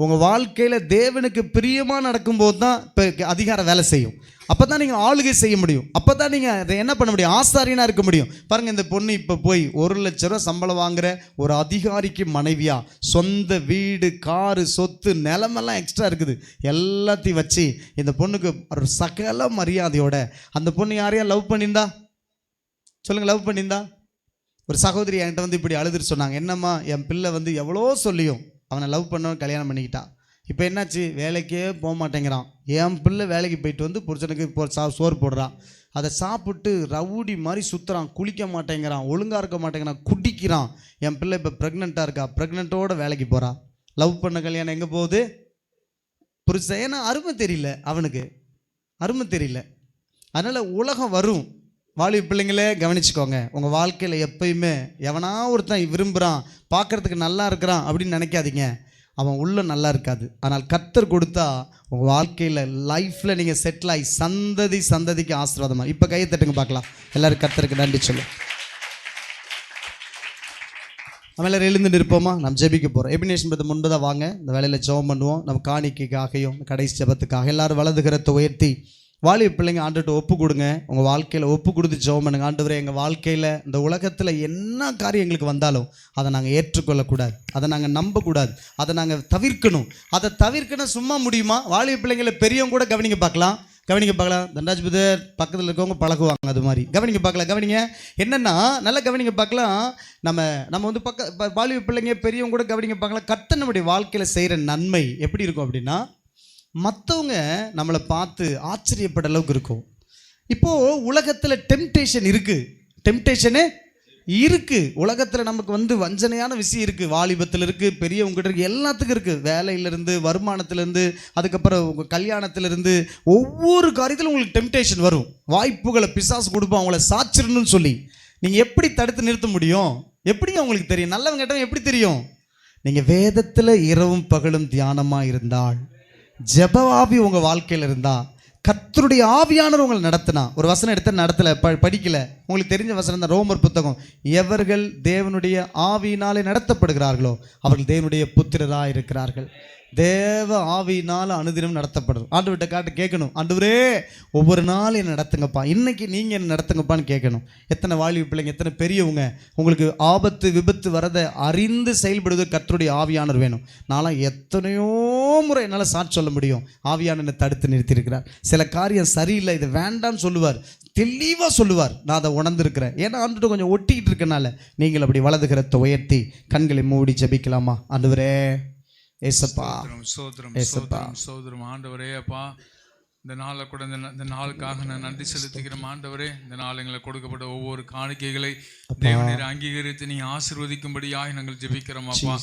உங்கள் வாழ்க்கையில் தேவனுக்கு பிரியமாக நடக்கும்போது தான் இப்போ அதிகாரம் வேலை செய்யும். அப்போ தான் நீங்கள் ஆளுகை செய்ய முடியும், அப்போ தான் நீங்கள் அதை என்ன பண்ண முடியும், ஆசாரியனாக இருக்க முடியும். பாருங்கள், இந்த பொண்ணு இப்போ போய் 1 லட்ச ரூபா சம்பளம் வாங்குகிற ஒரு அதிகாரிக்கு மனைவியா, சொந்த வீடு, காரு, சொத்து, நிலமெல்லாம் எக்ஸ்ட்ரா இருக்குது, எல்லாத்தையும் வச்சு இந்த பொண்ணுக்கு ஒரு சகல மரியாதையோட, அந்த பொண்ணு யாரையா லவ் பண்ணியிருந்தா சொல்லுங்கள், லவ் பண்ணியிருந்தா, ஒரு சகோதரி என்கிட்ட இப்படி அழுதுட்டு சொன்னாங்க, என்னம்மா என் பிள்ளை எவ்வளோ சொல்லியும் அவனை லவ் பண்ணவன் கல்யாணம் பண்ணிக்கிட்டான், இப்போ என்னாச்சு, வேலைக்கே போக மாட்டேங்கிறான், என் பிள்ளை வேலைக்கு போயிட்டு புருஷனுக்கு சோறு போடுறான், அதை சாப்பிட்டு ரவுடி மாதிரி சுற்றுறான், குளிக்க மாட்டேங்கிறான், ஒழுங்காக இருக்க மாட்டேங்கிறான், குடிக்கிறான், என் பிள்ளை இப்போ ப்ரெக்னெண்ட்டாக இருக்கா, ப்ரெக்னெண்ட்டோட வேலைக்கு போகிறான். லவ் பண்ண கல்யாணம் எங்கே போகுது, புருஷன், ஏன்னா அருமை தெரியல, அவனுக்கு அருமை தெரியல. அதனால் உலகம் வரும். வாலிப பிள்ளைங்களே கவனிச்சுக்கோங்க, உங்கள் வாழ்க்கையில் எப்பயுமே எவனா ஒருத்தன் விரும்புகிறான், பார்க்குறதுக்கு நல்லா இருக்கிறான் அப்படின்னு நினைக்காதீங்க, அவன் உள்ள நல்லா இருக்காது. ஆனால் கர்த்தர் கொடுத்தா உங்கள் வாழ்க்கையில் லைஃப்பில் நீங்கள் செட்டில் ஆகி சந்ததிக்கு ஆசீர்வாதமாக. இப்போ கையை தட்டுங்க பார்க்கலாம், எல்லோரும் கர்த்தருக்கு நன்றி சொல்லும். நம்ம எல்லோரும் எழுந்து இருப்போமா, நம்ம ஜெபிக்க போகிறோம். எபினேஷன் பற்றி முன்பதாக வாங்க, இந்த வேலையில் ஜெபம் பண்ணுவோம். நம்ம காணிக்கைக்காகவும் கடைசி ஜெபத்துக்காக எல்லாரும் வலது கரத்தை உயர்த்தி வாலிப பிள்ளைங்க ஆண்டுகிட்ட ஒப்பு கொடுங்க. உங்கள் வாழ்க்கையில் ஒப்பு கொடுத்து ஜெபம் பண்ணுங்க. ஆண்டவரே, எங்கள் வாழ்க்கையில் இந்த உலகத்தில் என்ன காரியம் எங்களுக்கு வந்தாலும் அதை நாங்கள் ஏற்றுக்கொள்ளக்கூடாது, அதை நாங்கள் நம்பக்கூடாது, அதை நாங்கள் தவிர்க்கணும். அதை தவிர்க்கணும் சும்மா முடியுமா? வாலிப பிள்ளைங்களை பெரியவங்க கூட கவனிக்க பார்க்கலாம். கவனிங்க பார்க்கலாம். தண்டராஜ் புதர் பக்கத்தில் இருக்கவங்க பழகுவாங்க அது மாதிரி. கவனிங்க பார்க்கலாம். கவனிங்க என்னென்னா நல்லா கவனிங்க பார்க்கலாம். நம்ம வந்து வாலிப பிள்ளைங்க பெரியவங்க கூட கவனிங்க பார்க்கலாம். கர்த்தர் நம்முடைய வாழ்க்கையில் செய்கிற நன்மை எப்படி இருக்கும் அப்படின்னா, மற்றவங்க நம்மளை பார்த்து ஆச்சரியப்பட அளவுக்கு இருக்கும். இப்போது உலகத்தில் டெம்டேஷன் இருக்குது. உலகத்தில் நமக்கு வந்து வஞ்சனையான விஷயம் இருக்குது. வாலிபத்தில் இருக்குது, பெரியவங்ககிட்ட இருக்குது, எல்லாத்துக்கும் இருக்குது. வேலையிலேருந்து, வருமானத்திலேருந்து, அதுக்கப்புறம் உங்கள் கல்யாணத்திலேருந்து, ஒவ்வொரு காரியத்திலும் உங்களுக்கு டெம்டேஷன் வரும். வாய்ப்புகளை பிசாசு கொடுப்போம் அவங்கள சாச்சிடணும்னு சொல்லி. நீங்கள் எப்படி தடுத்து நிறுத்த முடியும்? எப்படிங்க உங்களுக்கு தெரியும்? நல்லவங்க கேட்டவங்க எப்படி தெரியும்? நீங்கள் வேதத்தில் இரவும் பகலும் தியானமாக இருந்தால், ஜெப ஆவி உங்கள் வாழ்க்கையில் இருந்தால், கர்த்தருடைய ஆவியானவர் உங்களை நடத்தினா, ஒரு வசனம் எடுத்த நடத்தலை, படிக்கலை, உங்களுக்கு தெரிஞ்ச வசனம் தான் ரோமர் புத்தகம். எவர்கள் தேவனுடைய ஆவியினாலே நடத்தப்படுகிறார்களோ அவர்கள் தேவனுடைய புத்திரராக இருக்கிறார்கள். தேவ ஆவியினால் அனுதினம் நடத்தப்படுறோம். ஆண்டவர்கிட்ட காட்டு கேட்கணும், ஆண்டவரே ஒவ்வொரு நாள் என்ன நடத்துங்கப்பா, இன்னைக்கு நீங்கள் என்ன நடத்துங்கப்பான்னு கேட்கணும். எத்தனை வாலிப பிள்ளைங்க, எத்தனை பெரியவங்க உங்களுக்கு ஆபத்து விபத்து வரதை அறிந்து செயல்படுவது கர்த்தருடைய ஆவியானவர் வேணும். நான்லாம் எத்தனையோ முறை என்னால் சாட்சி சொல்ல முடியும். ஆவியானவரை தடுத்து நிறுத்தியிருக்கிறார். சில காரியம் சரியில்லை, இது வேண்டான்னு சொல்லுவார், தெளிவாக சொல்லுவார். நான் அதை உணர்ந்துருக்கிறேன். ஏன்னா ஆண்டுட்டு கொஞ்சம் ஒட்டிக்கிட்டு இருக்கனால. நீங்கள் அப்படி வலதுகரத்தை உயர்த்தி கண்களை மூடி ஜெபிக்கலாமா? ஆண்டவரே ஏசப்பா, சோதரம் ஆண்டவரே, அப்பா இந்த நாளில் கூட இந்த நாளுக்காக நான் நன்றி செலுத்துகிறேன். ஆண்டவரே, இந்த நாள் எங்களை கொடுக்கப்பட்ட ஒவ்வொரு காணிக்கைகளை தேவனீர் அங்கீகரித்து நீ ஆசீர்வதிக்கும்படியாய் நாங்கள் ஜெபிக்கிறோம். அப்பா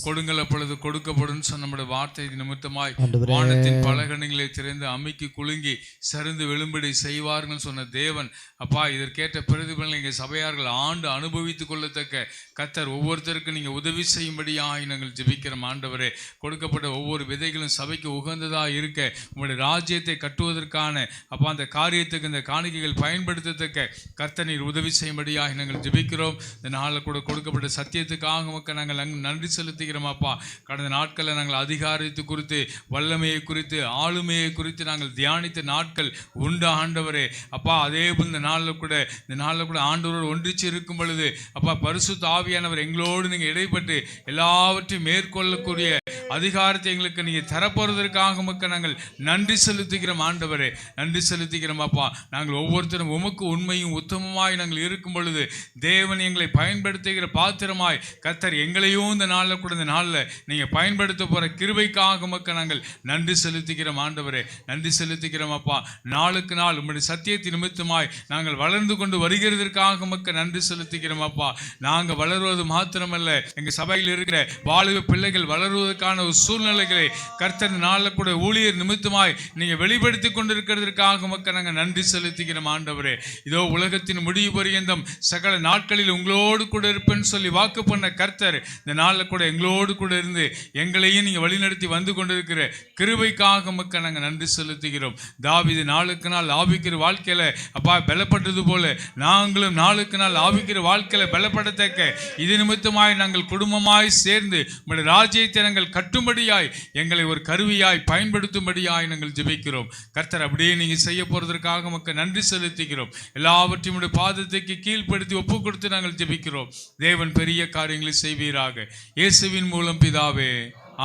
கொடுங்கள் அப்பொழுது கொடுக்கப்படும் சொன்ன நம்முடைய வார்த்தை நிமித்தமாய் வானத்தின் பலகணிகளை திறந்து அமிக்கி குலுங்கி சரிந்து விழும்படி செய்வார்கள் சொன்ன தேவன், அப்பா இதற்கேற்ற பிரதிபலனை எங்கள் சபையார்கள் ஆண்டு அனுபவித்துக் கொள்ளத்தக்க கர்த்தர் ஒவ்வொருத்தருக்கும் நீங்கள் உதவி செய்யும்படியாய் நாங்கள் ஜெபிக்கிறோம். ஆண்டவரே, கொடுக்கப்பட்ட ஒவ்வொரு விதைகளும் சபைக்கு உகந்ததாக இருக்க உங்களுடைய ராஜ்யத்தை கட்டுவதற்கான அப்பா அந்த காரியத்துக்கு இந்த காணிக்கைகள் பயன்படுத்தத்தக்க கர்த்தர் நீர் உதவி செய்யும்படியாக நாங்கள் ஜெபிக்கிறோம். இந்த நாளில் கூட கொடுக்கப்பட்ட சத்தியத்துக்காக மக்கள் நாங்கள் நன்றி செலுத்துகிறோம். அப்பா கடந்த நாட்களில் நாங்கள் அதிகாரத்தை குறித்து, வல்லமையை குறித்து, ஆளுமையை குறித்து நாங்கள் தியானித்த நாட்கள் உண்டு ஆண்டவரே. அப்பா அதே போல் இந்த நாளில் கூட ஆண்டவரோடு ஒன்றிச்சு இருக்கும் பொழுது அப்பா பரிசுத்த ஆவியானவர் எங்களோடு நீங்கள் இடைப்பட்டு எல்லாவற்றையும் மேற்கொள்ளக்கூடிய அதிகாரத்தை எங்களுக்கு நீங்கள் தரப்போறதற்காக மக்கள் நாங்கள் நன்றி செலுத்துகிறோம். ஆண்டவரே நன்றி செலுத்துகிறோம். அப்பா நாங்கள் ஒவ்வொருத்தரும் உமக்கு உண்மையும் உத்தமமாய் நாங்கள் இருக்கும் பொழுது தேவன் எங்களை பயன்படுத்துகிற பாத்திரமாய் கர்த்தர் எங்களையும் இந்த நாளில் நீங்கள் பயன்படுத்த போகிற கிருபைக்காக மக்கள் நாங்கள் நன்றி செலுத்துகிறோம். ஆண்டவரே நன்றி செலுத்துகிறோம். அப்பா நாளுக்கு நாள் உங்களுடைய சத்தியத்தின் நிமித்தமாய் நாங்கள் வளர்ந்து கொண்டு வருகிறதற்காக மக்கள் நன்றி செலுத்துகிறோம். அப்பா நாங்கள் வளருவது மாத்திரமல்ல, எங்கள் சபையில் இருக்கிற வாலிப பிள்ளைகள் வளருவதற்கான ஒரு சூழ்நிலைகளை கர்த்தர் நாளில் கூட ஊழியர் நிமித்தமாய் நீங்கள் வெளிப்படுத்தி கொண்டிருக்கிறதற்காக மக்கள் நாங்கள் நன்றி செலுத்துகிறோம். ஆண்டவரே இதோ உலகத்தின் முடிவு பரியந்தம் சகல நாட்களில் உங்களோடு கூட இருப்பேன்னு சொல்லி வாக்கு பண்ண கர்த்தர் இந்த நாளில் கூட எங்களோடு கூட இருந்து எங்களையும் நீங்கள் வழிநடத்தி வந்து கொண்டிருக்கிற கிருபைக்காக மக்கள் நாங்கள் நன்றி செலுத்துகிறோம். தாவீது நாளுக்கு நாள் ஆவிக்கிற வாழ்க்கையில அப்பா பலப்பட்டது போல நாங்களும் நாளுக்கு நாள் ஆவிக்கிற வாழ்க்கையில பலப்படத்தக்க இது நிமித்தமாய் நாங்கள் குடும்பமாய் சேர்ந்து உங்களுடைய ராஜ்யத்தை நாங்கள் கட்டும்படியாய் எங்களை ஒரு கருவியாய் பயன்படுத்தும்படியாய் நாங்கள் ஜெபிக்கிறோம். கர்த்தர் அப்படியே நீங்கள் செய்ய போறதற்காக மக்கள் நன்றி செலுத்துகிறோம். எல்லாவற்றையும் பாதத்துக்கு கீழ்ப்படுத்தி ஒப்பு கொடுத்து நாங்கள் ஜெபிக்கிறோம். தேவன் பெரிய காரியங்களை செய்வீராக. இயேசுவின் மூலம் பிதாவே,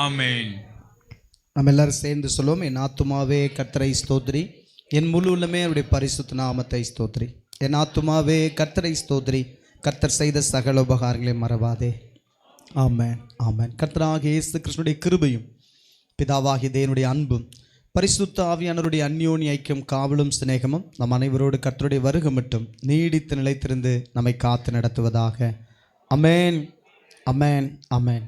ஆமென். நம்ம எல்லாரும் சேர்ந்து சொல்லுவோம், என் ஆத்துமாவே கர்த்தரை ஸ்தோத்ரி, என் முழு உள்ளமே அவருடைய பரிசுத்த நாமத்தை ஸ்தோத்ரி. என் ஆத்துமாவே கர்த்தரை ஸ்தோத்ரி, கர்த்தர் செய்த சகல உபகாரங்களை மறவாதே. ஆமென், ஆமென். கர்த்தராகிய இயேசு கிறிஸ்துவினுடைய கிருபையும் பிதாவாகிய தேவனுடைய அன்பும் பரிசுத்த ஆவியானவருடைய அந்யோன்ய ஐக்கியம் காவலும் சிநேகமும் நம் அனைவரோடு கர்த்தருடைய வருகை மட்டும் நீடித்து நிலைத்திருந்து நம்மை காத்து நடத்துவதாக. அமேன், அமேன், அமேன்.